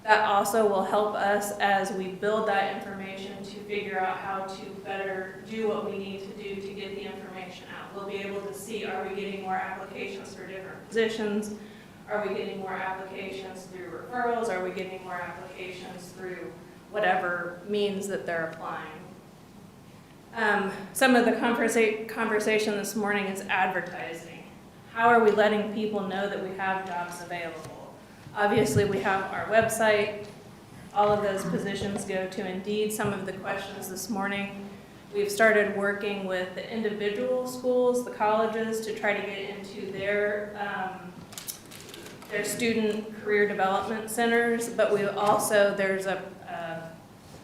That also will help us as we build that information to figure out how to better do what we need to do to get the information out. We'll be able to see, are we getting more applications for different positions? Are we getting more applications through referrals? Are we getting more applications through whatever means that they're applying? Some of the conversation this morning is advertising. How are we letting people know that we have jobs available? Obviously, we have our website. All of those positions go to Indeed. Some of the questions this morning, we've started working with the individual schools, the colleges, to try to get into their student career development centers, but there's a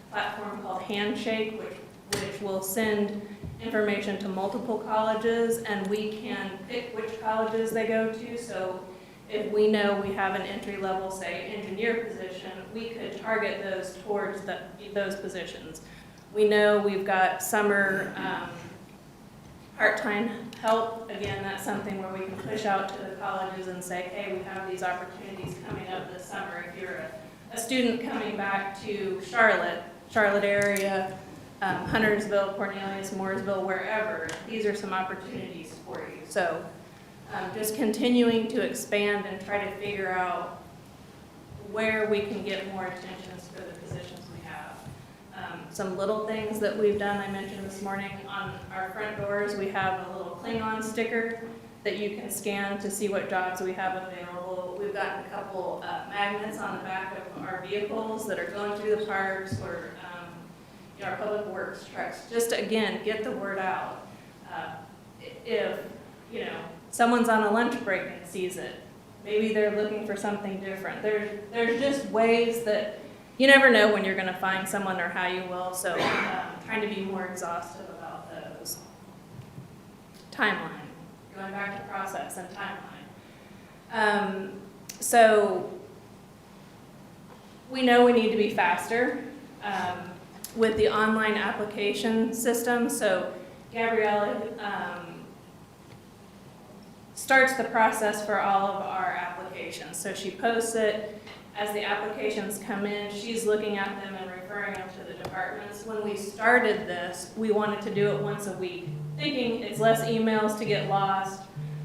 platform called Handshake, which will send information to multiple colleges, and we can pick which colleges they go to. So if we know we have an entry-level, say, engineer position, we could target those towards those positions. We know we've got summer part-time help. Again, that's something where we can push out to the colleges and say, hey, we have these opportunities coming up this summer. If you're a student coming back to Charlotte area, Huntersville, Cornelius, Mooresville, wherever, these are some opportunities for you. So just continuing to expand and try to figure out where we can get more attention for the positions we have. Some little things that we've done, I mentioned this morning, on our front doors, we have a little Klingon sticker that you can scan to see what jobs we have available. We've gotten a couple magnets on the back of our vehicles that are going through the parks, or our public works trucks, just to, again, get the word out. If, someone's on a lunch break and sees it, maybe they're looking for something different. There's just ways that you never know when you're going to find someone or how you will, so trying to be more exhaustive about those. Timeline, going back to process and timeline. So we know we need to be faster with the online application system. So Gabriella starts the process for all of our applications. So she posts it. As the applications come in, she's looking at them and referring them to the departments. When we started this, we wanted to do it once a week, thinking it's less emails to get lost.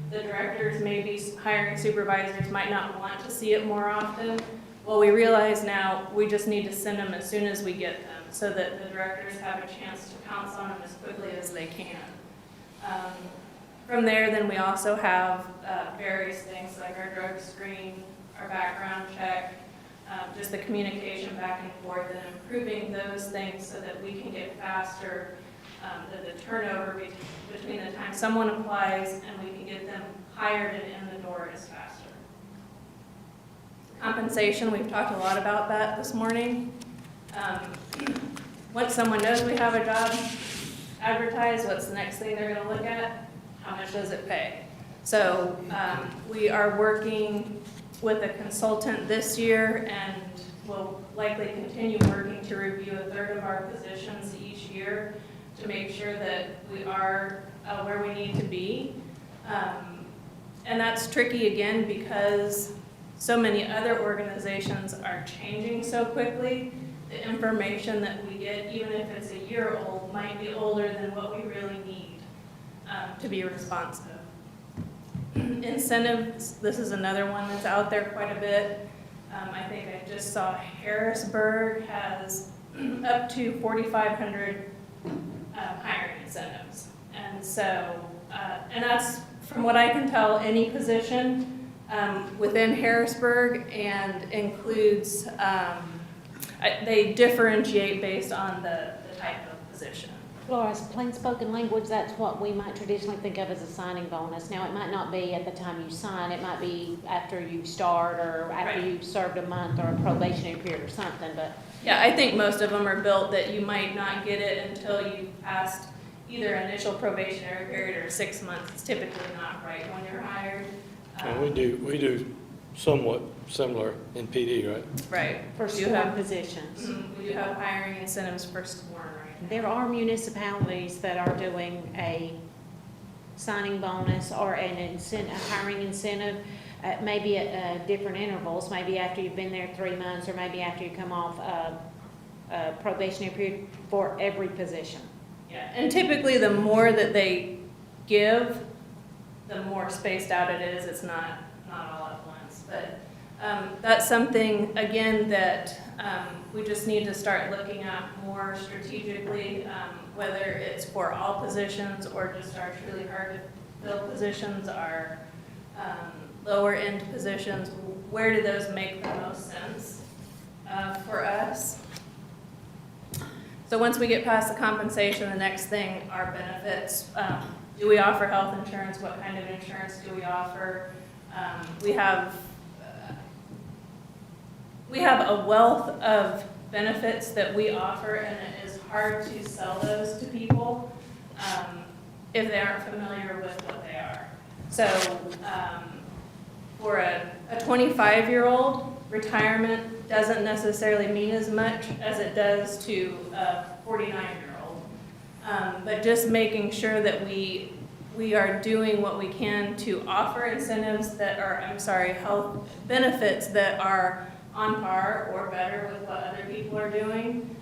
The directors, maybe hiring supervisors, might not want to see it more often. Well, we realize now we just need to send them as soon as we get them so that the directors have a chance to pounce on them as quickly as they can. From there, then we also have various things like our drug screen, our background check, just the communication back and forth, and improving those things so that we can get faster, the turnover between the time someone applies and we can get them hired and in the door is faster. Compensation, we've talked a lot about that this morning. Once someone knows we have a job advertised, what's the next thing they're going to look at? How much does it pay? So we are working with a consultant this year, and we'll likely continue working to review a third of our positions each year to make sure that we are where we need to be. And that's tricky again because so many other organizations are changing so quickly. The information that we get, even if it's a year old, might be older than what we really need to be responsive. Incentives, this is another one that's out there quite a bit. I think I just saw Harrisburg has up to 4,500 hiring incentives. And so, and that's, from what I can tell, any position within Harrisburg, and includes, they differentiate based on the type of position. Laura, as plain spoken language, that's what we might traditionally think of as a signing bonus. Now, it might not be at the time you sign, it might be after you start or after you've served a month or a probationary period or something, but. Yeah, I think most of them are built that you might not get it until you've passed either initial probationary period or 6 months. It's typically not right when you're hired. And we do somewhat similar in PD, right? Right. For sworn positions. We do have hiring incentives for sworn right now. There are municipalities that are doing a signing bonus or a hiring incentive, maybe at different intervals, maybe after you've been there 3 months or maybe after you come off a probationary period for every position. Yeah, and typically the more that they give, the more spaced out it is. It's not all at once. But that's something, again, that we just need to start looking at more strategically, whether it's for all positions or just our truly hard to fill positions, our lower end positions. Where do those make the most sense for us? So once we get past the compensation, the next thing are benefits. Do we offer health insurance? What kind of insurance do we offer? We have a wealth of benefits that we offer, and it is hard to sell those to people if they aren't familiar with what they are. So for a 25-year-old, retirement doesn't necessarily mean as much as it does to a 49-year-old. But just making sure that we are doing what we can to offer incentives that are, health benefits that are on par or better with what other people are doing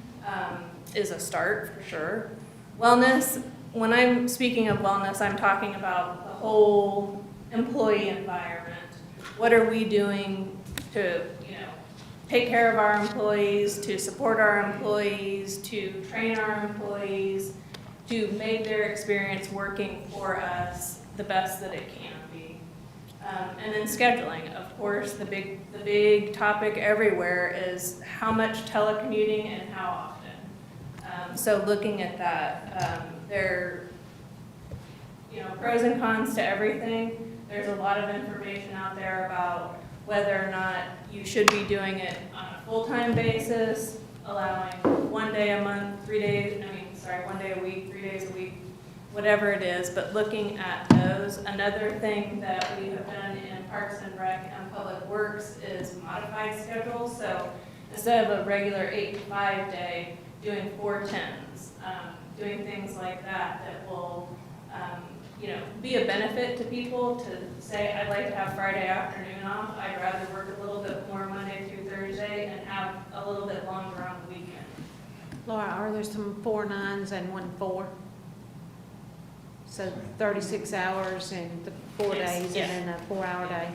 is a start for sure. Wellness, when I'm speaking of wellness, I'm talking about the whole employee environment. What are we doing to, take care of our employees, to support our employees, to train our employees, to make their experience working for us the best that it can be. And then scheduling, of course, the big topic everywhere is how much telecommuting and how often. So looking at that, there are pros and cons to everything. There's a lot of information out there about whether or not you should be doing it on a full-time basis, allowing 1 day a month, 1 day a week, 3 days a week, whatever it is, but looking at those. Another thing that we have done in Parks and Rec and Public Works is modified schedules. So instead of a regular 8 to 5 day, doing 4 10s, doing things like that will you know, be a benefit to people to say, I'd like to have Friday afternoon off. I'd rather work a little bit more Monday through Thursday and have a little bit longer on the weekend. Laura, are there some 4 9s and 1 4? So 36 hours and the 4 Yes, days yeah. and then a 4-hour day?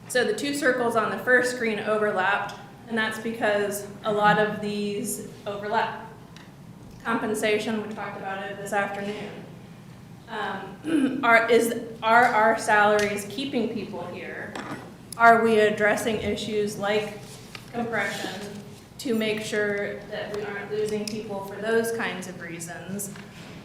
So the 2 circles on the first screen overlapped, and that's because a lot of these overlap. Compensation, we talked about it this afternoon. Are our salaries keeping people here? Are we addressing issues like compression to make sure that we aren't losing people for those kinds of reasons?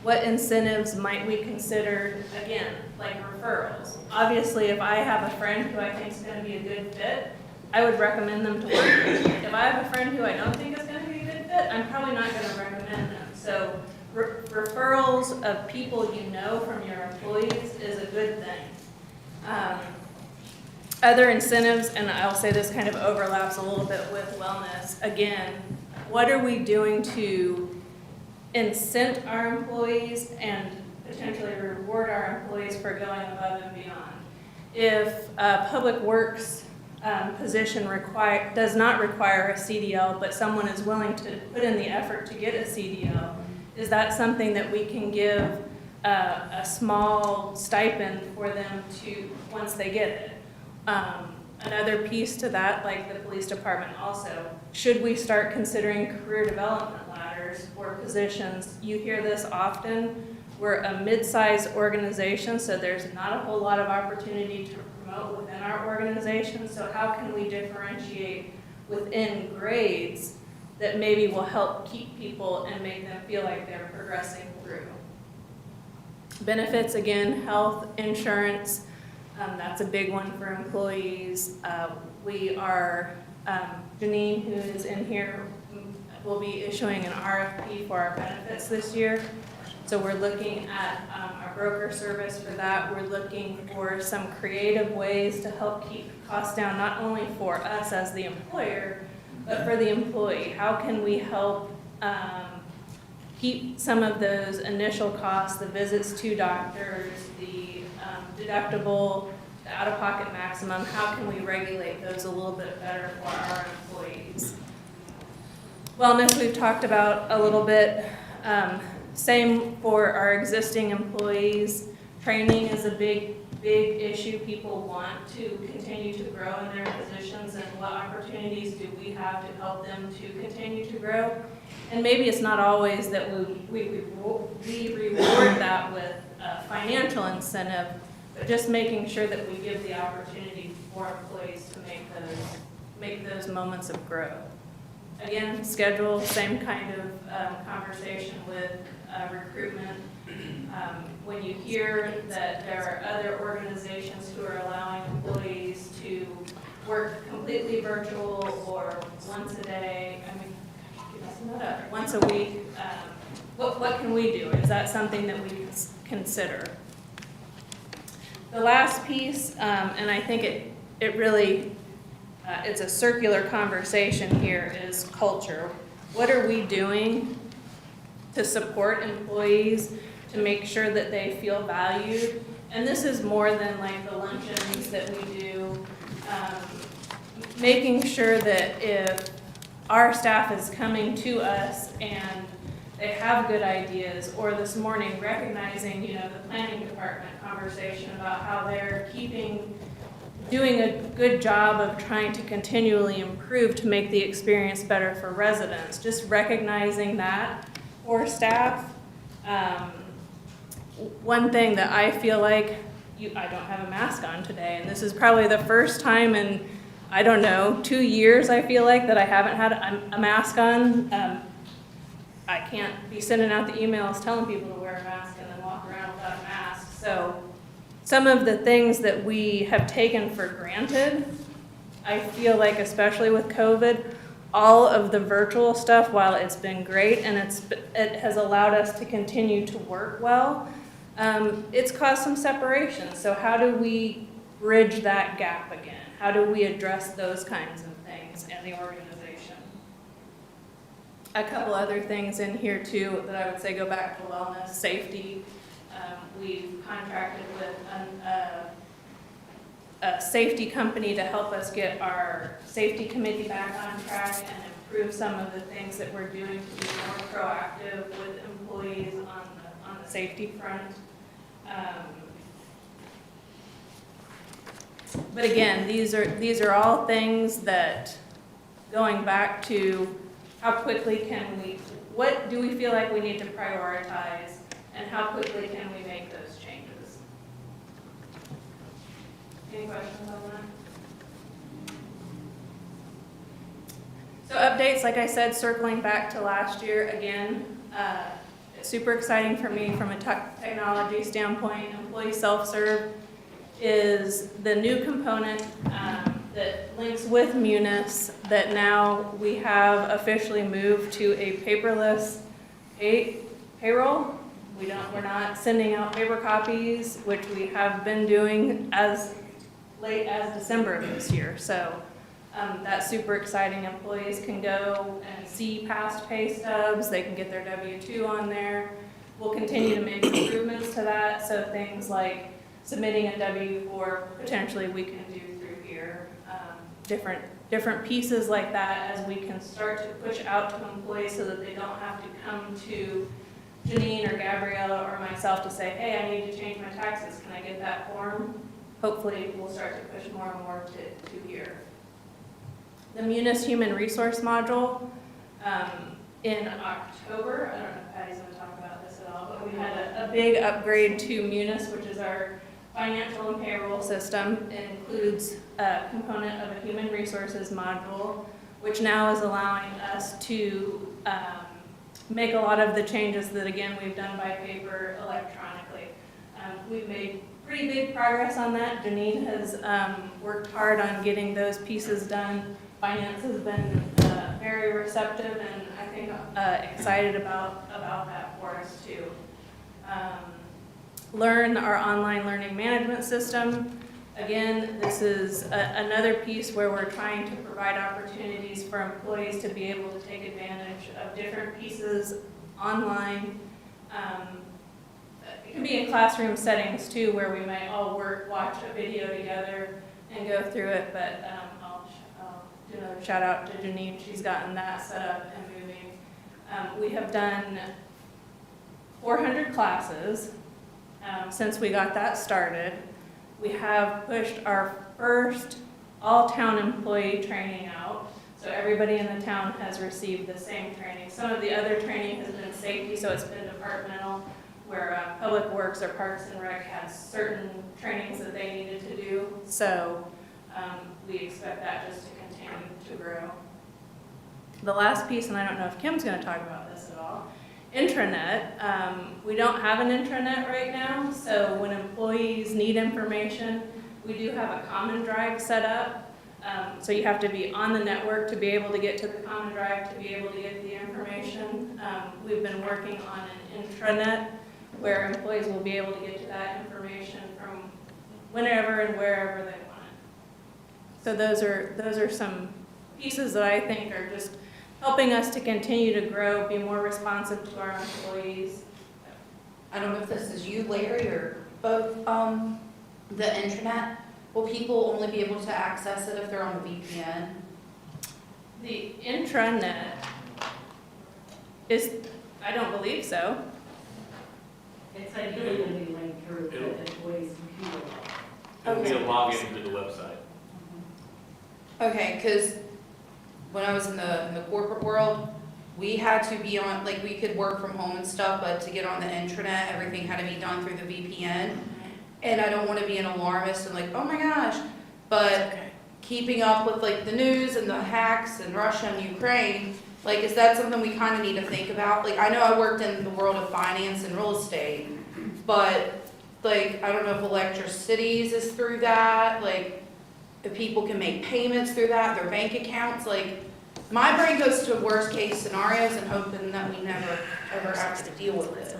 What incentives might we consider, again, like referrals? Obviously, if I have a friend who I think is going to be a good fit, I would recommend them to work with me. If I have a friend who I don't think is going to be a good fit, I'm probably not going to recommend them. So referrals of people you know from your employees is a good thing. Other incentives, and I'll say this kind of overlaps a little bit with wellness. Again, what are we doing to incent our employees and potentially reward our employees for going above and beyond? If a public works position does not require a CDL, but someone is willing to put in the effort to get a CDL, is that something that we can give a small stipend for them to, once they get it? Another piece to that, like the police department also, should we start considering career development ladders for positions? You hear this often. We're a mid-sized organization, so there's not a whole lot of opportunity to promote within our organization. So how can we differentiate within grades that maybe will help keep people and make them feel like they're progressing through? Benefits, again, health, insurance, that's a big one for employees. We are, Janine, who is in here, will be issuing an RFP for our benefits this year. So we're looking at our broker service for that. We're looking for some creative ways to help keep costs down, not only for us as the employer, but for the employee. How can we help keep some of those initial costs, the visits to doctors, the deductible, the out-of-pocket maximum, how can we regulate those a little bit better for our employees? Wellness, we've talked about a little bit. Same for our existing employees. Training is a big issue. People want to continue to grow in their positions, and what opportunities do we have to help them to continue to grow? And maybe it's not always that we reward that with a financial incentive, but just making sure that we give the opportunity for employees to make those moments of growth. Again, schedule, same kind of conversation with recruitment. When you hear that there are other organizations who are allowing employees to work completely virtual or once a day, once a week, what can we do? Is that something that we can consider? The last piece, and I think it really, it's a circular conversation here, is culture. What are we doing to support employees, to make sure that they feel valued? And this is more than like the luncheons that we do. Making sure that if our staff is coming to us and they have good ideas, or this morning recognizing, the planning department conversation about how they're doing a good job of trying to continually improve to make the experience better for residents. Just recognizing that for staff. One thing that I feel like, I don't have a mask on today, and this is probably the first time in, 2 years, I feel like, that I haven't had a mask on. I can't be sending out the emails telling people to wear a mask and then walk around without a mask. So some of the things that we have taken for granted, I feel like, especially with COVID, all of the virtual stuff, while it's been great and it has allowed us to continue to work well, it's caused some separation. So how do we bridge that gap again? How do we address those kinds of things in the organization? a couple other things in here too that I would say go back to wellness, safety. We've contracted with a safety company to help us get our safety committee back on track and improve some of the things that we're doing to be more proactive with employees on the safety front. But again, these are all things that, going back to how quickly can we, what do we feel like we need to prioritize, and how quickly can we make those changes? Any questions on that? So updates, like I said, circling back to last year, again, it's super exciting for me from a technology standpoint. Employee self-serve is the new component that links with Munis, that now we have officially moved to a paperless payroll. We're not sending out paper copies, which we have been doing as late as December of this year. So that's super exciting. Employees can go and see past pay stubs. They can get their W-2 on there. We'll continue to make improvements to that. So things like submitting a W-4, potentially we can do through here. Different pieces like that as we can start to push out to employees so that they don't have to come to Janine or Gabriella or myself to say, hey, I need to change my taxes. Can I get that form? Hopefully we'll start to push more and more to here. The Munis Human Resource Module, in October, I don't know if Patty's going to talk about this at all, but we had a big upgrade to Munis, which is our financial and payroll system. It includes a component of a human resources module, which now is allowing us to make a lot of the changes that, again, we've done by paper electronically. We've made pretty big progress on that. Janine has worked hard on getting those pieces done. Finance has been very receptive and I think excited about that for us too. Learn, our online learning management system. Again, this is another piece where we're trying to provide opportunities for employees to be able to take advantage of different pieces online. It can be in classroom settings too, where we might all watch a video together and go through it, but I'll do another shout out to Janine. She's gotten that set up and moving. We have done 400 classes since we got that started. We have pushed our first all-town employee training out, so everybody in the town has received the same training. Some of the other training has been safety, so it's been departmental, where Public Works or Parks and Rec has certain trainings that they needed to do. So we expect that just to continue to grow. The last piece, and I don't know if Kim's going to talk about this at all, intranet. We don't have an intranet right now, so when employees need information, we do have a common drive set up. So you have to be on the network to be able to get to the common drive to be able to get the information. We've been working on an intranet where employees will be able to get to that information from whenever and wherever they want it. So those are some pieces that I think are just helping us to continue to grow, be more responsive to our employees. I don't know if this is you, Larry, or both, the intranet. Will people only be able to access it if they're on a VPN? The intranet is, I don't believe so. It's ideally going to be linked through the employee's computer. It'll be a login to the website. Okay, because when I was in the corporate world, we had to be on, like, we could work from home and stuff, but to get on the intranet, everything had to be done through the VPN. And I don't want to be an alarmist and like, oh my gosh, but keeping up with like the news and the hacks in Russia and Ukraine, like, is that something we kind of need to think about? Like, I know I worked in the world of finance and real estate, but like, I don't know if electricities is through that, like, if people can make payments through that, their bank accounts, like, my brain goes to worst case scenarios and hoping that we never ever have to deal with it.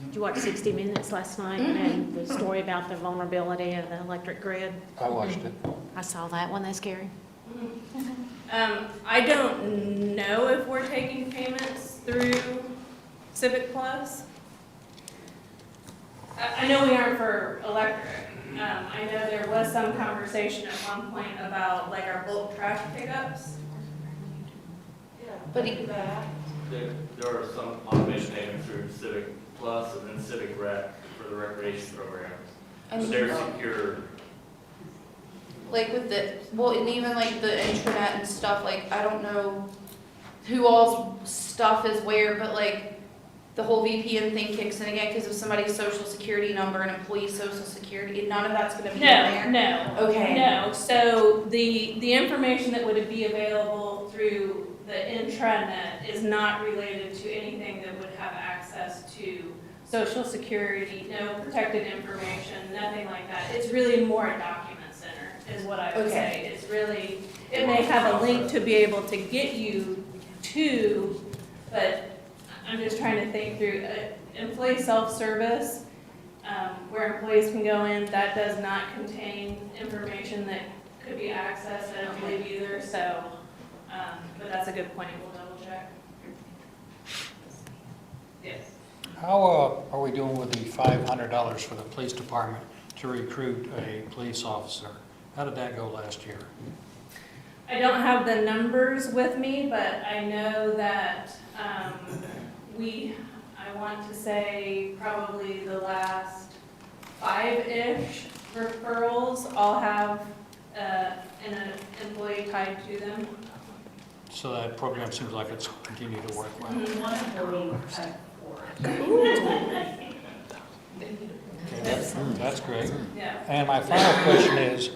Did you watch 60 Minutes last night and the story about the vulnerability of the electric grid? I watched it. I saw that. Wasn't that scary? I don't know if we're taking payments through Civic Plus. I know we aren't for electric. I know there was some conversation at one point about like our bulk trash pickups. But There are some automation payments through Civic Plus and then Civic Rec for the recreation programs. And They're secure. like with the, well, and even like the intranet and stuff, like, I don't know who all's stuff is where, but like, the whole VPN thing kicks in again because of somebody's social security number and employee social security, none of that's gonna be in there? No. Okay. No, so the information that would be available through the intranet is not related to anything that would have access to social security, no protected information, nothing like that. It's really more a document center, is what I would say. It's really, it may have a link to be able to get you to, but I'm just trying to think through, employee self-service, where employees can go in, that does not contain information that could be accessed, I don't believe either, so, but that's a good point, we'll double check. Yes. How are we doing with the $500 for the police department to recruit a police officer? How did that go last year? I don't have the numbers with me, but I know that I want to say probably the last 5-ish referrals all have an employee tied to them. So that program seems like it's continued to work well. One employee had 4. Okay, that's great. Yeah. And my final question is,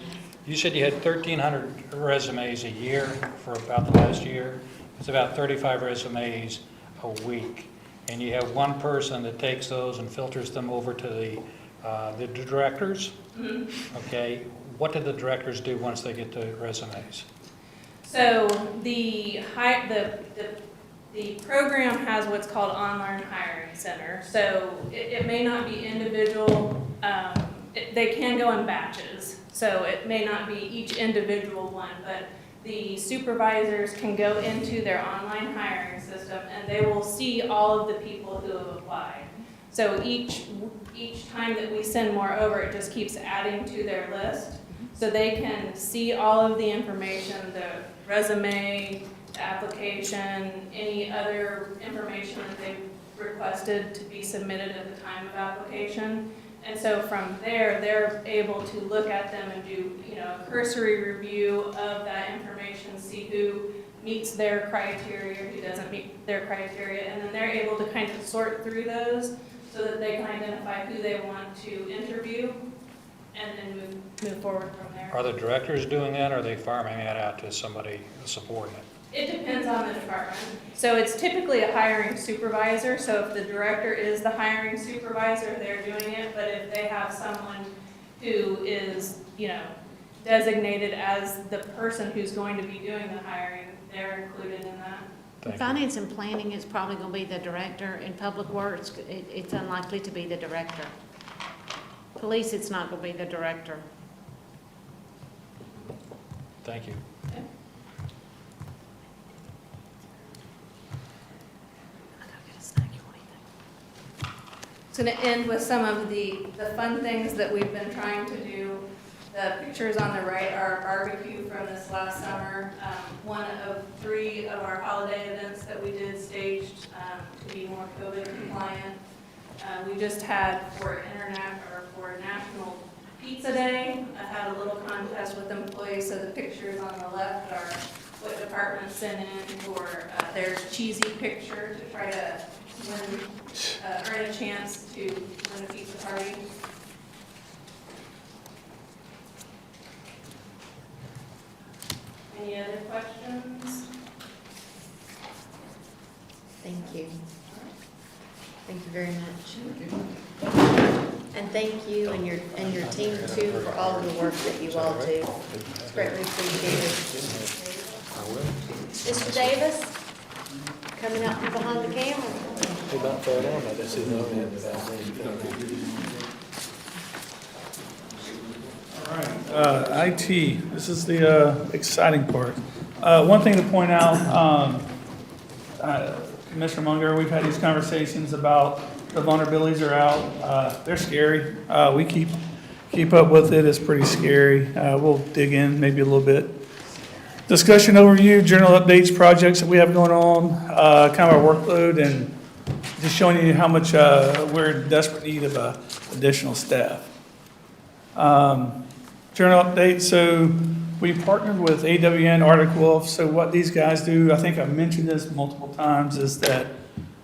you said you had 1,300 resumes a year for about the last year. It's about 35 resumes a week. And you have one person that takes those and filters them over to the directors. Mm-hmm. Okay, what do the directors do once they get the resumes? So the program has what's called Online Hiring Center. So it may not be individual, they can go in batches. So it may not be each individual one, but the supervisors can go into their online hiring system and they will see all of the people who have applied. So each time that we send more over, it just keeps adding to their list. So they can see all of the information, the resume, the application, any other information that they've requested to be submitted at the time of application. And so from there, they're able to look at them and do, a cursory review of that information, see who meets their criteria, who doesn't meet their criteria, and then they're able to kind of sort through those so that they can identify who they want to interview and then move forward from there. Are the directors doing that, or are they farming that out to somebody subordinate? It depends on the department. So it's typically a hiring supervisor, so if the director is the hiring supervisor, they're doing it, but if they have someone who is, designated as the person who's going to be doing the hiring, they're included in that. Finance and planning is probably going to be the director. In public works, it's unlikely to be the director. Police, it's not going to be the director. Thank you. It's going to end with some of the fun things that we've been trying to do. The pictures on the right are a barbecue from this last summer. One of 3 of our holiday events that we did staged to be more COVID compliant. We just had for National Pizza Day, I had a little contest with employees, so the pictures on the left are what departments sent in for their cheesy picture to try to win, earn a chance to win a pizza party. Any other questions? Thank you. Thank you very much. And thank you and your team too for all of the work that you all do. It's greatly appreciated. Mr. Davis, coming up from behind the camera. He about fell down, I just didn't know him. All right, IT, this is the exciting part. One thing to point out, Commissioner Munger, we've had these conversations about the vulnerabilities are out. They're scary. We keep up with it. It's pretty scary. We'll dig in maybe a little bit. Discussion overview, general updates, projects that we have going on, kind of our workload, and just showing you how much we're in desperate need of additional staff. Journal update, so we partnered with AWN Arctic Wolf. So what these guys do, I think I've mentioned this multiple times, is that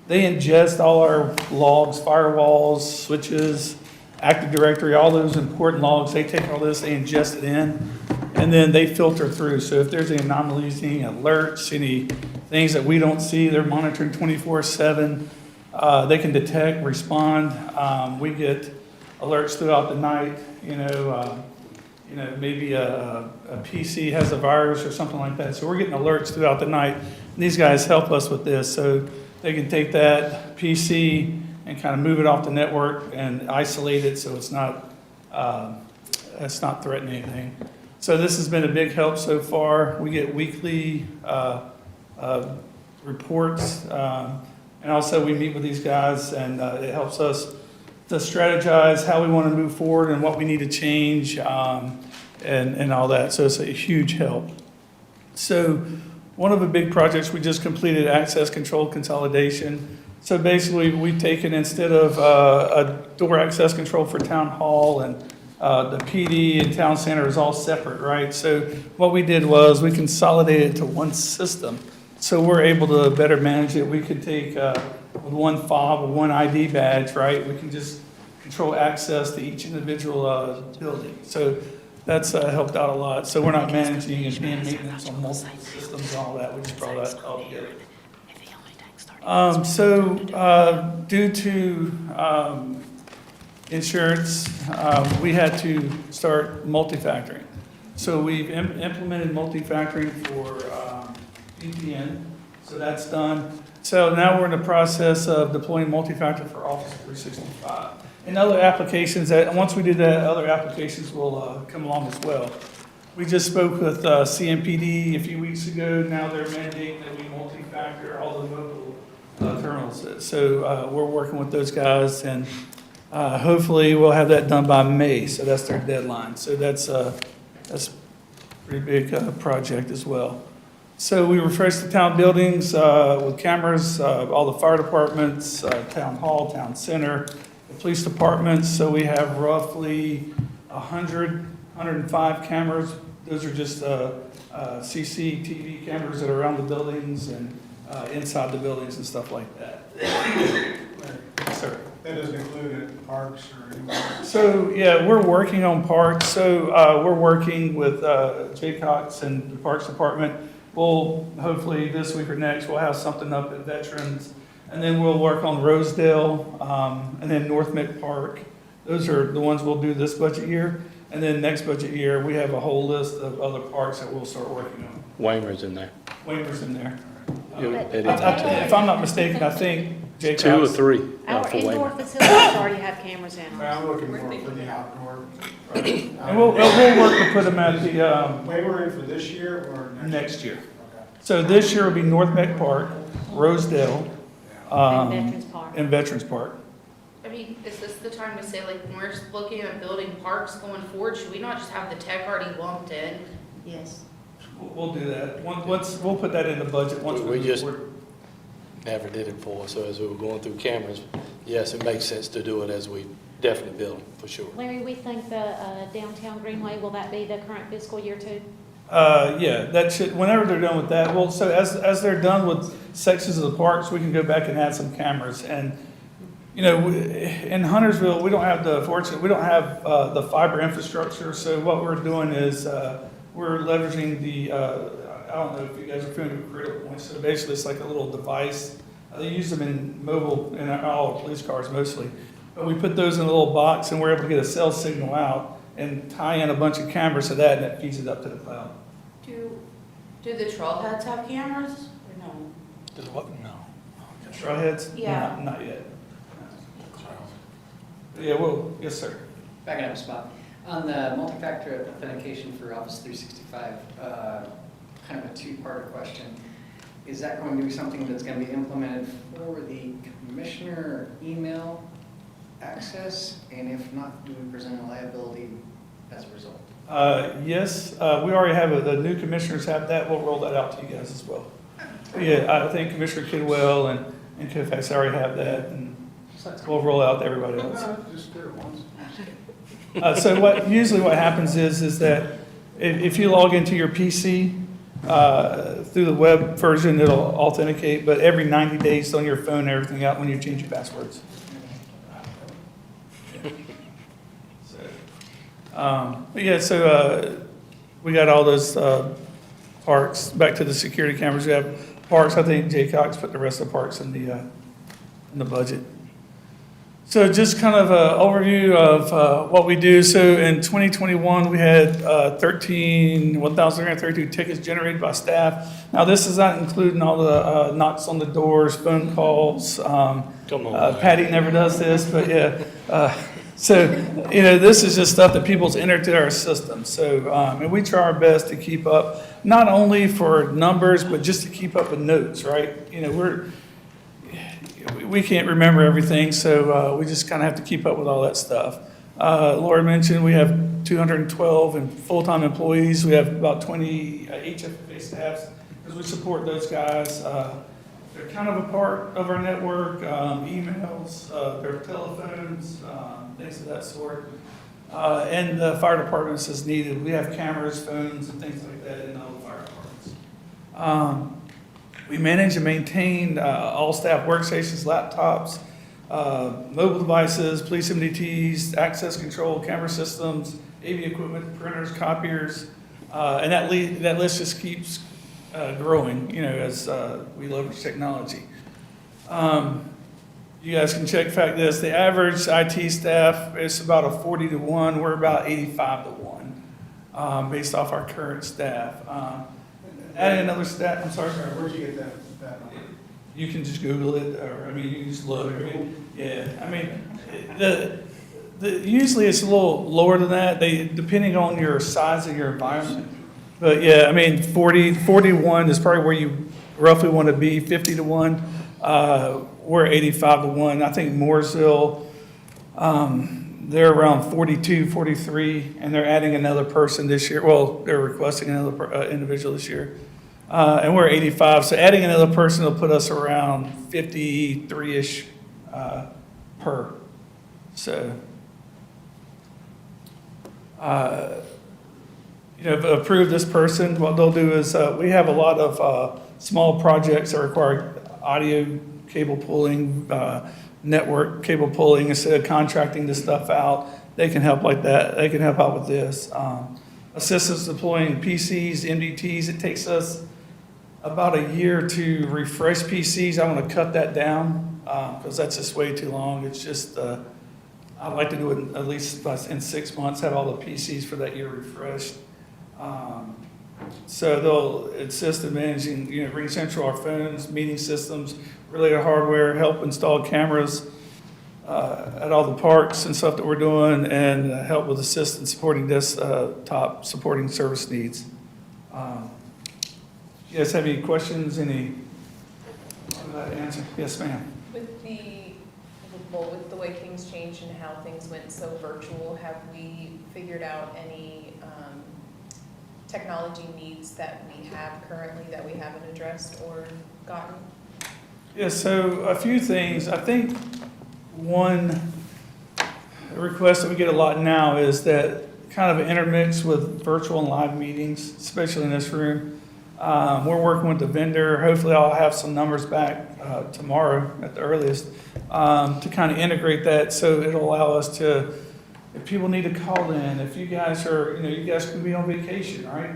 they ingest all our logs, firewalls, switches, Active Directory, all those important logs. They take all this, they ingest it in, and then they filter through. So if there's any anomalies, any alerts, any things that we don't see, they're monitoring 24/7. They can detect, respond. We get alerts throughout the night, maybe a PC has a virus or something like that. So we're getting alerts throughout the night. And these guys help us with this. So they can take that PC and kind of move it off the network and isolate it so it's not threatening anything. So this has been a big help so far. We get weekly reports, and also we meet with these guys, and it helps us to strategize how we want to move forward and what we need to change, and all that. So it's a huge help. So one of the big projects we just completed, access control consolidation. So basically, we've taken, instead of a door access control for town hall and the PD and town center is all separate, right? So what we did was we consolidated it to one system. So we're able to better manage it. We could take with one fob, with one ID badge, right? We can just control access to each individual building. So that's helped out a lot. So we're not managing and paying maintenance on multiple systems and all that. We just brought that all together. Due to insurance, we had to start multi-factoring. So we've implemented multi-factoring for VPN, so that's done. So now we're in the process of deploying multi-factor for Office 365. And other applications, once we do that, other applications will come along as well. We just spoke with CMPD a few weeks ago. Now they're mandating that we multi-factor all the mobile terminals. So we're working with those guys, and hopefully we'll have that done by May. So that's their deadline. So that's a pretty big project as well. So we refreshed the town buildings with cameras, all the fire departments, town hall, town center, the police departments. So we have roughly 105 cameras. Those are just CCTV cameras that are around the buildings and inside the buildings and stuff like that. Sir. That doesn't include parks or anything? So, yeah, we're working on parks. So we're working with Jaycox and the Parks Department. We'll, hopefully this week or next, we'll have something up at Veterans. And then we'll work on Rosedale, and then North Mick Park. Those are the ones we'll do this budget year. And then next budget year, we have a whole list of other parks that we'll start working on. Waymer's in there. Waymer's in there. If I'm not mistaken, I think Jaycox. 2 or 3 Our for indoor Waymer. facilities already have cameras in them. I'm looking for the outdoor. And we'll work to put them at the, Waymer in for this year or next year. So this year will be North Mick Park, Rosedale, And Veterans Park. and Veterans Park. I mean, is this the time to say, like, when we're looking at building parks going forward, should we not just have the tech already lumped in? Yes. We'll do that. We'll put that in the budget once We just we're- never did it before, so as we were going through cameras, yes, it makes sense to do it as we definitely build, for sure. Larry, we think the downtown Greenway, will that be the current fiscal year too? Yeah, that should, whenever they're done with that, well, so as they're done with sections of the parks, we can go back and add some cameras. And, in Huntersville, we don't have we don't have the fiber infrastructure, so what we're doing is, we're leveraging the, I don't know if you guys are familiar with Critical Points, so basically it's like a little device. They use them in mobile, in all police cars mostly. But we put those in a little box and we're able to get a cell signal out and tie in a bunch of cameras to that, and it feeds it up to the cloud. Do the trailheads have cameras or no? Does what? No. Trailheads? Yeah. Not yet. Yeah, well, yes, sir. Backing up a spot. On the multi-factor authentication for Office 365, kind of a two-part question. Is that going to be something that's going to be implemented for the commissioner email access? And if not, do we present a liability as a result? Yes, we already have, the new commissioners have that. We'll roll that out to you guys as well. Yeah, I think Commissioner Kidwell and Kofax already have that, and we'll roll it out to everybody else. Just do it once. So usually what happens is that if you log into your PC through the web version, it'll authenticate, but every 90 days on your phone, everything out when you change your passwords. But yeah, so we got all those parks, back to the security cameras. We have parks, I think Jay Cox put the rest of the parks in the budget. So just kind of an overview of what we do. So in 2021, we had 1,332 tickets generated by staff. Now, this is not including all the knocks on the doors, phone calls. Come on. Patty never does this, but yeah. So, this is just stuff that people's entered to our system. So, and we try our best to keep up, not only for numbers, but just to keep up with notes, right? We can't remember everything, so we just kind of have to keep up with all that stuff. Laura mentioned we have 212 full-time employees. We have about 20 HFA staffs because we support those guys. They're kind of a part of our network, emails, their telephones, things of that sort. And the fire departments as needed. We have cameras, phones, and things like that in all the fire departments. We manage and maintain all staff workstations, laptops, mobile devices, police MDTs, access control, camera systems, AV equipment, printers, copiers, and that list just keeps growing, as we leverage technology. You guys can check fact this. The average IT staff is about a 40-to-1. We're about 85-to-1 based off our current staff. Adding another stat, I'm sorry. Where'd you get that? You can just Google it, or you can just look. Usually it's a little lower than that. Depending on your size of your environment. But yeah, 41 is probably where you roughly want to be. 50-to-1. We're 85-to-1. I think Mooresville, they're around 42, 43, and they're adding another person this year. Well, they're requesting another individual this year. And we're 85, so adding another person will put us around 53-ish per. So, approve this person. What they'll do is we have a lot of small projects that require audio cable pulling, network cable pulling. Instead of contracting this stuff out, they can help like that. They can help out with this. Assist us deploying PCs, MDTs. It takes us about a year to refresh PCs. I want to cut that down because that's just way too long. It's just, I'd like to do it at least in 6 months, have all the PCs for that year refreshed. So they'll assist in managing, RingCentral, our phones, meeting systems, related hardware, help install cameras at all the parks and stuff that we're doing, and help with assistance supporting desktop supporting service needs. You guys have any questions? Any answer? Yes, ma'am. With the way things changed and how things went so virtual, have we figured out any technology needs that we have currently that we haven't addressed or gotten? Yeah, so a few things. I think one request that we get a lot now is that kind of intermix with virtual and live meetings, especially in this room. We're working with the vendor. Hopefully I'll have some numbers back tomorrow at the earliest to kind of integrate that, so it'll allow us to, if people need to call in, if you guys are, you guys can be on vacation, right?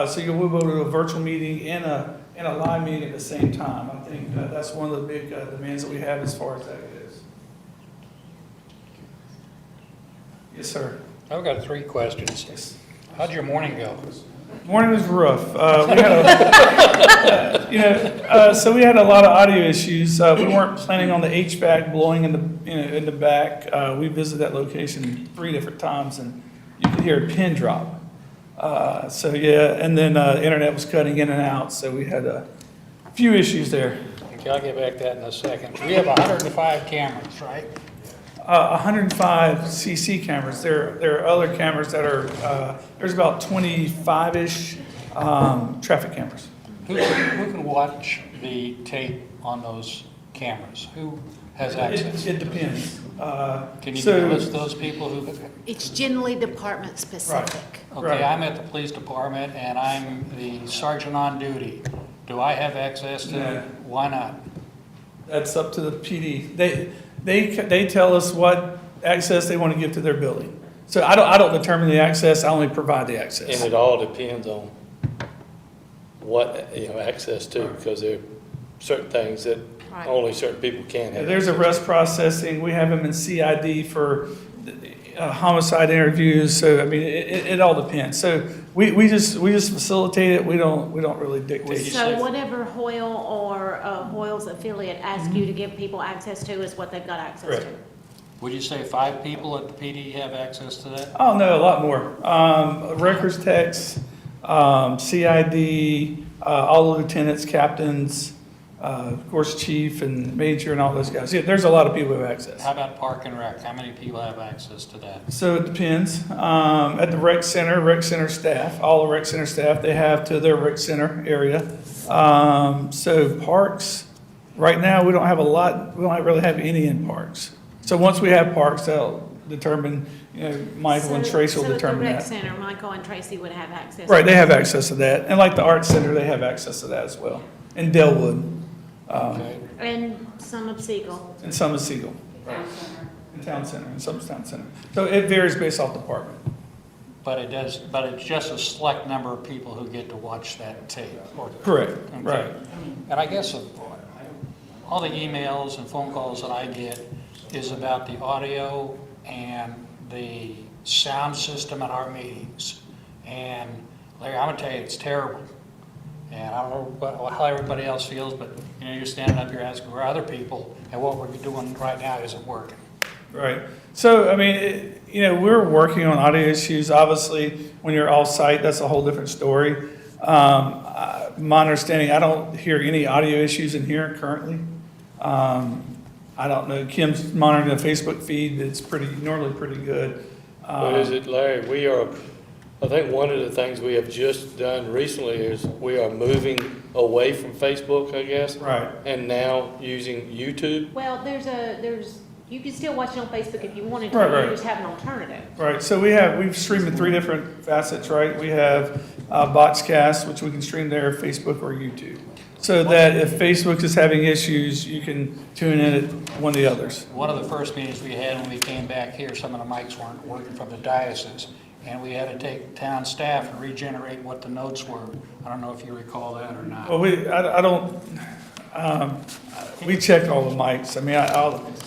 So you'll be able to do a virtual meeting and a live meeting at the same time. I think that's one of the big demands that we have as far as that goes. Yes, sir. I've got 3 questions. Yes. How'd your morning go? Morning was rough. We had so we had a lot of audio issues. We weren't planning on the HVAC blowing in the back. We visited that location 3 different times, and you could hear a pin drop. So, yeah, and then internet was cutting in and out, so we had a few issues there. Okay, I'll get back to that in a second. We have 105 cameras, right? 105 CC cameras. There are other cameras that are, there's about 25-ish traffic cameras. Who can watch the tape on those cameras? Who has access? It depends. Can you So- list those people who? It's generally department specific. Okay, Right. I'm at the police department and I'm the sergeant on duty. Do I have access to No. it? Why not? That's up to the PD. They tell us what access they want to give to their building. So I don't determine the access, I only provide the And access. it all depends on what, access to, because there are certain things that Right. only certain people can have. There's arrest processing, we have them in CID for homicide interviews, so I mean, it all depends. So we just facilitate it, we don't really dictate. So whatever Hoyle or Hoyle's affiliate asks you to give people access to is what they've got access to. Correct. Would you say 5 people at the PD have access to that? Oh, no, a lot more. Records techs, CID, all the lieutenants, captains, of course, chief and major and all those guys. Yeah, there's a lot of people who have access. How about Park and Rec? How many people have access to that? So it depends. At the rec center staff, all the rec center staff, they have to their rec center area. So parks, right now, we don't have a lot, we don't really have any in parks. So once we have parks, they'll determine, Michael and Tracy will determine So at the rec that. center, Michael and Tracy would have access. Right, they have access to that. And like the arts center, they have access to that as well. And Delwood, Okay. And some of Siegel. and some is Siegel. And Town Center, and some is Town Center. So it varies based off department. But it's just a select number of people who get to watch that tape. Correct, Okay. right. And I guess all the emails and phone calls that I get is about the audio and the sound system at our meetings. And Larry, I'm gonna tell you, it's terrible. And I don't know how everybody else feels, but, you're standing up here asking where other people, and what we're doing right now isn't working. Right. So, I mean, we're working on audio issues. Obviously, when you're off-site, that's a whole different story. My understanding, I don't hear any audio issues in here currently. I don't know, Kim's monitoring the Facebook feed, it's normally pretty good. What is it, Larry? I think one of the things we have just done recently is we are moving away from Facebook, I guess. Right. And now using YouTube. Well, you can still watch it on Facebook if you wanted to, Right. you just have an alternative. Right, so we've streamed in 3 different facets, right? We have Boxcast, which we can stream there, Facebook or YouTube. So that if Facebook is having issues, you can tune in at one of the others. One of the first meetings we had when we came back here, some of the mics weren't working from the diocese, and we had to take town staff and regenerate what the notes were. I don't know if you recall that or not. Well, we checked all the mics. I mean,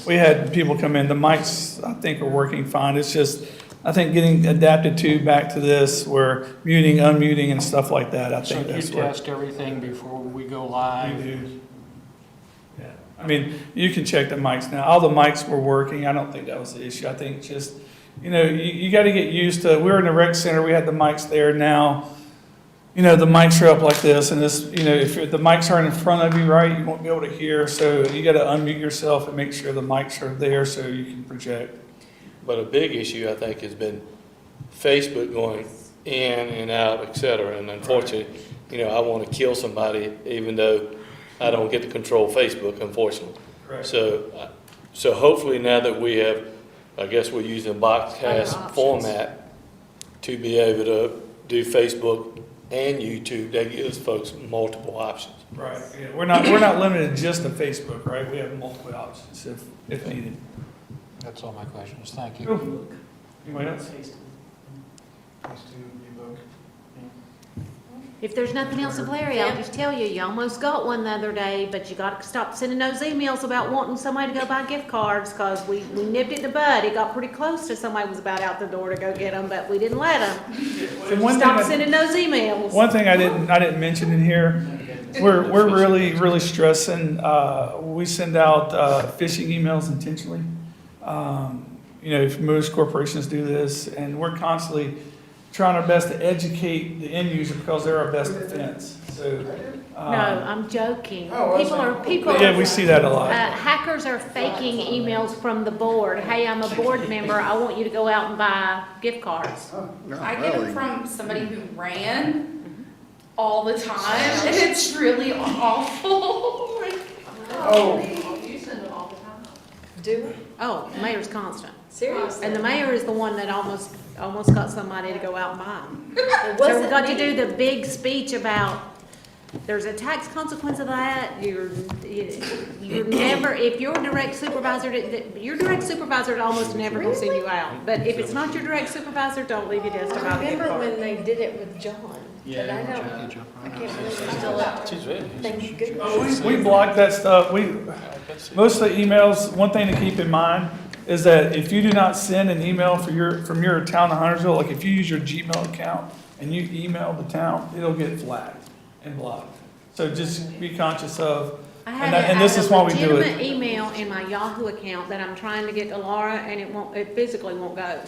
we had people come in, the mics, I think, are working fine. It's just, I think getting adapted back to this, where muting, unmuting and stuff like that, I So think you that's where. test everything before we go live? We do. Yeah, I mean, you can check the mics now. All the mics were working. I don't think that was the issue. I think just, you got to get used to, we were in the rec center, we had the mics there. Now, the mics are up like this, and this, if the mics aren't in front of you, right, you won't be able to hear. So you got to unmute yourself and make sure the mics are there so you can project. But a big issue, I think, has been Facebook going in and out, et cetera. And unfortunately, I want to kill somebody even though I don't get to control Facebook, unfortunately. Correct. So hopefully now that we have, I guess we're using Boxcast format to be able to do Facebook and YouTube, that gives folks multiple options. Right. Yeah. We're not limited just to Facebook, right? We have multiple options if needed. That's all my questions. Thank you. Cool. Anybody else? If there's nothing else of Larry, I'll just tell you, you almost got one the other day, but you got to stop sending those emails about wanting somebody to go buy gift cards, because we nipped it in the bud. It got pretty close to somebody was about out the door to go get them, but we didn't let them. And one Stop thing sending those emails. One thing I didn't mention in here, we're really stressing, we send out phishing emails intentionally. If most corporations do this, and we're constantly trying our best to educate the end user because they're our best defense, so. No, I'm joking. Oh, People Yeah, we see that a lot. hackers are faking emails from the board. Hey, I'm a board member. I want you to go out and buy gift cards. I get them from somebody who ran all the time, and it's really awful. Do Oh, mayor's constant. seriously? And the mayor is the one that almost got somebody to go out and buy them. It So we wasn't got to me. do the big speech about, there's a tax consequence of that, you're never, if your direct supervisor, almost never gonna send you out. But if it's not your direct supervisor, don't leave your desk to buy I the gift remember card. when they did it with John, but I don't, I can't believe it's still up. Thank goodness. We block that stuff. Most of the emails, one thing to keep in mind is that if you do not send an email from your town of Huntersville, like if you use your Gmail account and you email the town, it'll get flagged and blocked. So just be conscious of, I and this is why we do a it. legitimate email in my Yahoo account that I'm trying to get to Laura, and it physically won't go.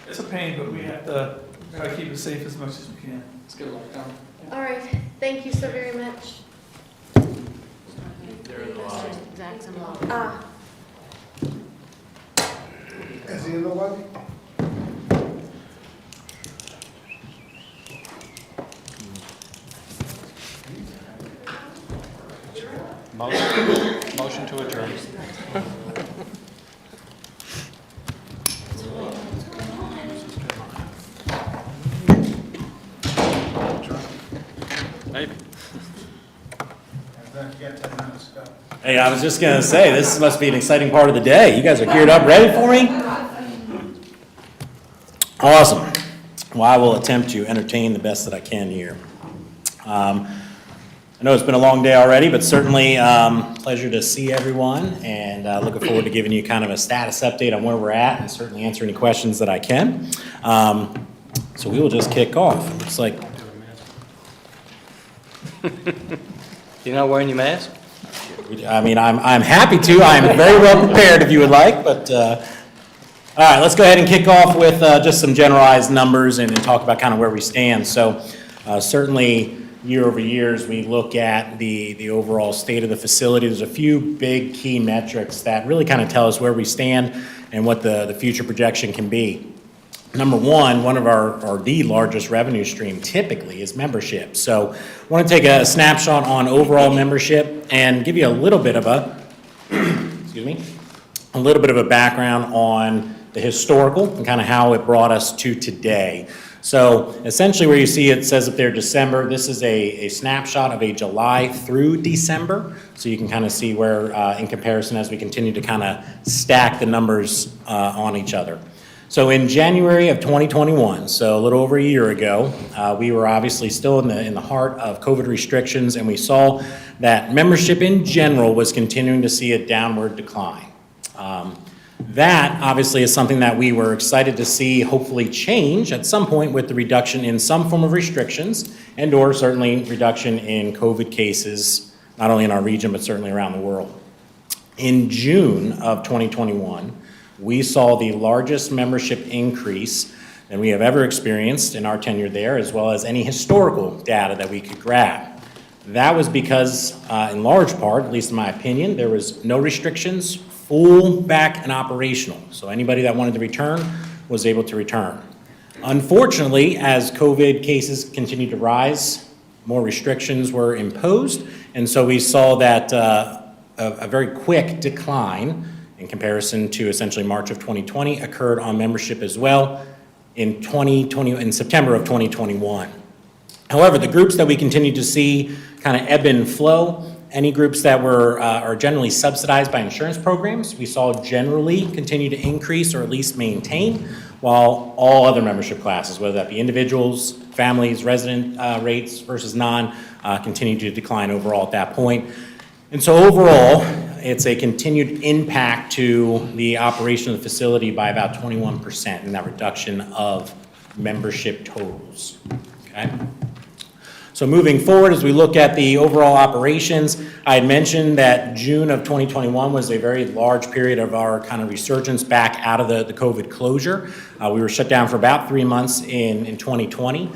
It's a pain, but we have to try to keep it safe as much as we can. It's good luck, Tom. All right, thank you so very much. Jackson. Is he in the lobby? Motion to adjourn. Maybe. You got 10 minutes, go. Hey, I was just gonna say, this must be an exciting part of the day. You guys are geared up, ready for me? Awesome. Well, I will attempt to entertain the best that I can here. I know it's been a long day already, but certainly pleasure to see everyone, and looking forward to giving you kind of a status update on where we're at, and certainly answer any questions that I can. So we will just kick off. It looks like You're not wearing your mask? I mean, I'm happy to. I'm very well prepared if you would like, but, all right, let's go ahead and kick off with just some generalized numbers and talk about kind of where we stand. So certainly year over year, as we look at the overall state of the facility, there's a few big key metrics that really kind of tell us where we stand and what the future projection can be. Number one of the largest revenue stream typically is membership. So I want to take a snapshot on overall membership and give you a little bit of a background on the historical and kind of how it brought us to today. So essentially where you see it says up there December, this is a snapshot of a July through December. So you can kind of see where in comparison as we continue to kind of stack the numbers on each other. So in January of 2021, so a little over a year ago, we were obviously still in the heart of COVID restrictions, and we saw that membership in general was continuing to see a downward decline. That obviously is something that we were excited to see hopefully change at some point with the reduction in some form of restrictions and or certainly reduction in COVID cases, not only in our region, but certainly around the world. In June of 2021, we saw the largest membership increase than we have ever experienced in our tenure there, as well as any historical data that we could grab. That was because, in large part, at least in my opinion, there was no restrictions, full back and operational. So anybody that wanted to return was able to return. Unfortunately, as COVID cases continued to rise, more restrictions were imposed, and so we saw that a very quick decline in comparison to essentially March of 2020 occurred on membership as well in September of 2021. However, the groups that we continue to see kind of ebb and flow, any groups that are generally subsidized by insurance programs, we saw generally continue to increase or at least maintain, while all other membership classes, whether that be individuals, families, resident rates versus non, continue to decline overall at that point. And so overall, it's a continued impact to the operation of the facility by about 21% in that reduction of membership totals, okay? So moving forward, as we look at the overall operations, I had mentioned that June of 2021 was a very large period of our kind of resurgence back out of the COVID closure. We were shut down for about 3 months in 2020.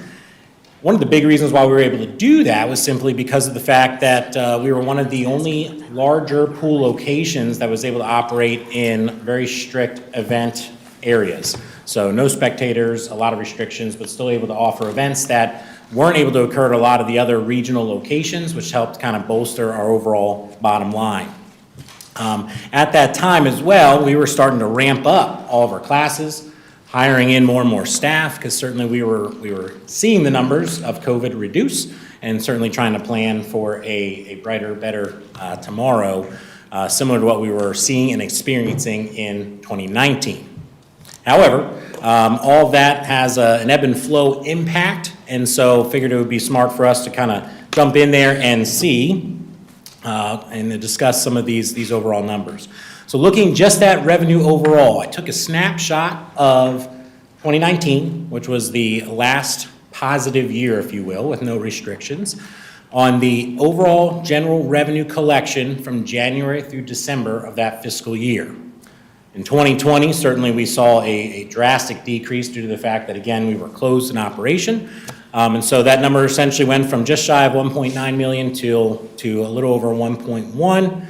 One of the big reasons why we were able to do that was simply because of the fact that we were one of the only larger pool locations that was able to operate in very strict event areas. So no spectators, a lot of restrictions, but still able to offer events that weren't able to occur at a lot of the other regional locations, which helped kind of bolster our overall bottom line. At that time as well, we were starting to ramp up all of our classes, hiring in more and more staff, because certainly we were seeing the numbers of COVID reduce, and certainly trying to plan for a brighter, better tomorrow, similar to what we were seeing and experiencing in 2019. However, all of that has an ebb and flow impact, and so figured it would be smart for us to kind of jump in there and see and discuss some of these overall numbers. So looking just at revenue overall, I took a snapshot of 2019, which was the last positive year, if you will, with no restrictions, on the overall general revenue collection from January through December of that fiscal year. In 2020, certainly we saw a drastic decrease due to the fact that, again, we were closed in operation. And so that number essentially went from just shy of 1.9 million to a little over 1.1.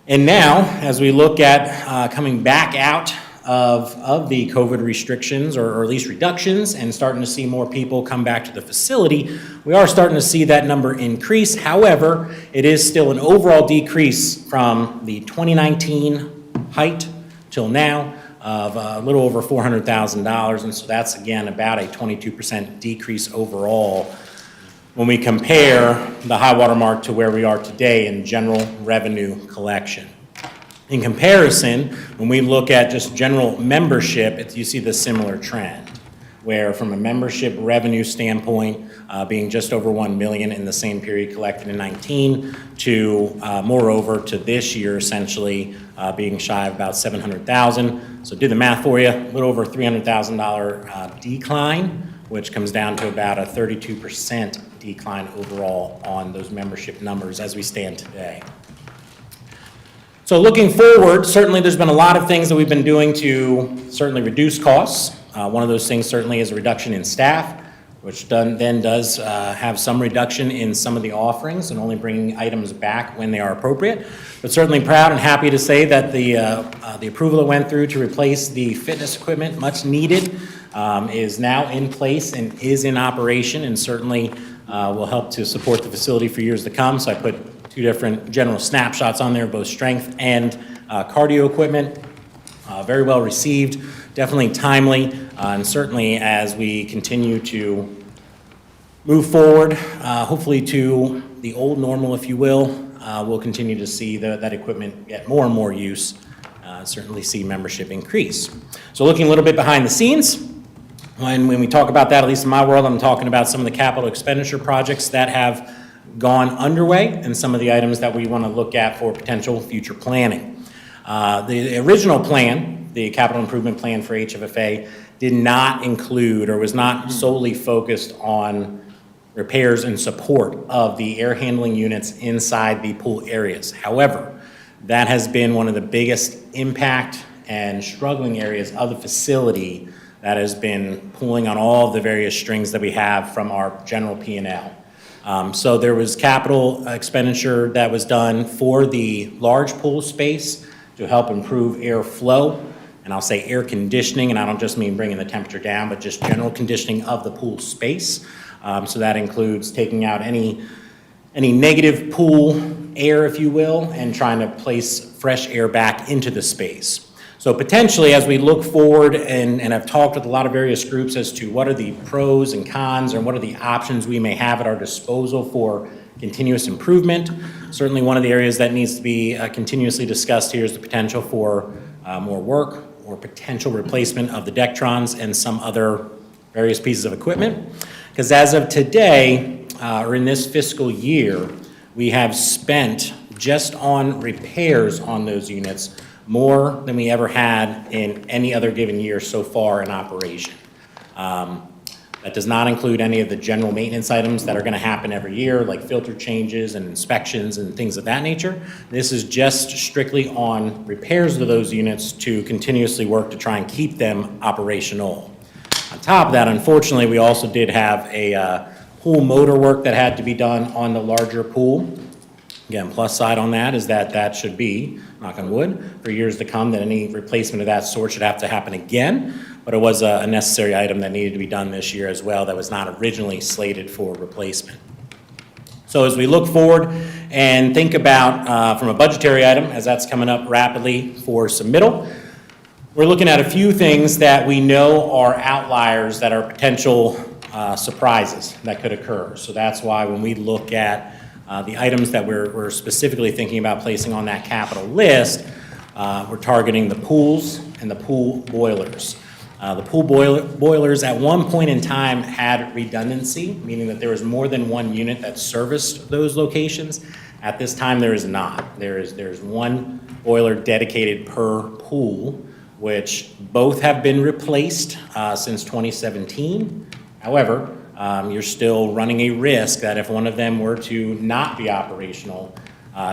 And now, as we look at coming back out of the COVID restrictions, or at least reductions, and starting to see more people come back to the facility, we are starting to see that number increase. However, it is still an overall decrease from the 2019 height till now of a little over $400,000, and so that's again about a 22% decrease overall when we compare the high water mark to where we are today in general revenue collection. In comparison, when we look at just general membership, you see the similar trend, where from a membership revenue standpoint, being just over 1 million in the same period collected in 19 to moreover to this year essentially being shy of about 700,000. So do the math for you, a little over $300,000 decline, which comes down to about a 32% decline overall on those membership numbers as we stand today. So looking forward, certainly there's been a lot of things that we've been doing to certainly reduce costs. One of those things certainly is a reduction in staff, which then does have some reduction in some of the offerings and only bringing items back when they are appropriate. But certainly proud and happy to say that the approval that went through to replace the fitness equipment, much needed, is now in place and is in operation, and certainly will help to support the facility for years to come. So I put 2 different general snapshots on there, both strength and cardio equipment. Very well received, definitely timely, and certainly as we continue to move forward, hopefully to the old normal, if you will, we'll continue to see that equipment get more and more use, certainly see membership increase. So looking a little bit behind the scenes, when we talk about that, at least in my world, I'm talking about some of the capital expenditure projects that have gone underway and some of the items that we want to look at for potential future planning. The original plan, the capital improvement plan for HFFA, did not include or was not solely focused on repairs and support of the air handling units inside the pool areas. However, that has been one of the biggest impact and struggling areas of the facility that has been pulling on all of the various strings that we have from our general P&L. So there was capital expenditure that was done for the large pool space to help improve airflow, and I'll say air conditioning, and I don't just mean bringing the temperature down, but just general conditioning of the pool space. So that includes taking out any negative pool air, if you will, and trying to place fresh air back into the space. So potentially, as we look forward, and I've talked with a lot of various groups as to what are the pros and cons, and what are the options we may have at our disposal for continuous improvement. Certainly one of the areas that needs to be continuously discussed here is the potential for more work or potential replacement of the Dectrons and some other various pieces of equipment. Because as of today, or in this fiscal year, we have spent just on repairs on those units more than we ever had in any other given year so far in operation. That does not include any of the general maintenance items that are going to happen every year, like filter changes and inspections and things of that nature. This is just strictly on repairs to those units to continuously work to try and keep them operational. On top of that, unfortunately, we also did have a pool motor work that had to be done on the larger pool. Again, plus side on that is that that should be, knock on wood, for years to come, that any replacement of that sort should have to happen again. But it was a necessary item that needed to be done this year as well that was not originally slated for replacement. So as we look forward and think about from a budgetary item, as that's coming up rapidly for submittal, we're looking at a few things that we know are outliers that are potential surprises that could occur. So that's why when we look at the items that we're specifically thinking about placing on that capital list, we're targeting the pools and the pool boilers. The pool boilers at one point in time had redundancy, meaning that there was more than one unit that serviced those locations. At this time, there is not. There's one boiler dedicated per pool, which both have been replaced since 2017. However, you're still running a risk that if one of them were to not be operational,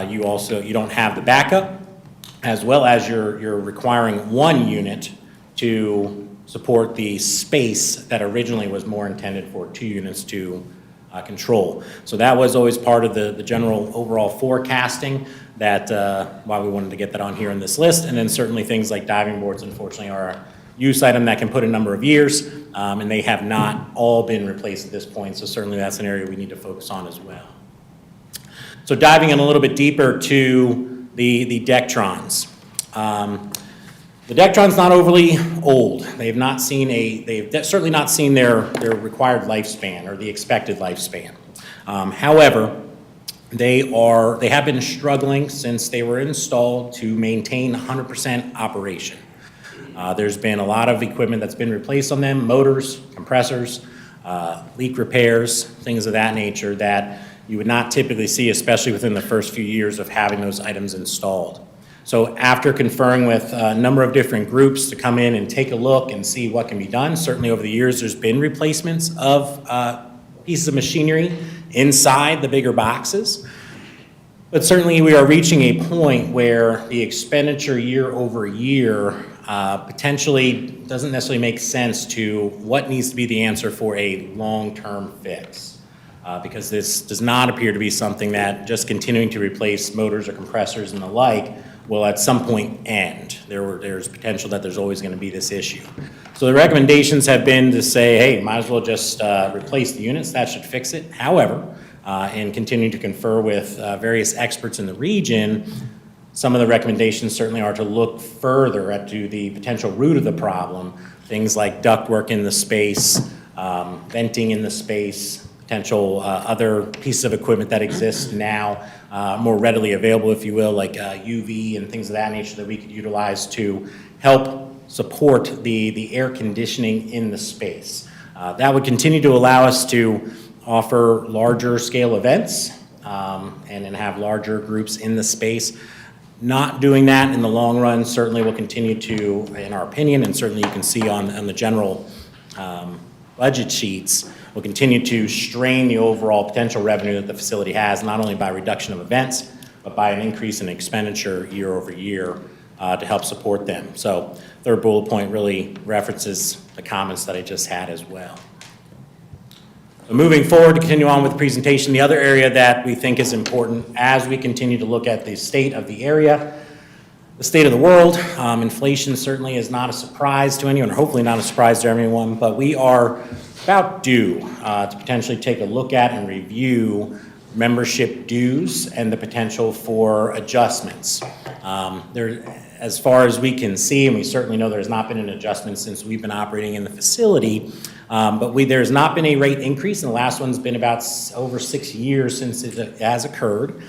you don't have the backup, as well as you're requiring one unit to support the space that originally was more intended for 2 units to control. So that was always part of the general overall forecasting, that why we wanted to get that on here in this list. And then certainly things like diving boards, unfortunately, are a use item that can put a number of years, and they have not all been replaced at this point. So certainly that's an area we need to focus on as well. So diving in a little bit deeper to the Dectrons. The Dectron's not overly old. They've certainly not seen their required lifespan or the expected lifespan. However, they have been struggling since they were installed to maintain 100% operation. There's been a lot of equipment that's been replaced on them, motors, compressors, leak repairs, things of that nature that you would not typically see, especially within the first few years of having those items installed. So after conferring with a number of different groups to come in and take a look and see what can be done, certainly over the years there's been replacements of pieces of machinery inside the bigger boxes. But certainly we are reaching a point where the expenditure year over year potentially doesn't necessarily make sense to what needs to be the answer for a long-term fix. Because this does not appear to be something that just continuing to replace motors or compressors and the like will at some point end. There's potential that there's always going to be this issue. So the recommendations have been to say, hey, might as well just replace the units. That should fix it. However, and continuing to confer with various experts in the region, some of the recommendations certainly are to look further to the potential root of the problem, things like ductwork in the space, venting in the space, potential other pieces of equipment that exist now, more readily available, if you will, like UV and things of that nature that we could utilize to help support the air conditioning in the space. That would continue to allow us to offer larger scale events and then have larger groups in the space. Not doing that in the long run certainly will continue to, in our opinion, and certainly you can see on the general budget sheets, will continue to strain the overall potential revenue that the facility has, not only by reduction of events, but by an increase in expenditure year over year to help support them. So third bullet point really references the comments that I just had as well. So moving forward to continue on with the presentation, the other area that we think is important as we continue to look at the state of the area, the state of the world. Inflation certainly is not a surprise to anyone, or hopefully not a surprise to everyone, but we are about due to potentially take a look at and review membership dues and the potential for adjustments. As far as we can see, and we certainly know there's not been an adjustment since we've been operating in the facility, but there's not been a rate increase, and the last one's been about over 6 years since it has occurred.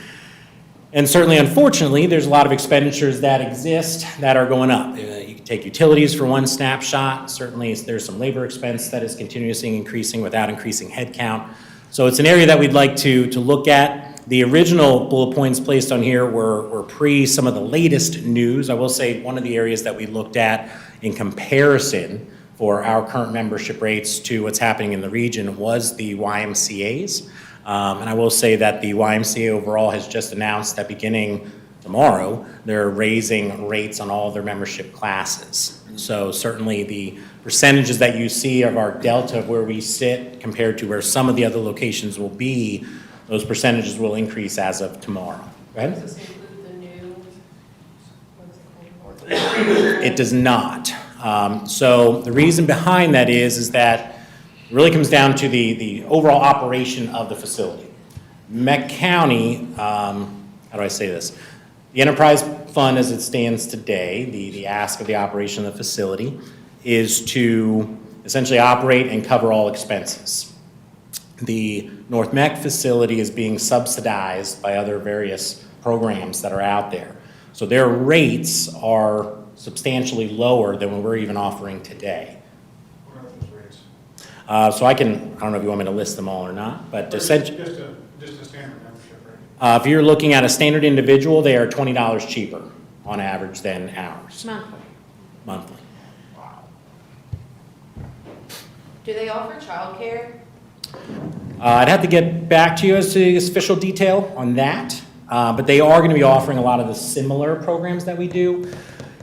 And certainly, unfortunately, there's a lot of expenditures that exist that are going up. You can take utilities for one snapshot. Certainly, there's some labor expense that is continuously increasing without increasing headcount. So it's an area that we'd like to look at. The original bullet points placed on here were pre some of the latest news. I will say one of the areas that we looked at in comparison for our current membership rates to what's happening in the region was the YMCA's. And I will say that the YMCA overall has just announced that beginning tomorrow, they're raising rates on all of their membership classes. So certainly the percentages that you see of our delta of where we sit compared to where some of the other locations will be, those percentages will increase as of tomorrow. Go ahead. Does this include the new, what's it called? It does not. So the reason behind that is that it really comes down to the overall operation of the facility. Meck County, how do I say this? The enterprise fund as it stands today, the ask of the operation of the facility, is to essentially operate and cover all expenses. The North Meck facility is being subsidized by other various programs that are out there. So their rates are substantially lower than what we're even offering today. What are those rates? So I don't know if you want me to list them all or not, but essentially, Just a standard membership rate. if you're looking at a standard individual, they are $20 cheaper on average than ours, Monthly. monthly. Do they offer childcare? I'd have to get back to you as to the official detail on that, but they are going to be offering a lot of the similar programs that we do.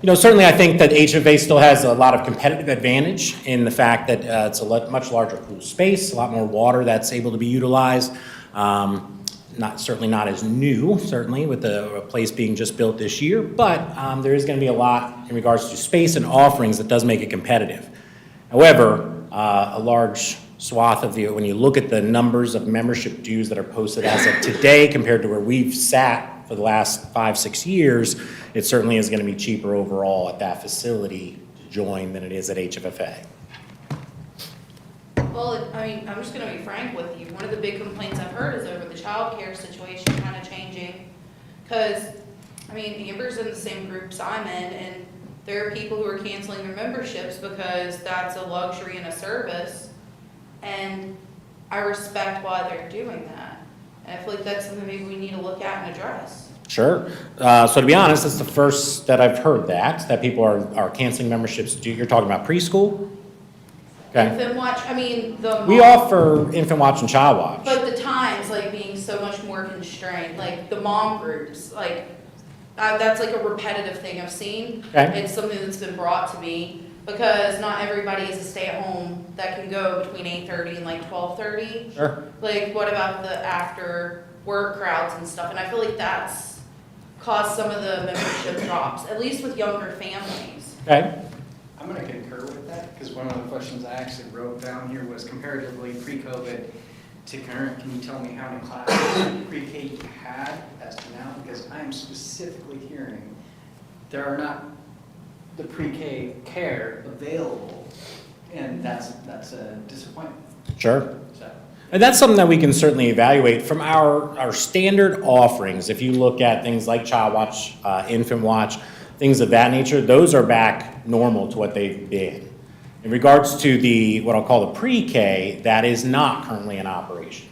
You know, certainly I think that HFA still has a lot of competitive advantage in the fact that it's a much larger pool space, a lot more water that's able to be utilized. Certainly not as new, certainly, with the place being just built this year, but there is going to be a lot in regards to space and offerings that does make it competitive. However, a large swath of when you look at the numbers of membership dues that are posted as of today compared to where we've sat for the last 5-6 years, it certainly is going to be cheaper overall at that facility to join than it is at HFFA. Well, I mean, I'm just gonna be frank with you. One of the big complaints I've heard is over the childcare situation kind of changing. Cause, I mean, Amber's in the same groups I'm in, and there are people who are canceling their memberships because that's a luxury and a service. And I respect why they're doing that. And I feel like that's something maybe we need to look at and address. Sure. So to be honest, it's the first that I've heard that people are canceling memberships. You're talking about preschool? Okay. Infant watch, I mean, We offer infant watch and child watch. But the times, like, being so much more constrained, like, the mom groups, like, that's like a repetitive thing I've seen. Okay. It's something that's been brought to me, because not everybody is a stay-at-home that can go between 8:30 and like 12:30. Sure. Like, what about the after-work crowds and stuff? And I feel like that's caused some of the membership drops, at least with younger families. Okay. I'm going to concur with that, because one of the questions I actually wrote down here was comparatively pre-COVID to current. Can you tell me how many classes pre-K you had as to now? Because I am specifically hearing there are not the pre-K care available, and that's a disappointment. Sure. So. And that's something that we can certainly evaluate from our standard offerings. If you look at things like child watch, infant watch, things of that nature, those are back normal to what they've been. In regards to what I'll call the pre-K, that is not currently in operation.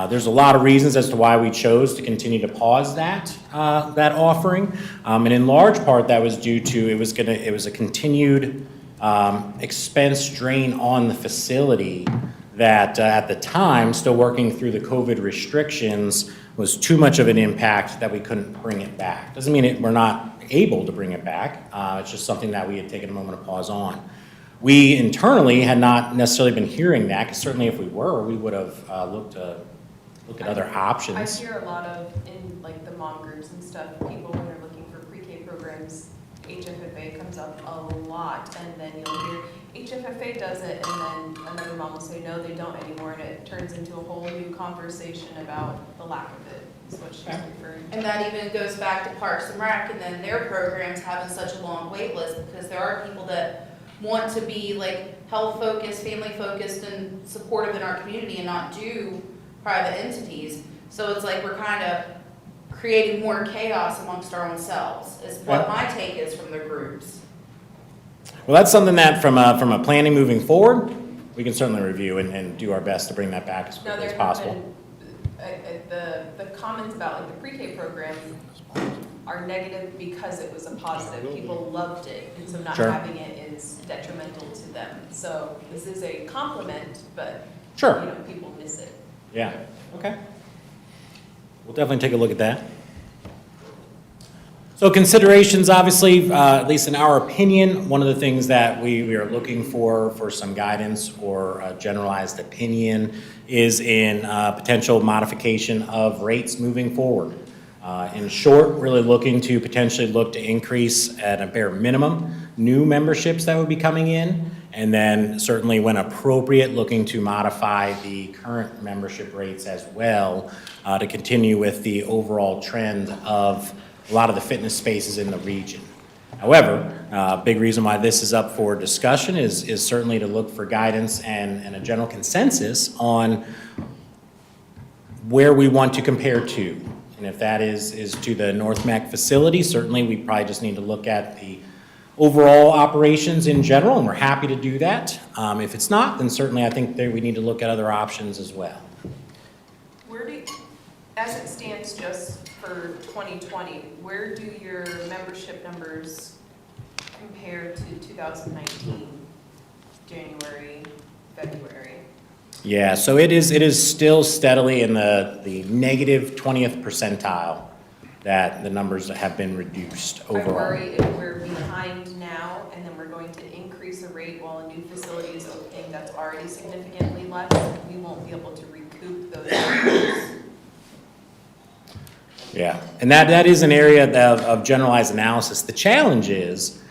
There's a lot of reasons as to why we chose to continue to pause that offering. And in large part, that was due to, it was a continued expense drain on the facility that at the time, still working through the COVID restrictions, was too much of an impact that we couldn't bring it back. Doesn't mean we're not able to bring it back. It's just something that we had taken a moment of pause on. We internally had not necessarily been hearing that, because certainly if we were, we would have looked at other options. I hear a lot of, in like the mom groups and stuff, people when they're looking for pre-K programs, HFFA comes up a lot, and then you'll hear, HFFA does it, and then another mom will say, no, they don't anymore, and it turns into a whole new conversation about the lack of it, is what she's referring to. And that even goes back to Parks and Rec, and then their programs having such a long wait list, because there are people that want to be like health-focused, family-focused, and supportive in our community and not do private entities. So it's like we're kind of creating more chaos amongst our own selves, is what my take is from the groups. Well, that's something that from a planning moving forward, we can certainly review and do our best to bring that back as quickly as possible. The comments about like the pre-K program are negative because it was a positive. People loved it, and so not Sure. having it is detrimental to them. So this is a compliment, but Sure. you know, people miss it. Yeah, okay. We'll definitely take a look at that. So considerations, obviously, at least in our opinion, one of the things that we are looking for some guidance or a generalized opinion is in potential modification of rates moving forward. In short, really looking to potentially look to increase at a bare minimum new memberships that would be coming in, and then certainly when appropriate, looking to modify the current membership rates as well to continue with the overall trend of a lot of the fitness spaces in the region. However, a big reason why this is up for discussion is certainly to look for guidance and a general consensus on where we want to compare to. And if that is to the North Mac facility, certainly we probably just need to look at the overall operations in general, and we're happy to do that. If it's not, then certainly I think that we need to look at other options as well. As it stands just for 2020, where do your membership numbers compare to 2019, January, February? Yeah, so it is still steadily in the negative 20th percentile that the numbers have been reduced I overall. worry if we're behind now and then we're going to increase a rate while a new facility is opening that's already significantly less, we won't be able to recoup those numbers. Yeah, and that is an area of generalized analysis. The challenge is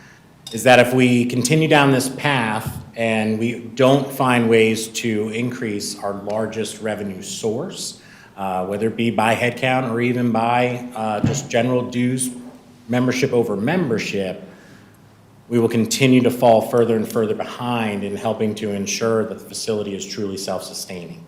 that if we continue down this path and we don't find ways to increase our largest revenue source, whether it be by headcount or even by just general dues, membership over membership, we will continue to fall further and further behind in helping to ensure that the facility is truly self-sustaining.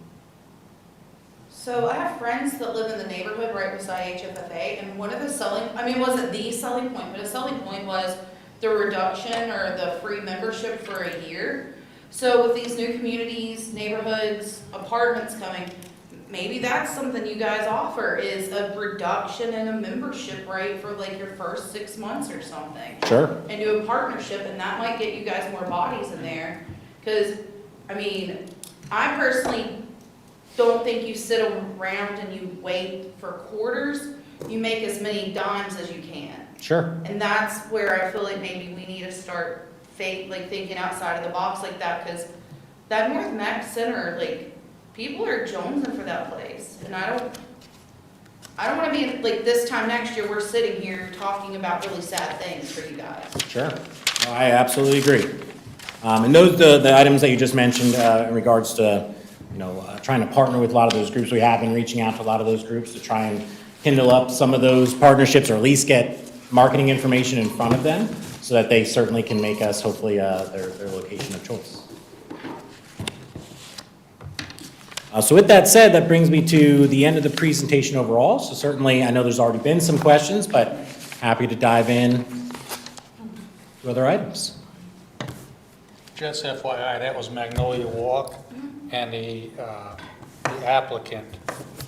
So I have friends that live in the neighborhood right beside HFFA, and one of the selling, I mean, it wasn't the selling point, but a selling point was the reduction or the free membership for a year. So with these new communities, neighborhoods, apartments coming, maybe that's something you guys offer, is a reduction in a membership rate for like your first 6 months or something. Sure. And do a partnership, and that might get you guys more bodies in there. Because, I mean, I personally don't think you sit around and you wait for quarters. You make as many dimes as you can. Sure. And that's where I feel like maybe we need to start thinking outside of the box like that, because that North Mac Center, like, people are jonesing for that place. And I don't want to be, like, this time next year, we're sitting here talking about really sad things for you guys. Sure. No, I absolutely agree. And those, the items that you just mentioned in regards to, trying to partner with a lot of those groups, we have been reaching out to a lot of those groups to try and kindle up some of those partnerships, or at least get marketing information in front of them so that they certainly can make us hopefully their location of choice. So with that said, that brings me to the end of the presentation overall. So certainly, I know there's already been some questions, but happy to dive in to other items. Just FYI, that was Magnolia Walk, and the applicant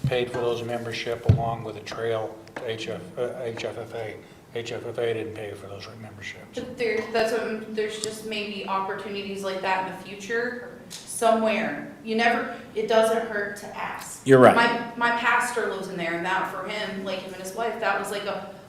paid for those membership along with a trail to HFFA. HFFA didn't pay for those memberships. But there's just maybe opportunities like that in the future somewhere. It doesn't hurt to ask. You're right. My pastor lives in there, and that for him, like him and his wife, that was like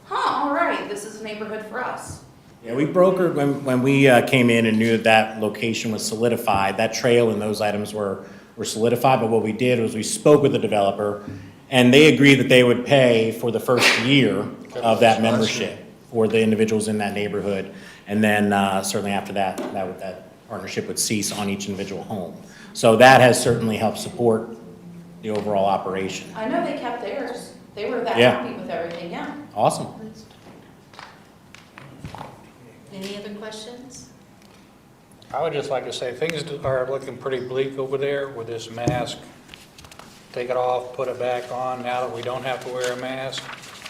all right, this is a neighborhood for us. Yeah, we brokered, when we came in and knew that location was solidified, that trail and those items were solidified, but what we did was we spoke with the developer, and they agreed that they would pay for the first year of that membership for the individuals in that neighborhood, and then certainly after that, that partnership would cease on each individual home. So that has certainly helped support the overall operation. I know they kept theirs. They were that Yeah. happy with everything, yeah. Awesome. Any other questions? I would just like to say, things are looking pretty bleak over there with this mask. Take it off, put it back on, now that we don't have to wear a mask.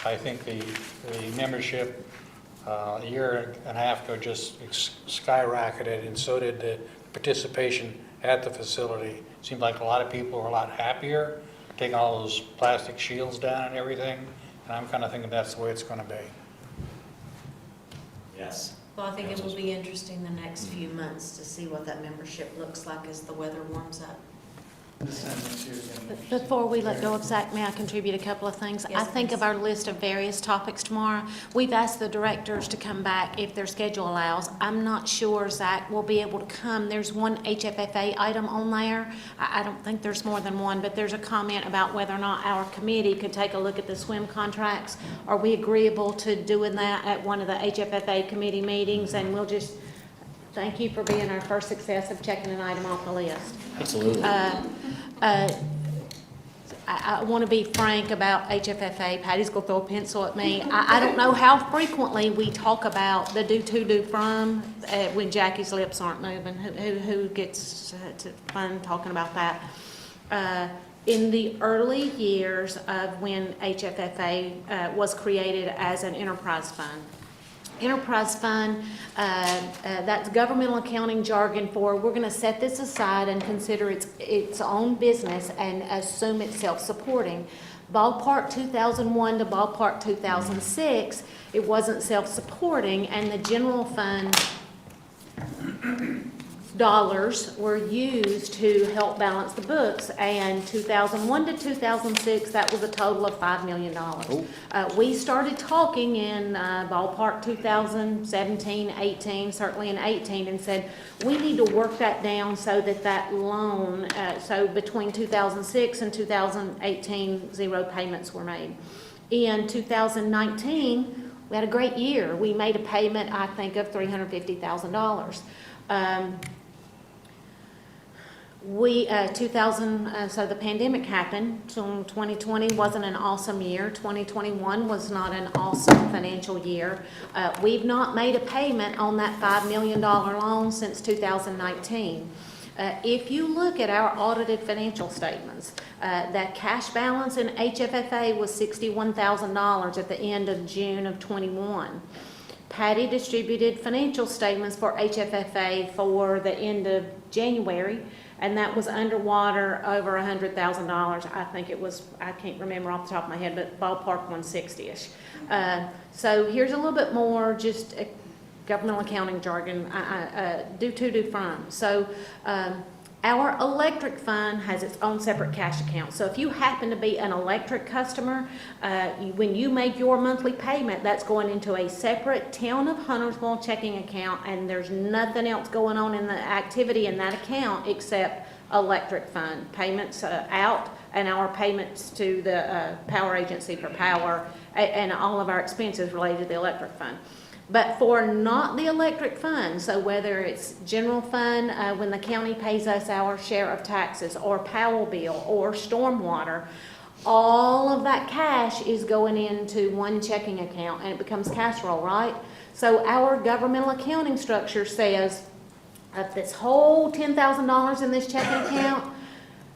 I think the membership a year and a half ago just skyrocketed, and so did the participation at the facility. It seemed like a lot of people were a lot happier taking all those plastic shields down and everything, and I'm kind of thinking that's the way it's going to be. Yes. Well, I think it will be interesting the next few months to see what that membership looks like as the weather warms up. This time next year is gonna be Before we let go of Zach, may I contribute a couple of things? Yes, I think please. of our list of various topics tomorrow. We've asked the directors to come back if their schedule allows. I'm not sure Zach will be able to come. There's one HFFA item on there. I don't think there's more than one, but there's a comment about whether or not our committee could take a look at the swim contracts. Are we agreeable to doing that at one of the HFFA committee meetings? And we'll just, thank you for being our first success of checking an item off the list. Absolutely. I want to be frank about HFFA. Patty's going to throw a pencil at me. I don't know how frequently we talk about the do to, do from when Jackie's lips aren't moving. Who gets fun talking about that? In the early years of when HFFA was created as an enterprise fund, that's governmental accounting jargon for, we're going to set this aside and consider its own business and assume it's self-supporting. Ballpark 2001 to ballpark 2006, it wasn't self-supporting, and the general fund dollars were used to help balance the books, and 2001 to 2006, that was a total of $5 million. We started talking in ballpark 2017, 18, certainly in 18, and said, we need to work that down so that that loan, so between 2006 and 2018, 0 payments were made. In 2019, we had a great year. We made a payment, I think, of $350,000. So the pandemic happened, so 2020 wasn't an awesome year, 2021 was not an awesome financial year. We've not made a payment on that $5 million loan since 2019. If you look at our audited financial statements, that cash balance in HFFA was $61,000 at the end of June of 21. Patty distributed financial statements for HFFA for the end of January, and that was underwater over $100,000. I think it was, I can't remember off the top of my head, but ballpark 160-ish. So here's a little bit more just governmental accounting jargon, do to, do from. So our electric fund has its own separate cash account. So if you happen to be an electric customer, when you make your monthly payment, that's going into a separate Town of Huntersville checking account, and there's nothing else going on in the activity in that account except electric fund payments out, and our payments to the power agency for power, and all of our expenses related to the electric fund. But for not the electric fund, so whether it's general fund, when the county pays us our share of taxes, or Powell bill, or stormwater, all of that cash is going into one checking account, and it becomes casserole, right? So our governmental accounting structure says, of this whole $10,000 in this checking account,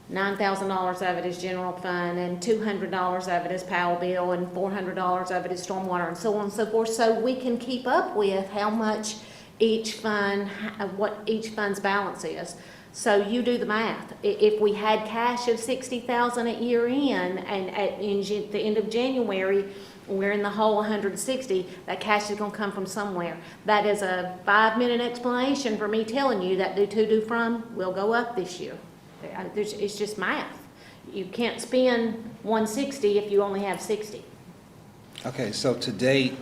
$9,000 of it is general fund, and $200 of it is Powell bill, and $400 of it is stormwater, and so on and so forth, so we can keep up with how much each fund, what each fund's balance is. So you do the math. If we had cash of $60,000 at year end, and at the end of January, we're in the whole 160, that cash is going to come from somewhere. That is a 5-minute explanation for me telling you that do to, do from will go up this year. It's just math. You can't spend 160 if you only have 60. Okay, so to date,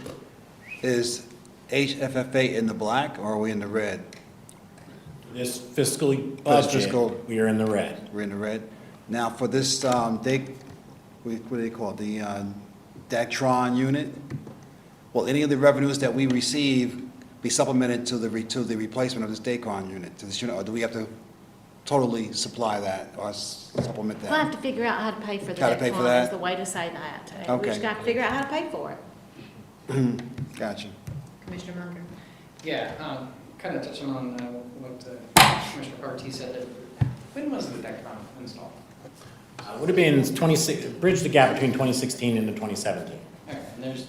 is HFFA in the black, or are we in the red? This fiscal budget, we are in the red. We're in the red. Now, for this, what do they call it, the Dactron unit, will any of the revenues that we receive be supplemented to the replacement of this Dacron unit, to this unit, or do we have to totally supply that or supplement that? We'll have to figure out how to pay for that. How to pay for that? Is the way to say that. Okay. We just got to figure out how to pay for it. Gotcha. Commissioner Munger. Yeah, kind of touching on what Commissioner Partee said. When was the Dactron installed? Would have been bridge the gap between 2016 and 2017. Okay, and there's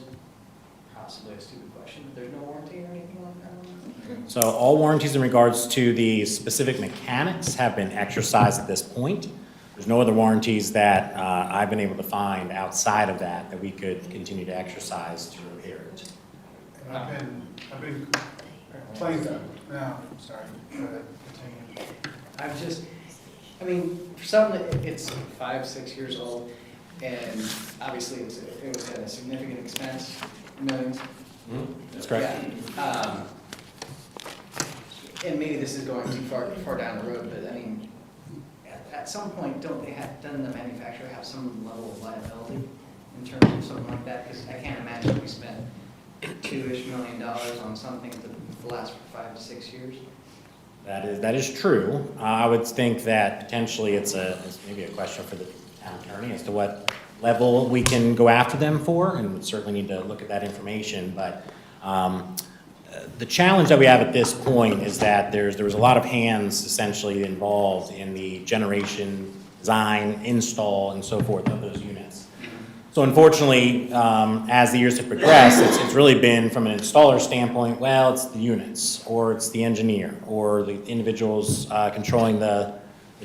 possibly a stupid question, but there's no warranty or anything like that? So all warranties in regards to the specific mechanics have been exercised at this point. There's no other warranties that I've been able to find outside of that we could continue to exercise to repair it. And I've been playing, now, sorry, go ahead, continue. I'm just, I mean, for something that it's 5, 6 years old, and obviously it was at a significant expense, millions. That's correct. Yeah, and maybe this is going too far down the road, but I mean, at some point, doesn't the manufacturer have some level of liability in terms of something like that? Because I can't imagine we spent $2-ish million on something that will last for 5 to 6 years. That is true. I would think that potentially it's maybe a question for the town attorney as to what level we can go after them for, and we'd certainly need to look at that information. But the challenge that we have at this point is that there was a lot of hands essentially involved in the generation, design, install, and so forth of those units. So unfortunately, as the years have progressed, it's really been from an installer standpoint, well, it's the units, or it's the engineer, or the individuals controlling the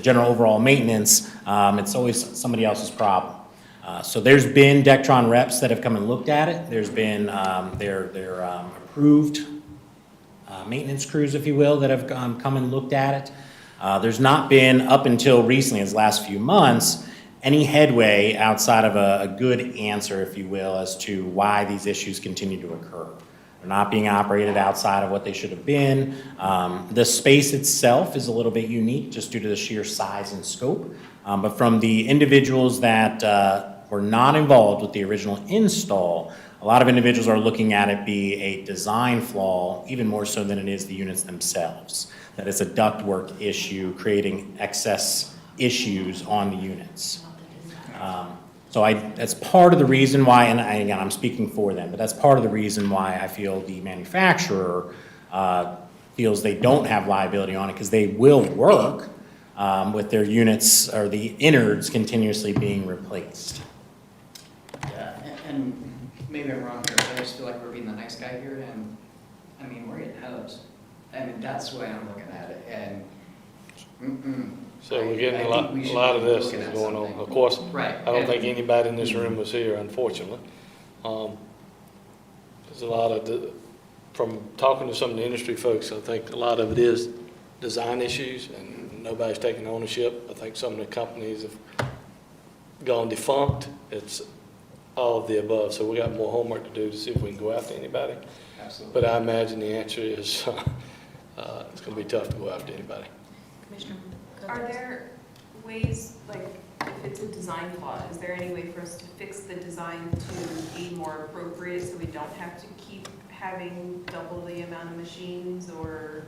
general overall maintenance. It's always somebody else's problem. So there's been Dectron reps that have come and looked at it. There's been their approved maintenance crews, if you will, that have come and looked at it. There's not been, up until recently, as the last few months, any headway outside of a good answer, if you will, as to why these issues continue to occur. They're not being operated outside of what they should have been. The space itself is a little bit unique just due to the sheer size and scope. But from the individuals that were not involved with the original install, a lot of individuals are looking at it be a design flaw, even more so than it is the units themselves. That it's a ductwork issue creating excess issues on the units. So that's part of the reason why, and again, I'm speaking for them, but that's part of the reason why I feel the manufacturer feels they don't have liability on it, because they will work with their units or the innards continuously being replaced. Yeah, and maybe I'm wrong here, but I just feel like we're being the nice guy here, and I mean, we're getting hosed. I mean, that's the way I'm looking at it, and So we're getting a lot of this is going on. Of course, right. I don't think anybody in this room was here, unfortunately. There's a lot of, from talking to some of the industry folks, I think a lot of it is design issues and nobody's taking ownership. I think some of the companies have gone defunct. It's all of the above. So we got more homework to do to see if we can go after anybody. Absolutely. But I imagine the answer is it's going to be tough to go after anybody. Commissioner? Are there ways, like, if it's a design flaw, is there any way for us to fix the design to be more appropriate so we don't have to keep having double the amount of machines or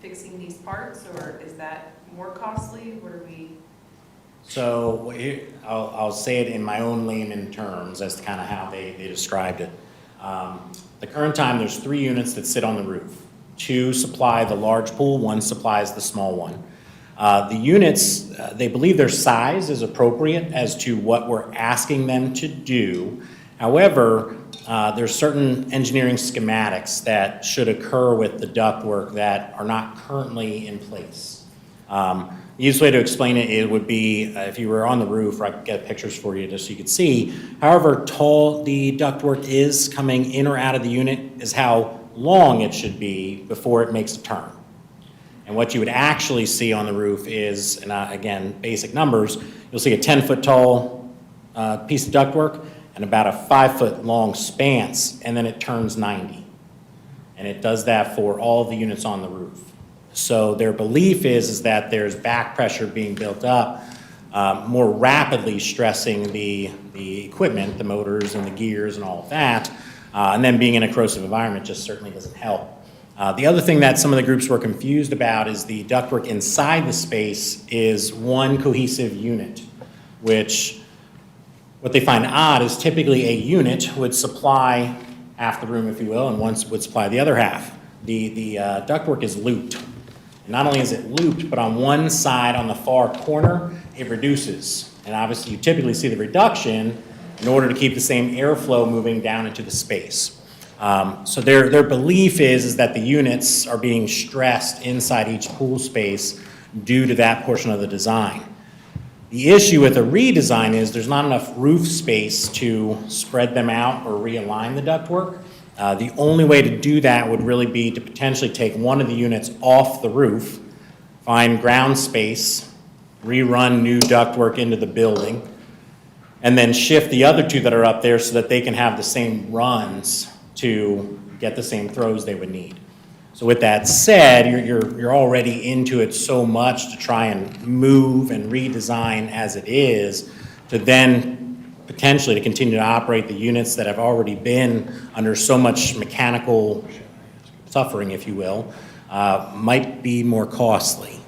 fixing these parts, or is that more costly? What are we? So I'll say it in my own layman terms as to kind of how they described it. The current time, there's 3 units that sit on the roof. 2 supply the large pool, 1 supplies the small one. The units, they believe their size is appropriate as to what we're asking them to do. However, there's certain engineering schematics that should occur with the ductwork that are not currently in place. The easiest way to explain it would be if you were on the roof, or I could get pictures for you just so you could see, however tall the ductwork is coming in or out of the unit is how long it should be before it makes a turn. And what you would actually see on the roof is, and again, basic numbers, you'll see a 10-foot tall piece of ductwork and about a 5-foot long span, and then it turns 90. And it does that for all of the units on the roof. So their belief is that there's back pressure being built up, more rapidly stressing the equipment, the motors and the gears and all of that, and then being in a corrosive environment just certainly doesn't help. The other thing that some of the groups were confused about is the ductwork inside the space is one cohesive unit, which what they find odd is typically a unit would supply half the room, if you will, and one would supply the other half. The ductwork is looped. And not only is it looped, but on one side, on the far corner, it reduces. And obviously, you typically see the reduction in order to keep the same airflow moving down into the space. So their belief is that the units are being stressed inside each pool space due to that portion of the design. The issue with a redesign is there's not enough roof space to spread them out or realign the ductwork. The only way to do that would really be to potentially take one of the units off the roof, find ground space, rerun new ductwork into the building, and then shift the other two that are up there so that they can have the same runs to get the same throws they would need. So with that said, you're already into it so much to try and move and redesign as it is, to then potentially to continue to operate the units that have already been under so much mechanical suffering, if you will, might be more costly.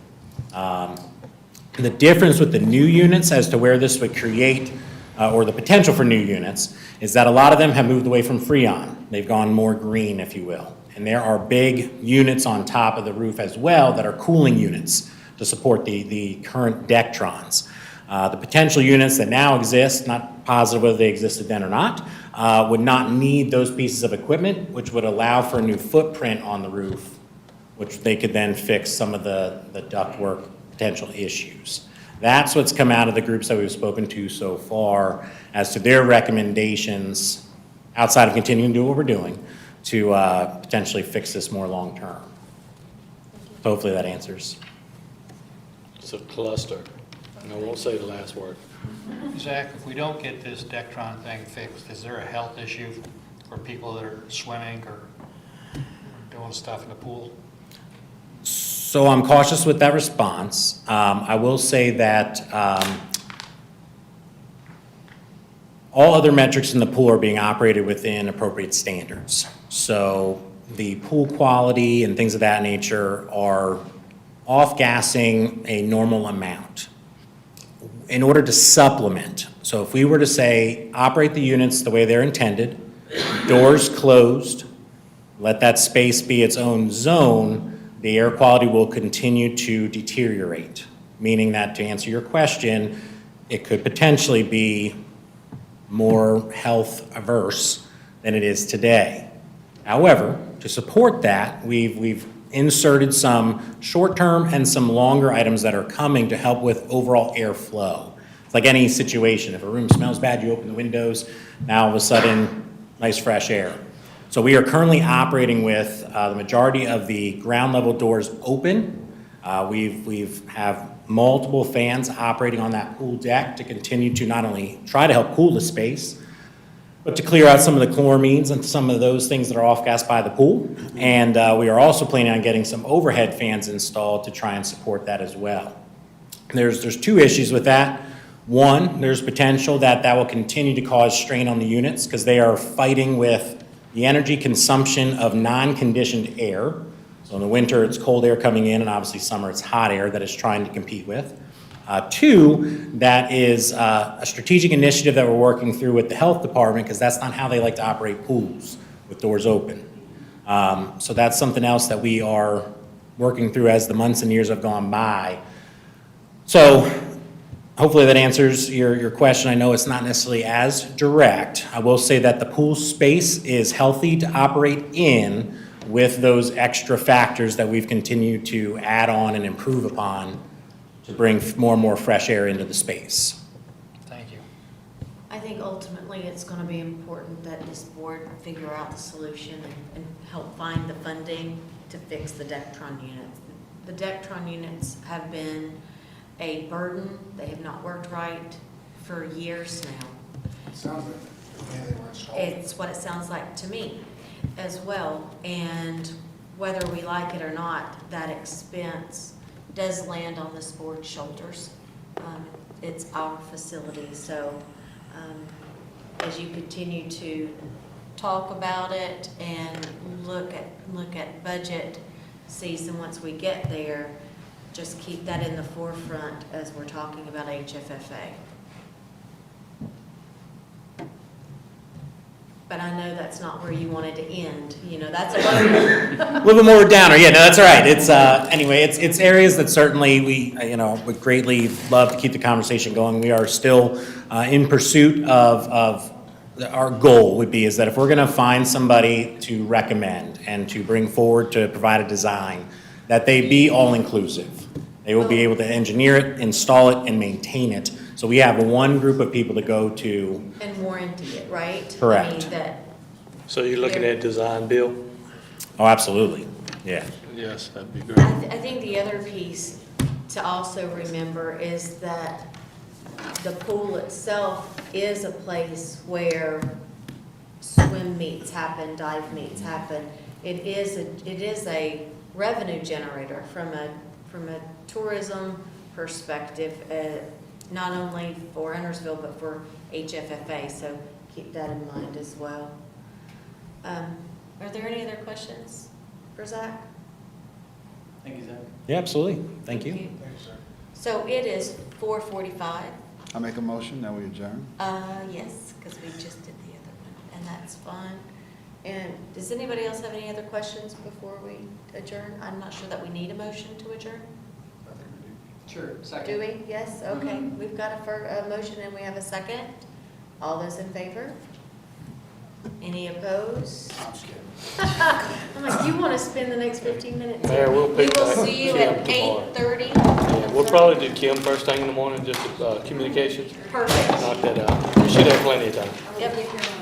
The difference with the new units as to where this would create, or the potential for new units, is that a lot of them have moved away from Freon. They've gone more green, if you will. And there are big units on top of the roof as well that are cooling units to support the current Dectrons. The potential units that now exist, not positive whether they existed then or not, would not need those pieces of equipment, which would allow for a new footprint on the roof, which they could then fix some of the ductwork potential issues. That's what's come out of the groups that we've spoken to so far as to their recommendations, outside of continuing to do what we're doing, to potentially fix this more long-term. So hopefully that answers. It's a cluster, and I won't say the last word. Zach, if we don't get this Dectron thing fixed, is there a health issue for people that are swimming or doing stuff in the pool? So I'm cautious with that response. I will say that all other metrics in the pool are being operated within appropriate standards. So the pool quality and things of that nature are off-gassing a normal amount. In order to supplement, so if we were to say, operate the units the way they're intended, doors closed, let that space be its own zone, the air quality will continue to deteriorate. Meaning that, to answer your question, it could potentially be more health averse than it is today. However, to support that, we've inserted some short-term and some longer items that are coming to help with overall airflow. It's like any situation. If a room smells bad, you open the windows, now all of a sudden, nice fresh air. So we are currently operating with the majority of the ground level doors open. We've have multiple fans operating on that pool deck to continue to not only try to help cool the space, but to clear out some of the chloramines and some of those things that are off-gas by the pool. And we are also planning on getting some overhead fans installed to try and support that as well. There's two issues with that. One, there's potential that will continue to cause strain on the units because they are fighting with the energy consumption of non-conditioned air. So in the winter, it's cold air coming in, and obviously summer, it's hot air that it's trying to compete with. Two, that is a strategic initiative that we're working through with the health department because that's not how they like to operate pools with doors open. So that's something else that we are working through as the months and years have gone by. So hopefully that answers your question. I know it's not necessarily as direct. I will say that the pool space is healthy to operate in with those extra factors that we've continued to add on and improve upon to bring more and more fresh air into the space. Thank you. I think ultimately it's going to be important that this board figure out the solution and help find the funding to fix the Dectron units. The Dectron units have been a burden. They have not worked right for years now. It sounds like the way they were installed. It's what it sounds like to me as well. And whether we like it or not, that expense does land on this board's shoulders. It's our facility, so as you continue to talk about it and look at budget season once we get there, just keep that in the forefront as we're talking about HFFA. But I know that's not where you wanted to end. You know, that's a little bit more downer. Yeah, no, that's all right. It's anyway, it's areas that certainly we would greatly love to keep the conversation going. We are still in pursuit of our goal would be is that if we're going to find somebody to recommend and to bring forward to provide a design, that they be all inclusive. They will be able to engineer it, install it, and maintain it. So we have one group of people to go to. And warranty it, right? Correct. I mean, that, So you're looking at design build? Oh, absolutely, yeah. Yes, that'd be great. I think the other piece to also remember is that the pool itself is a place where swim meets happen, dive meets happen. It is a revenue generator from a tourism perspective, not only for Huntersville, but for HFFA, so keep that in mind as well. Are there any other questions for Zach? Thank you, Zach. Yeah, absolutely, thank you. Thank you, sir. So it is 4:45. I make a motion that we adjourn. Yes, because we just did the other one, and that's fine. And does anybody else have any other questions before we adjourn? I'm not sure that we need a motion to adjourn. Sure, second. Do we? Yes, okay. We've got a motion and we have a second. All those in favor? Any opposed? I'm just kidding. I'm like, you want to spend the next 15 minutes? Mayor, we'll pick We will back see you Kim at tomorrow. 8:30. Yeah, we'll probably do Kim first thing in the morning, just communications, Perfect. knock that out. We should have plenty of time. Yep.